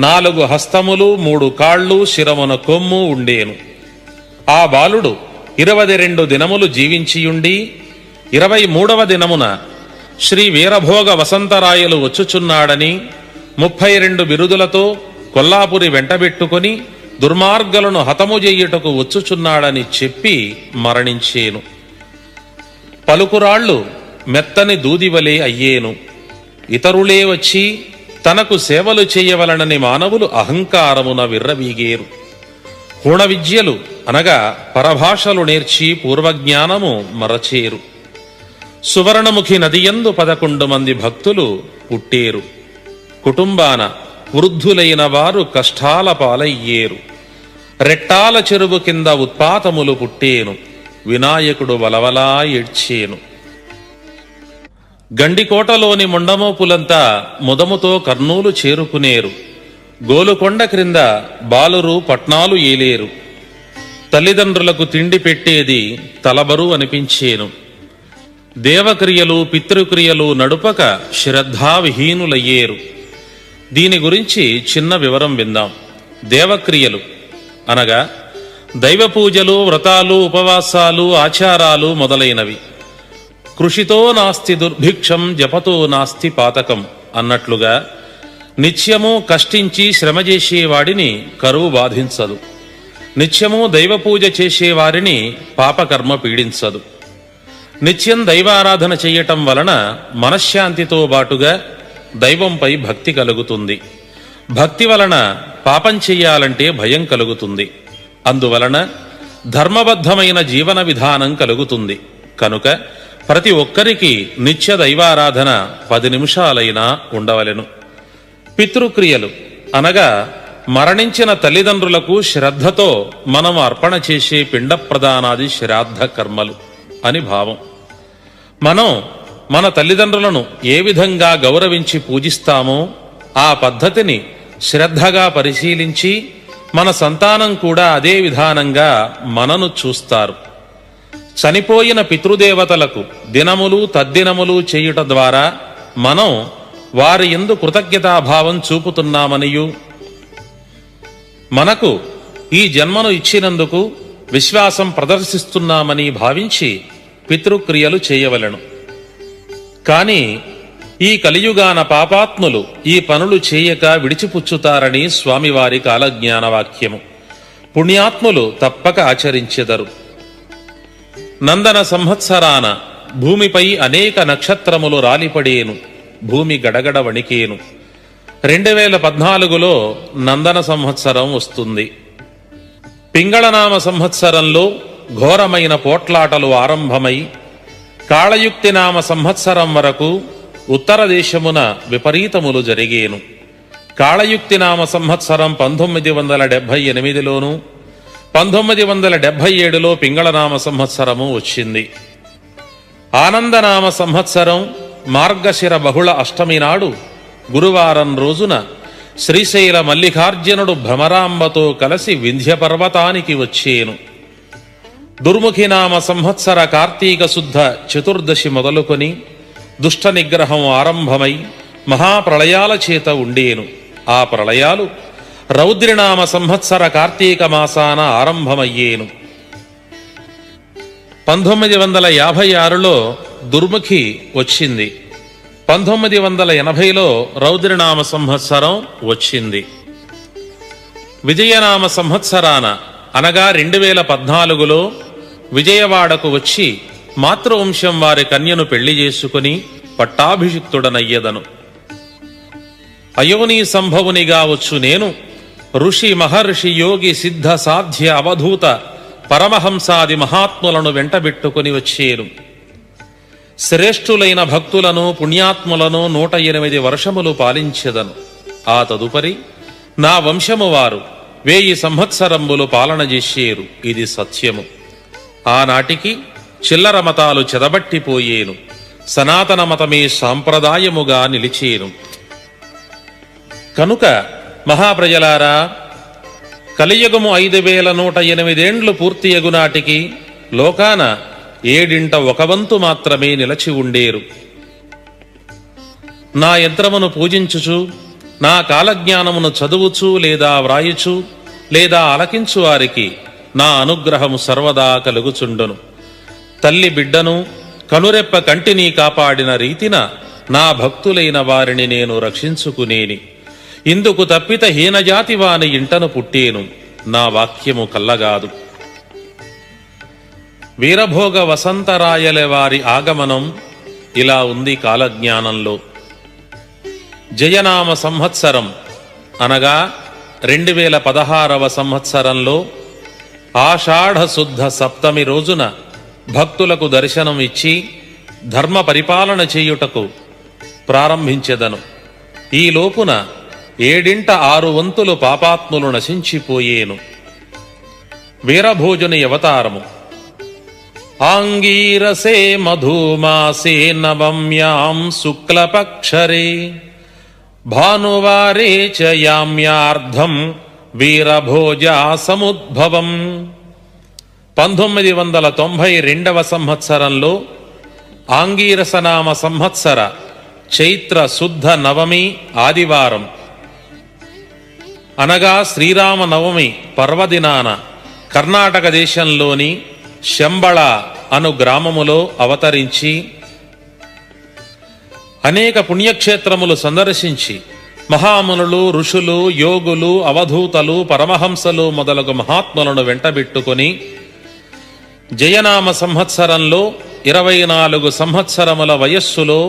4 హస్తములు, 3 కాళ్ళు, శిరమున కొమ్ము ఉండేను. ఆ బాలుడు 22 దినములు జీవించియుండి 23వ దినమున శ్రీ వీరభోగ వసంతరాయలు వచ్చుచున్నాడని 32 బిరుదులతో కొల్లాపురి వెంటబెట్టుకుని దుర్మార్గులను హతము చెయ్యుటకు వచ్చుచున్నాడని చెప్పి మరణించేను. పలుకురాళ్లు మెత్తని దూదివలే అయ్యేను. ఇతరులే వచ్చి తనకు సేవలు చేయవలనని మానవులు అహంకారమున విర్రవీగేరు. హూణ విద్యలు అనగా పరభాషలు నేర్చి పూర్వజ్ఞానము మరచేరు. సువర్ణముఖి నదియందు 11 మంది భక్తులు పుట్టేరు. కుటుంబాన వృద్ధులైన వారు కష్టాల పాలయ్యేరు. రెట్టాల చెరువు కింద ఉత్పాతములు పుట్టేను. వినాయకుడు వలవలా ఏడ్చేను. గండికోటలోని ముండమోపులంతా ముదముతో కర్నూలు చేరుకునేరు. గోలుకొండ క్రింద బాలురు పట్నాలు ఏలేరు. తల్లిదండ్రులకు తిండి పెట్టేది తలబరు అనిపించేను. దేవక్రియలు పితృక్రియలు నడుపక శ్రద్ధావిహీనులయ్యేరు. దీని గురించి చిన్న వివరం విందాం. దేవక్రియలు అనగా దైవ పూజలు, వ్రతాలు, ఉపవాసాలు, ఆచారాలు మొదలైనవి. కృషితో నాస్తి దుర్భిక్షం, జపతో నాస్తి పాతకం అన్నట్లుగా నిత్యము కష్టించి శ్రమ చేసేవాడిని కరువు బాధించదు. నిత్యము దైవపూజ చేసేవారిని పాపకర్మ పీడించదు. నిత్యం దైవారాధన చెయ్యటం వలన మనశ్శాంతితో బాటుగా దైవంపై భక్తి కలుగుతుంది. భక్తి వలన పాపం చెయ్యాలంటే భయం కలుగుతుంది. అందువలన ధర్మబద్ధమైన జీవన విధానం కలుగుతుంది. కనుక ప్రతి ఒక్కరికి నిత్య దైవారాధన 10 నిమిషాలైనా ఉండవలెను. పితృక్రియలు అనగా మరణించిన తల్లిదండ్రులకు శ్రద్ధతో మనం అర్పణ చేసే పిండ ప్రదానాది శ్రాద్ధ కర్మలు అని భావం. మనం మన తల్లిదండ్రులను ఏ విధంగా గౌరవించి పూజిస్తామో ఆ పద్ధతిని శ్రద్ధగా పరిశీలించి మన సంతానం కూడా అదే విధానంగా మనను చూస్తారు. చనిపోయిన పితృదేవతలకు దినములు తద్దినములు చేయుట ద్వారా మనం వారి యందు కృతజ్ఞతాభావం చూపుతున్నామనియు, మనకు ఈ జన్మను ఇచ్చినందుకు విశ్వాసం ప్రదర్శిస్తున్నామని భావించి పితృక్రియలు చేయవలెను. కాని ఈ కలియుగాన పాపాత్ములు ఈ పనులు చేయక విడిచిపుచ్చుతారని స్వామివారి కాలజ్ఞానవాక్యము. పుణ్యాత్ములు తప్పక ఆచరించెదరు. నందన సంవత్సరాన భూమిపై అనేక నక్షత్రములు రాలిపడేను. భూమి గడగడ వణికేను. 2014లో నందన సంవత్సరం వస్తుంది. పింగళనామ సంవత్సరంలో ఘోరమైన పోట్లాటలు ఆరంభమై కాళయుక్తి నామ సంవత్సరం వరకు ఉత్తర దేశమున విపరీతములు జరిగేను. కాళయుక్తి నామ సంవత్సరం 1978లోను 1977లో పింగళనామ సంవత్సరము వచ్చింది. ఆనందనామ సంవత్సరం మార్గశిర బహుళ అష్టమి నాడు గురువారం రోజున శ్రీశైల మల్లికార్జునుడు భ్రమరాంబతో కలిసి వింధ్య పర్వతానికి వచ్చేను. దుర్ముఖినామ సంవత్సర కార్తీక శుద్ధ చతుర్దశి మొదలుకొని దుష్ట నిగ్రహం ఆరంభమై మహాప్రళయాల చేత ఉండేను. ఆ ప్రళయాలు రౌద్రినామ సంవత్సర కార్తీక మాసాన ఆరంభమయ్యేను. 1956లో దుర్ముఖి వచ్చింది. 1980లో రౌద్రనామ సంవత్సరం వచ్చింది. విజయనామ సంవత్సరాన అనగా 2014లో విజయవాడకు వచ్చి మాతృవంశం వారి కన్యను పెళ్లి చేసుకుని పట్టాభిషిక్తుడనయ్యదను. అయోని సంభవునిగా వచ్చు నేను ఋషి మహర్షి యోగి సిద్ధ సాధ్య అవధూత పరమహంసాది మహాత్ములను వెంటబెట్టుకుని వచ్చేను. శ్రేష్ఠులైన భక్తులను పుణ్యాత్ములను 108 వర్షములు పాలించెదను. ఆ తదుపరి నా వంశము వారు 1000 సంవత్సరంబులు పాలన చేసేరు. ఇది సత్యము. ఆనాటికి చిల్లర మతాలు చెదబట్టిపోయేను. సనాతన మతమే సాంప్రదాయముగా నిలిచేను. కనుక మహాప్రజలారా, కలియుగము 5108 పూర్తి యగునాటికి లోకాన 7/1 మాత్రమే నిలచి ఉండేరు. నా యంత్రమును పూజించుచు నా కాలజ్ఞానమును చదువుచు లేదా వ్రాయుచు లేదా ఆలకించు వారికి నా అనుగ్రహము సర్వదా కలుగుచుండును. తల్లి బిడ్డను కనురెప్ప కంటిని కాపాడిన రీతిన నా భక్తులైన వారిని నేను రక్షించుకునేని. ఇందుకు తప్పిత హీనజాతి వాని ఇంటను పుట్టేను. నా వాక్యము కల్లగాదు. వీరభోగ వసంతరాయల వారి ఆగమనం ఇలా ఉంది కాలజ్ఞానంలో. జయనామ సంవత్సరం అనగా 2016వ సంవత్సరంలో ఆషాఢ శుద్ధ సప్తమి రోజున భక్తులకు దర్శనం ఇచ్చి ధర్మ పరిపాలన చేయుటకు ప్రారంభించెదను. ఈ లోపున 7/6 పాపాత్ములు నశించిపోయేను. వీరభోజుని అవతారము. ఆంగీరసే మధుమాసే నవమ్యాం శుక్లపక్షరే భానువారే చ యామ్యార్ధం వీరభోజా సముద్భవం. 1992వ సంవత్సరంలో ఆంగీరసనామ సంవత్సర చైత్ర శుద్ధ నవమి ఆదివారం అనగా శ్రీరామ నవమి పర్వదినాన కర్ణాటక దేశంలోని శంబళ అను గ్రామములో అవతరించి అనేక పుణ్యక్షేత్రములు సందర్శించి మహామునులు, ఋషులు, యోగులు, అవధూతలు, పరమహంసలు మొదలగు మహాత్ములను వెంటబెట్టుకొని జయనామ సంవత్సరంలో 24 సంవత్సరముల వయస్సులో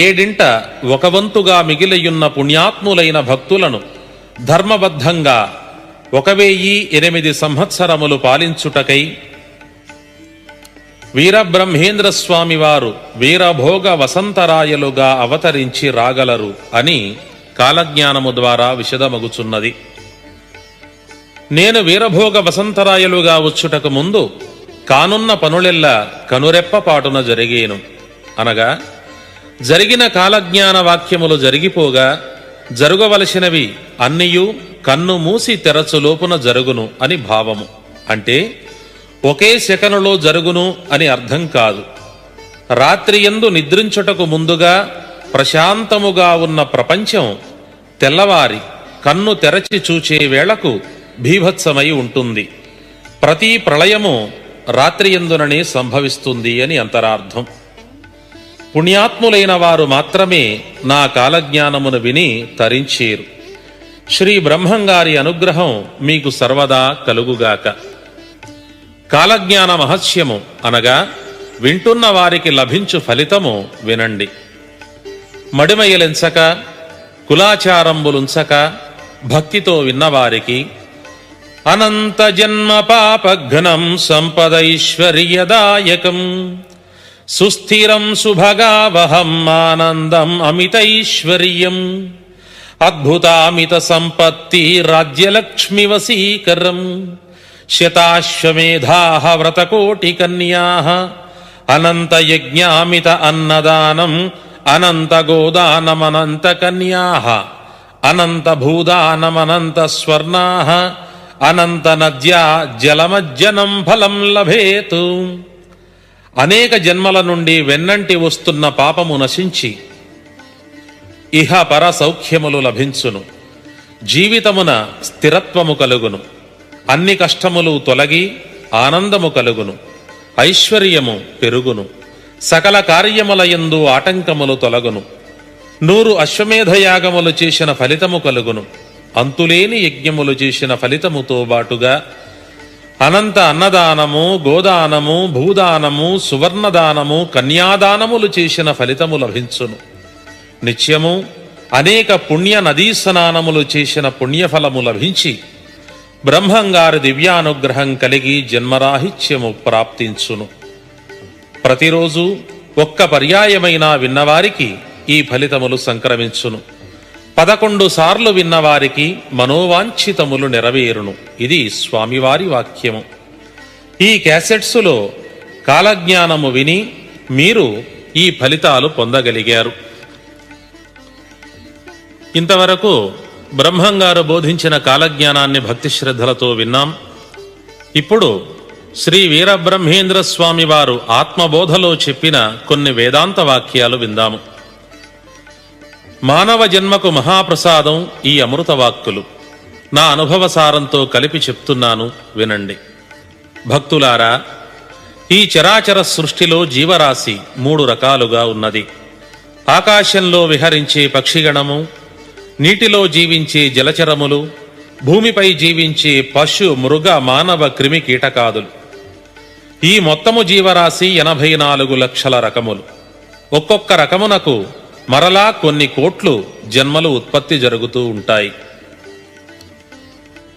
7/1 మిగిలియున్న పుణ్యాత్ములైన భక్తులను ధర్మబద్ధంగా 1008 సంవత్సరములు పాలించుటకై వీరబ్రహ్మేంద్ర స్వామి వారు వీరభోగ వసంతరాయలుగా అవతరించి రాగలరు అని కాలజ్ఞానము ద్వారా విశదమగుచున్నది. నేను వీరభోగ వసంతరాయలుగా వచ్చుటకు ముందు కానున్న పనులెల్లా కనురెప్పపాటున జరిగేను. అనగా జరిగిన కాలజ్ఞాన వాక్యములు జరిగిపోగా జరుగవలసినవి అన్నియు కన్ను మూసి తెరచులోపున జరుగును అని భావము. అంటే ఒకే సెకనులో జరుగును అని అర్థం కాదు. రాత్రియందు నిద్రించుటకు ముందుగా ప్రశాంతముగా ఉన్న ప్రపంచం తెల్లవారి కన్ను తెరచి చూచే వేళకు భీభత్సమై ఉంటుంది. ప్రతి ప్రళయము రాత్రియందుననే సంభవిస్తుంది అని అంతరార్థం. పుణ్యాత్ములైన వారు మాత్రమే నా కాలజ్ఞానమును విని తరించేరు. శ్రీ బ్రహ్మంగారి అనుగ్రహం మీకు సర్వదా కలుగుగాక. కాలజ్ఞాన మహత్యము అనగా వింటున్న వారికి లభించు ఫలితము వినండి. మడిమయలెంచక కులాచారంబులుంచక భక్తితో విన్నవారికి అనంత జన్మ పాపఘ్నం సంపదైశ్వర్యదాయకం సుస్థిరం సుభగావహం ఆనందం అమితైశ్వర్యం అద్భుతామిత సంపత్తి రాజ్యలక్ష్మి వశీకరం శతాశ్వమేధాః వ్రతకోటి కన్యాః అనంత యజ్ఞామిత అన్నదానం అనంత గోదానమనంత కన్యాః అనంత భూదానమనంత స్వర్ణాః అనంత నద్యా జలమజ్జనం ఫలం లభేతు. అనేక జన్మల నుండి వెన్నంటి వస్తున్న పాపము నశించి ఇహ పర సౌఖ్యములు లభించును. జీవితమున స్థిరత్వము కలుగును. అన్ని కష్టములు తొలగి ఆనందము కలుగును. ఐశ్వర్యము పెరుగును. సకల కార్యములయందు ఆటంకములు తొలగును. 100 అశ్వమేధయాగములు చేసిన ఫలితము కలుగును. అంతులేని యజ్ఞములు చేసిన ఫలితముతో బాటుగా అనంత అన్నదానము, గోదానము, భూదానము, సువర్ణదానము, కన్యాదానములు చేసిన ఫలితము లభించును. నిత్యము అనేక పుణ్య నదీ స్నానములు చేసిన పుణ్యఫలము లభించి బ్రహ్మంగారి దివ్యానుగ్రహం కలిగి జన్మరాహిత్యము ప్రాప్తించును. ప్రతిరోజు ఒక్క పర్యాయమైనా విన్నవారికి ఈ ఫలితములు సంక్రమించును. 11 సార్లు విన్నవారికి మనోవాంఛితములు నెరవేరును. ఇది స్వామివారి వాక్యము. ఈ క్యాసెట్సులో కాలజ్ఞానము విని మీరు ఈ ఫలితాలు పొందగలిగారు. ఇంతవరకు బ్రహ్మంగారు బోధించిన కాలజ్ఞానాన్ని భక్తి శ్రద్ధలతో విన్నాం. ఇప్పుడు శ్రీ వీరబ్రహ్మేంద్ర స్వామి వారు ఆత్మబోధలో చెప్పిన కొన్ని వేదాంత వాక్యాలు విందాము. మానవ జన్మకు మహాప్రసాదం ఈ అమృత వాక్కులు. నా అనుభవసారంతో కలిపి చెప్తున్నాను, వినండి. భక్తులారా, ఈ చరాచర సృష్టిలో జీవరాశి 3 రకాలుగా ఉన్నది. ఆకాశంలో విహరించే పక్షిగణము, నీటిలో జీవించే జలచరములు, భూమిపై జీవించే పశు, మృగ, మానవ, క్రిమి, కీటకాదులు. ఈ మొత్తము జీవరాశి 84 లక్షల రకములు. ఒక్కొక్క రకమునకు మరలా కొన్ని కోట్లు జన్మలు ఉత్పత్తి జరుగుతూ ఉంటాయి.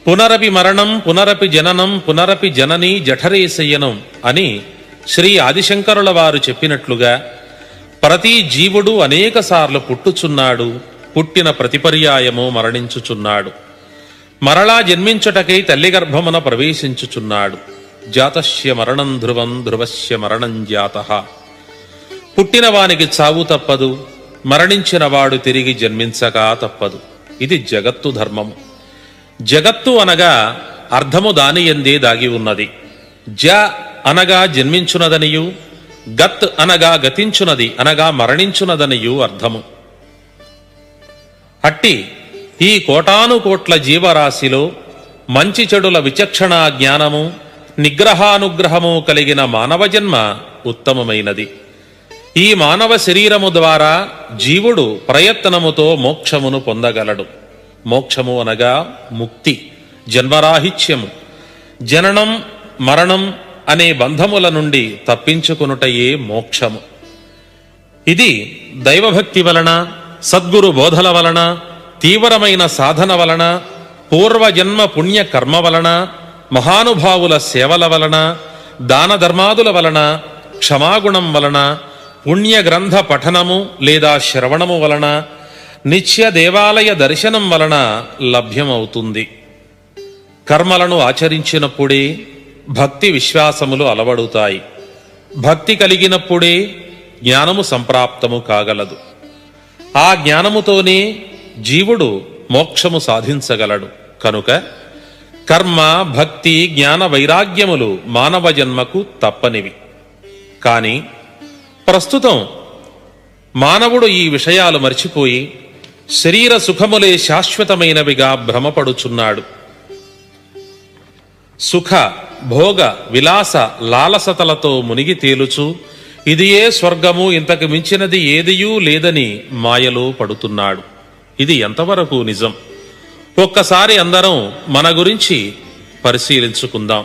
పునరపి మరణం పునరపి జననం పునరపి జననీ జఠరేశయనం అని శ్రీ ఆదిశంకరుల వారు చెప్పినట్లుగా ప్రతి జీవుడు అనేకసార్లు పుట్టుచున్నాడు. పుట్టిన ప్రతిపర్యాయము మరణించుచున్నాడు. మరలా జన్మించుటకై తల్లి గర్భమున ప్రవేశించుచున్నాడు. జాతస్య మరణం ధ్రువం ధ్రువస్య మరణం జాతః. పుట్టిన వానికి చావు తప్పదు. మరణించిన వాడు తిరిగి జన్మించక తప్పదు. ఇది జగత్తు ధర్మము. జగత్తు అనగా అర్థము దానియందే దాగి ఉన్నది. జ అనగా జన్మించునదనియు, గత్ అనగా గతించునది అనగా మరణించునదనియు అర్థము. అట్టి ఈ కోటానుకోట్ల జీవరాశిలో మంచి చెడుల విచక్షణా జ్ఞానము, నిగ్రహానుగ్రహము కలిగిన మానవ జన్మ ఉత్తమమైనది. ఈ మానవ శరీరము ద్వారా జీవుడు ప్రయత్నముతో మోక్షమును పొందగలడు. మోక్షము అనగా ముక్తి, జన్మరాహిత్యము. జననం మరణం అనే బంధముల నుండి తప్పించుకొనుటయే మోక్షము. ఇది దైవభక్తి వలన, సద్గురు బోధల వలన, తీవ్రమైన సాధన వలన, పూర్వజన్మ పుణ్య కర్మ వలన, మహానుభావుల సేవల వలన, దాన ధర్మాదుల వలన, క్షమాగుణం వలన, పుణ్యగ్రంథ పఠనము లేదా శ్రవణము వలన, నిత్య దేవాలయ దర్శనం వలన లభ్యమవుతుంది. కర్మలను ఆచరించినప్పుడే భక్తి విశ్వాసములు అలవడుతాయి. భక్తి కలిగినప్పుడే జ్ఞానము సంప్రాప్తము కాగలదు. ఆ జ్ఞానముతోనే జీవుడు మోక్షము సాధించగలడు. కనుక కర్మ, భక్తి, జ్ఞాన వైరాగ్యములు మానవ జన్మకు తప్పనివి. కాని ప్రస్తుతం మానవుడు ఈ విషయాలు మర్చిపోయి శరీర సుఖములే శాశ్వతమైనవిగా భ్రమపడుచున్నాడు. సుఖ భోగ విలాస లాలసతలతో మునిగి తేలుచు ఇదియే స్వర్గము, ఇంతకు మించినది ఏదియూ లేదని మాయలో పడుతున్నాడు. ఇది ఎంతవరకు నిజం? ఒక్కసారి అందరం మన గురించి పరిశీలించుకుందాం.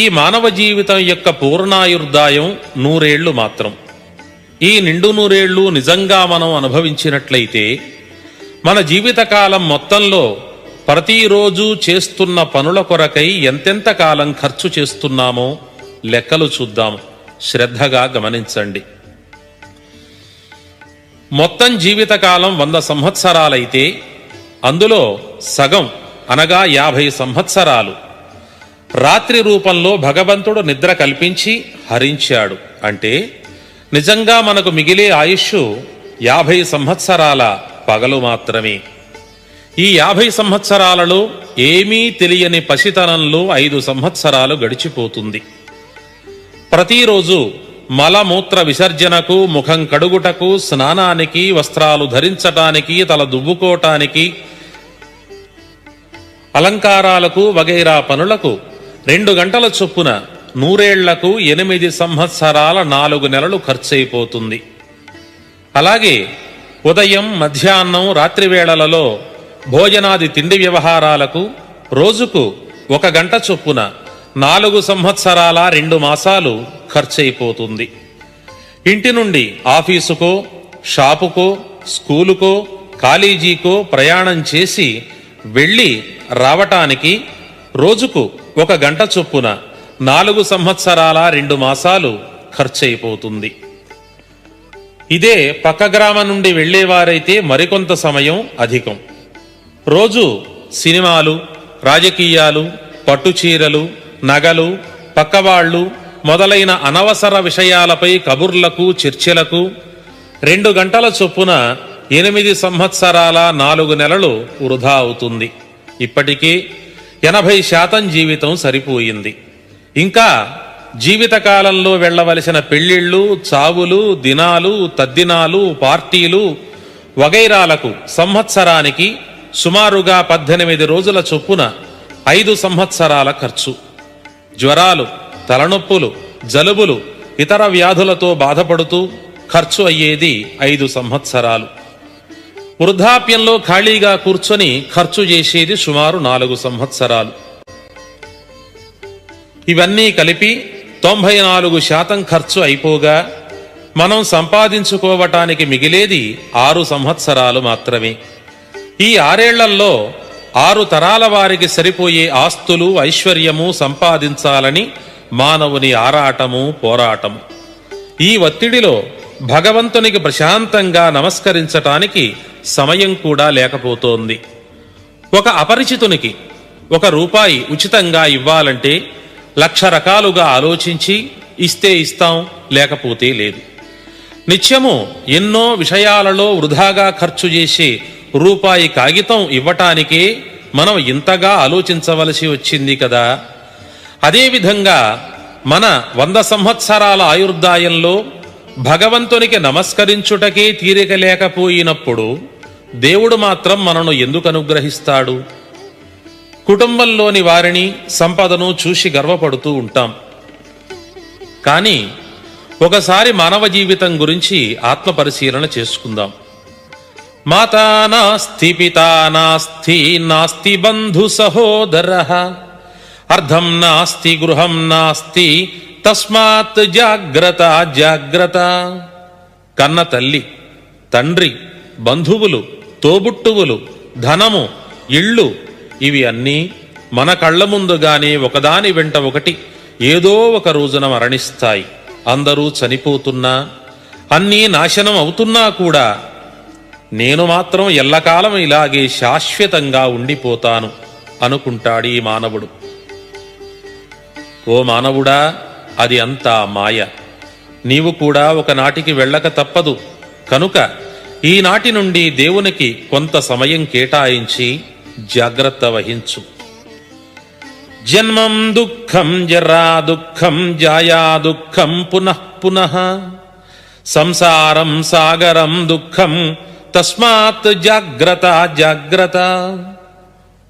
ఈ మానవ జీవితం యొక్క పూర్ణాయుర్దాయం 100 ఏళ్లు మాత్రం. ఈ నిండు 100 ఏళ్లు నిజంగా మనం అనుభవించినట్లయితే మన జీవితకాలం మొత్తంలో ప్రతిరోజు చేస్తున్న పనుల కొరకై ఎంతెంత కాలం ఖర్చు చేస్తున్నామో లెక్కలు చూద్దాం. శ్రద్ధగా గమనించండి. మొత్తం జీవితకాలం 100 సంవత్సరాలైతే అందులో సగం అనగా 50 సంవత్సరాలు రాత్రి రూపంలో భగవంతుడు నిద్ర కల్పించి హరించాడు. అంటే నిజంగా మనకు మిగిలే ఆయుష్ 50 సంవత్సరాల పగలు మాత్రమే. ఈ 50 సంవత్సరాలలో ఏమీ తెలియని పసితనంలో 5 సంవత్సరాలు గడిచిపోతుంది. ప్రతిరోజు మలమూత్ర విసర్జనకు, ముఖం కడుగుటకు, స్నానానికి, వస్త్రాలు ధరించటానికి, తల దువ్వుకోటానికి, అలంకారాలకు వగైరా పనులకు 2 గంటల చొప్పున 100 ఏళ్లకు 8 సంవత్సరాల 4 నెలలు ఖర్చయిపోతుంది. అలాగే ఉదయం, మధ్యాహ్నం, రాత్రి వేళలలో భోజనాది తిండి వ్యవహారాలకు రోజుకు 1 గంట చొప్పున 4 సంవత్సరాల 2 మాసాలు ఖర్చయిపోతుంది. ఇంటి నుండి ఆఫీసుకో, షాపుకో, స్కూలుకో, కాలేజీకో ప్రయాణం చేసి వెళ్ళి రావటానికి రోజుకు 1 గంట చొప్పున 4 సంవత్సరాల 2 మాసాలు ఖర్చయిపోతుంది. ఇదే పక్క గ్రామం నుండి వెళ్లేవారైతే మరికొంత సమయం అధికం. రోజు సినిమాలు, రాజకీయాలు, పట్టుచీరలు, నగలు, పక్కవాళ్లు మొదలైన అనవసర విషయాలపై కబుర్లకు, చర్చలకు 2 గంటల చొప్పున 8 సంవత్సరాల 4 నెలలు వృధా అవుతుంది. ఇప్పటికే 80% జీవితం సరిపోయింది. ఇంకా జీవితకాలంలో వెళ్లవలసిన పెళ్లిళ్లు, చావులు, దినాలు, తద్దినాలు, పార్టీలు వగైరాలకు సంవత్సరానికి సుమారుగా 18 రోజుల చొప్పున 5 సంవత్సరాల ఖర్చు. జ్వరాలు, తలనొప్పులు, జలుబులు, ఇతర వ్యాధులతో బాధపడుతూ ఖర్చు అయ్యేది 5 సంవత్సరాలు. వృద్ధాప్యంలో ఖాళీగా కూర్చొని ఖర్చు చేసేది సుమారు 4 సంవత్సరాలు. ఇవన్నీ కలిపి 94% ఖర్చు అయిపోగా మనం సంపాదించుకోవటానికి మిగిలేది 6 సంవత్సరాలు మాత్రమే. ఈ 6 ఏళ్లలో 6 తరాల వారికి సరిపోయే ఆస్తులు, ఐశ్వర్యము సంపాదించాలని మానవుని ఆరాటము, పోరాటము. ఈ ఒత్తిడిలో భగవంతునికి ప్రశాంతంగా నమస్కరించటానికి సమయం కూడా లేకపోతోంది. ఒక అపరిచితునికి 1 రూపాయి ఉచితంగా ఇవ్వాలంటే 1,00,000 రకాలుగా ఆలోచించి ఇస్తే ఇస్తాం, లేకపోతే లేదు. నిత్యము ఎన్నో విషయాలలో వృధాగా ఖర్చు చేసే రూపాయి కాగితం ఇవ్వటానికే మనం ఇంతగా ఆలోచించవలసి వచ్చింది కదా. అదేవిధంగా మన 100 సంవత్సరాల ఆయుర్దాయంలో భగవంతునికి నమస్కరించుటకే తీరిక లేకపోయినప్పుడు దేవుడు మాత్రం మనను ఎందుకు అనుగ్రహిస్తాడు? కుటుంబంలోని వారిని, సంపదను చూసి గర్వపడుతూ ఉంటాం. కానీ ఒకసారి మానవ జీవితం గురించి ఆత్మపరిశీలన చేసుకుందాం. మాతా నాస్తి, పితా నాస్తి, నాస్తి బంధు సహోదరః, అర్ధం నాస్తి, గృహం నాస్తి, తస్మాత్ జాగ్రత్త జాగ్రత్త. కన్న తల్లి, తండ్రి, బంధువులు, తోబుట్టువులు, ధనము, ఇళ్ళు ఇవి అన్నీ మన కళ్ల ముందుగానే ఒకదాని వెంట ఒకటి ఏదో ఒక రోజున మరణిస్తాయి. అందరూ చనిపోతున్నా, అన్నీ నాశనం అవుతున్నా కూడా నేను మాత్రం ఎల్లకాలం ఇలాగే శాశ్వతంగా ఉండిపోతాను అనుకుంటాడు ఈ మానవుడు. ఓ మానవుడా, అది అంతా మాయ. నీవు కూడా ఒకనాటికి వెళ్ళక తప్పదు. కనుక ఈనాటి నుండి దేవునికి కొంత సమయం కేటాయించి జాగ్రత్త వహించు. జన్మం దుఃఖం, జరా దుఃఖం, జాయా దుఃఖం, పునః పునః, సంసారం సాగరం దుఃఖం, తస్మాత్ జాగ్రత్త జాగ్రత్త.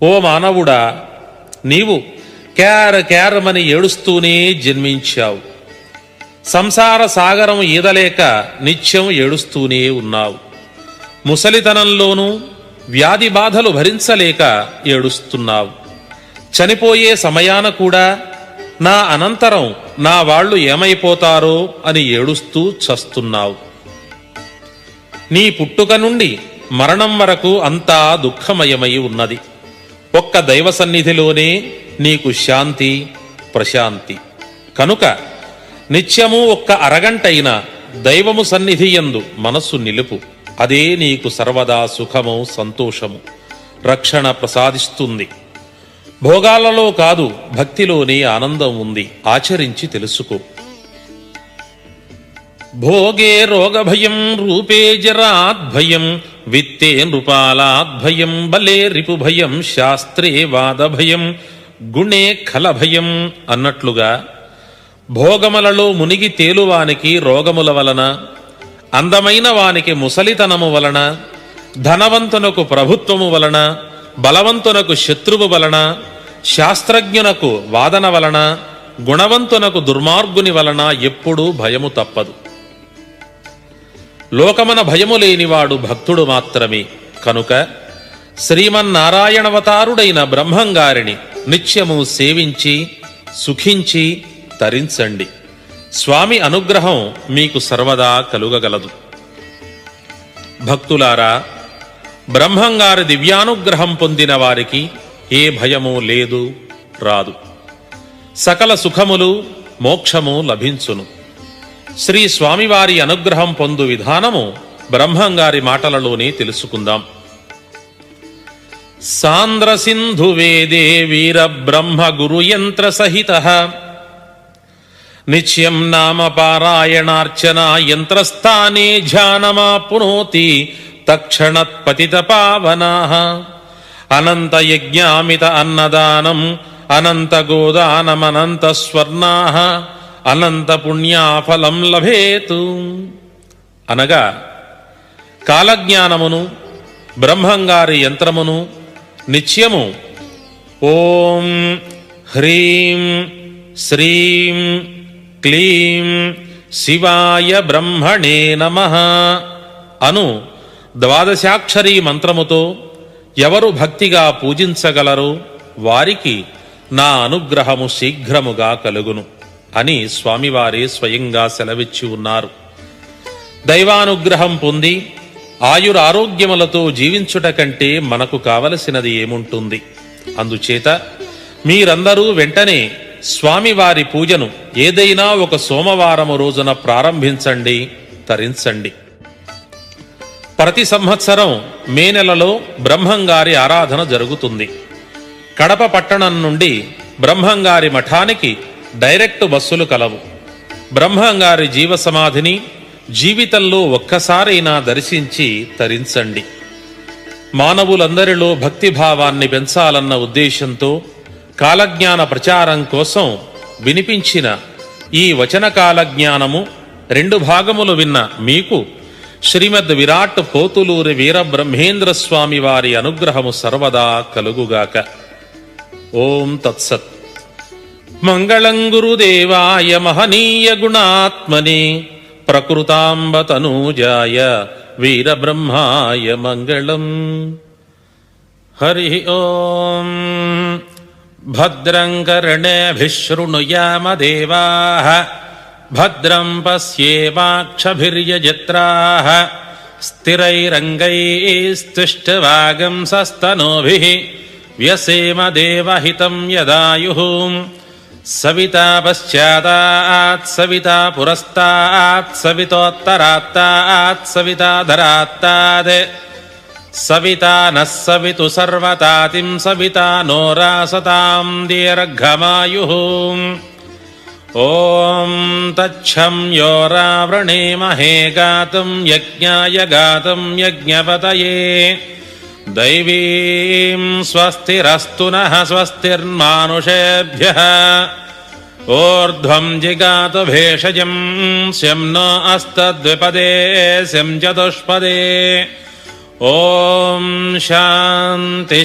ఓ మానవుడా, నీవు క్యారమని ఏడుస్తూనే జన్మించావు. సంసార సాగరం ఈదలేక నిత్యం ఏడుస్తూనే ఉన్నావు. ముసలితనంలోనూ వ్యాధి బాధలు భరించలేక ఏడుస్తున్నావు. చనిపోయే సమయాన కూడా నా అనంతరం నా వాళ్ళు ఏమైపోతారో అని ఏడుస్తూ చస్తున్నావు. నీ పుట్టుక నుండి మరణం వరకు అంతా దుఃఖమయమై ఉన్నది. ఒక్క దైవ సన్నిధిలోనే నీకు శాంతి, ప్రశాంతి. కనుక నిత్యము ఒక్క అరగంటైనా దైవము సన్నిధి యందు మనస్సు నిలుపు. అదే నీకు సర్వదా సుఖము, సంతోషము, రక్షణ ప్రసాదిస్తుంది. భోగాలలో కాదు, భక్తిలోనే ఆనందం ఉంది. ఆచరించి తెలుసుకో. భోగే రోగభయం, రూపే జరాద్భయం, విత్తే నృపాలాద్భయం, బలే రిపుభయం, శాస్త్రే వాదభయం, గుణే ఖలభయం అన్నట్లుగా భోగములలో మునిగి తేలువానికి రోగముల వలన, అందమైన వానికి ముసలితనము వలన, ధనవంతునకు ప్రభుత్వము వలన, బలవంతునకు శత్రువు వలన, శాస్త్రజ్ఞునకు వాదన వలన, గుణవంతునకు దుర్మార్గుని వలన ఎప్పుడూ భయము తప్పదు. లోకమున భయము లేనివాడు భక్తుడు మాత్రమే. కనుక శ్రీమన్నారాయణవతారుడైన బ్రహ్మంగారిని నిత్యము సేవించి సుఖించి తరించండి. స్వామి అనుగ్రహం మీకు సర్వదా కలుగగలదు. భక్తులారా, బ్రహ్మంగారి దివ్యానుగ్రహం పొందిన వారికి ఏ భయము లేదు, రాదు. సకల సుఖములు, మోక్షము లభించును. శ్రీ స్వామివారి అనుగ్రహం పొందు విధానము బ్రహ్మంగారి మాటలలోనే తెలుసుకుందాం. సాంద్ర సింధు వేదే వీర బ్రహ్మ గురు యంత్ర సహిత నిత్యం నామ పారాయణార్చనా యంత్రస్థానే ధ్యానమాప్నోతి తక్షణత్ పతిత పావనాః. అనంత యజ్ఞామిత అన్నదానం అనంత గోదానమనంత స్వర్ణాః అనంత పుణ్యాఫలం లభేతు. అనగా కాలజ్ఞానమును, బ్రహ్మంగారి యంత్రమును నిత్యము ఓం హ్రీం శ్రీం క్లీం శివాయ బ్రహ్మణే నమః అను ద్వాదశాక్షరీ మంత్రముతో ఎవరు భక్తిగా పూజించగలరో వారికి నా అనుగ్రహము శీఘ్రముగా కలుగును అని స్వామివారే స్వయంగా సెలవిచ్చి ఉన్నారు. దైవానుగ్రహం పొంది ఆయురారోగ్యములతో జీవించుట కంటే మనకు కావలసినది ఏముంటుంది? అందుచేత మీరందరూ వెంటనే స్వామివారి పూజను ఏదైనా ఒక సోమవారము రోజున ప్రారంభించండి, తరించండి. ప్రతి సంవత్సరం మే నెలలో బ్రహ్మంగారి ఆరాధన జరుగుతుంది. కడప పట్టణం నుండి బ్రహ్మంగారి మఠానికి డైరెక్ట్ బస్సులు కలవు. బ్రహ్మంగారి జీవ సమాధిని జీవితంలో ఒక్కసారైనా దర్శించి తరించండి. మానవులందరిలో భక్తిభావాన్ని పెంచాలన్న ఉద్దేశంతో కాలజ్ఞాన ప్రచారం కోసం వినిపించిన ఈ వచన కాలజ్ఞానము 2 భాగములు విన్న మీకు శ్రీమద్ విరాట్ పోతులూరి వీరబ్రహ్మేంద్ర స్వామి వారి అనుగ్రహము సర్వదా కలుగుగాక. ఓం తత్సత్. మంగళం గురుదేవాయ మహనీయ గుణాత్మనే ప్రకృతాంబ తనూజాయ వీరబ్రహ్మాయ మంగళం. హరి ఓం. భద్రం కర్ణేభిః శృణుయామ దేవాః భద్రం పశ్యేమాక్షభిర్యజత్రాః స్థిరైరంగైస్తుష్టవాగంసస్తనూభిః వ్యసేమ దేవహితం యదాయుః. సవితా పశ్చాదాత్ సవితా పురస్తాత్ సవితోత్తరాత్తాత్ సవితాధరాత్తాత్ సవితా నః సవితు సర్వతాతిం సవితా నోరాసతాం దీర్ఘమాయుః. ఓం తచ్చం యో రావృణీమహే గాతుం యజ్ఞాయ గాతుం యజ్ఞపతయే. దైవీం స్వస్తిరస్తు నః స్వస్తిర్మానుషేభ్యః. ఊర్ధ్వం జిగాతు భేషజం శం న అస్తద్విపదే శం చతుష్పదే. ఓం శాంతి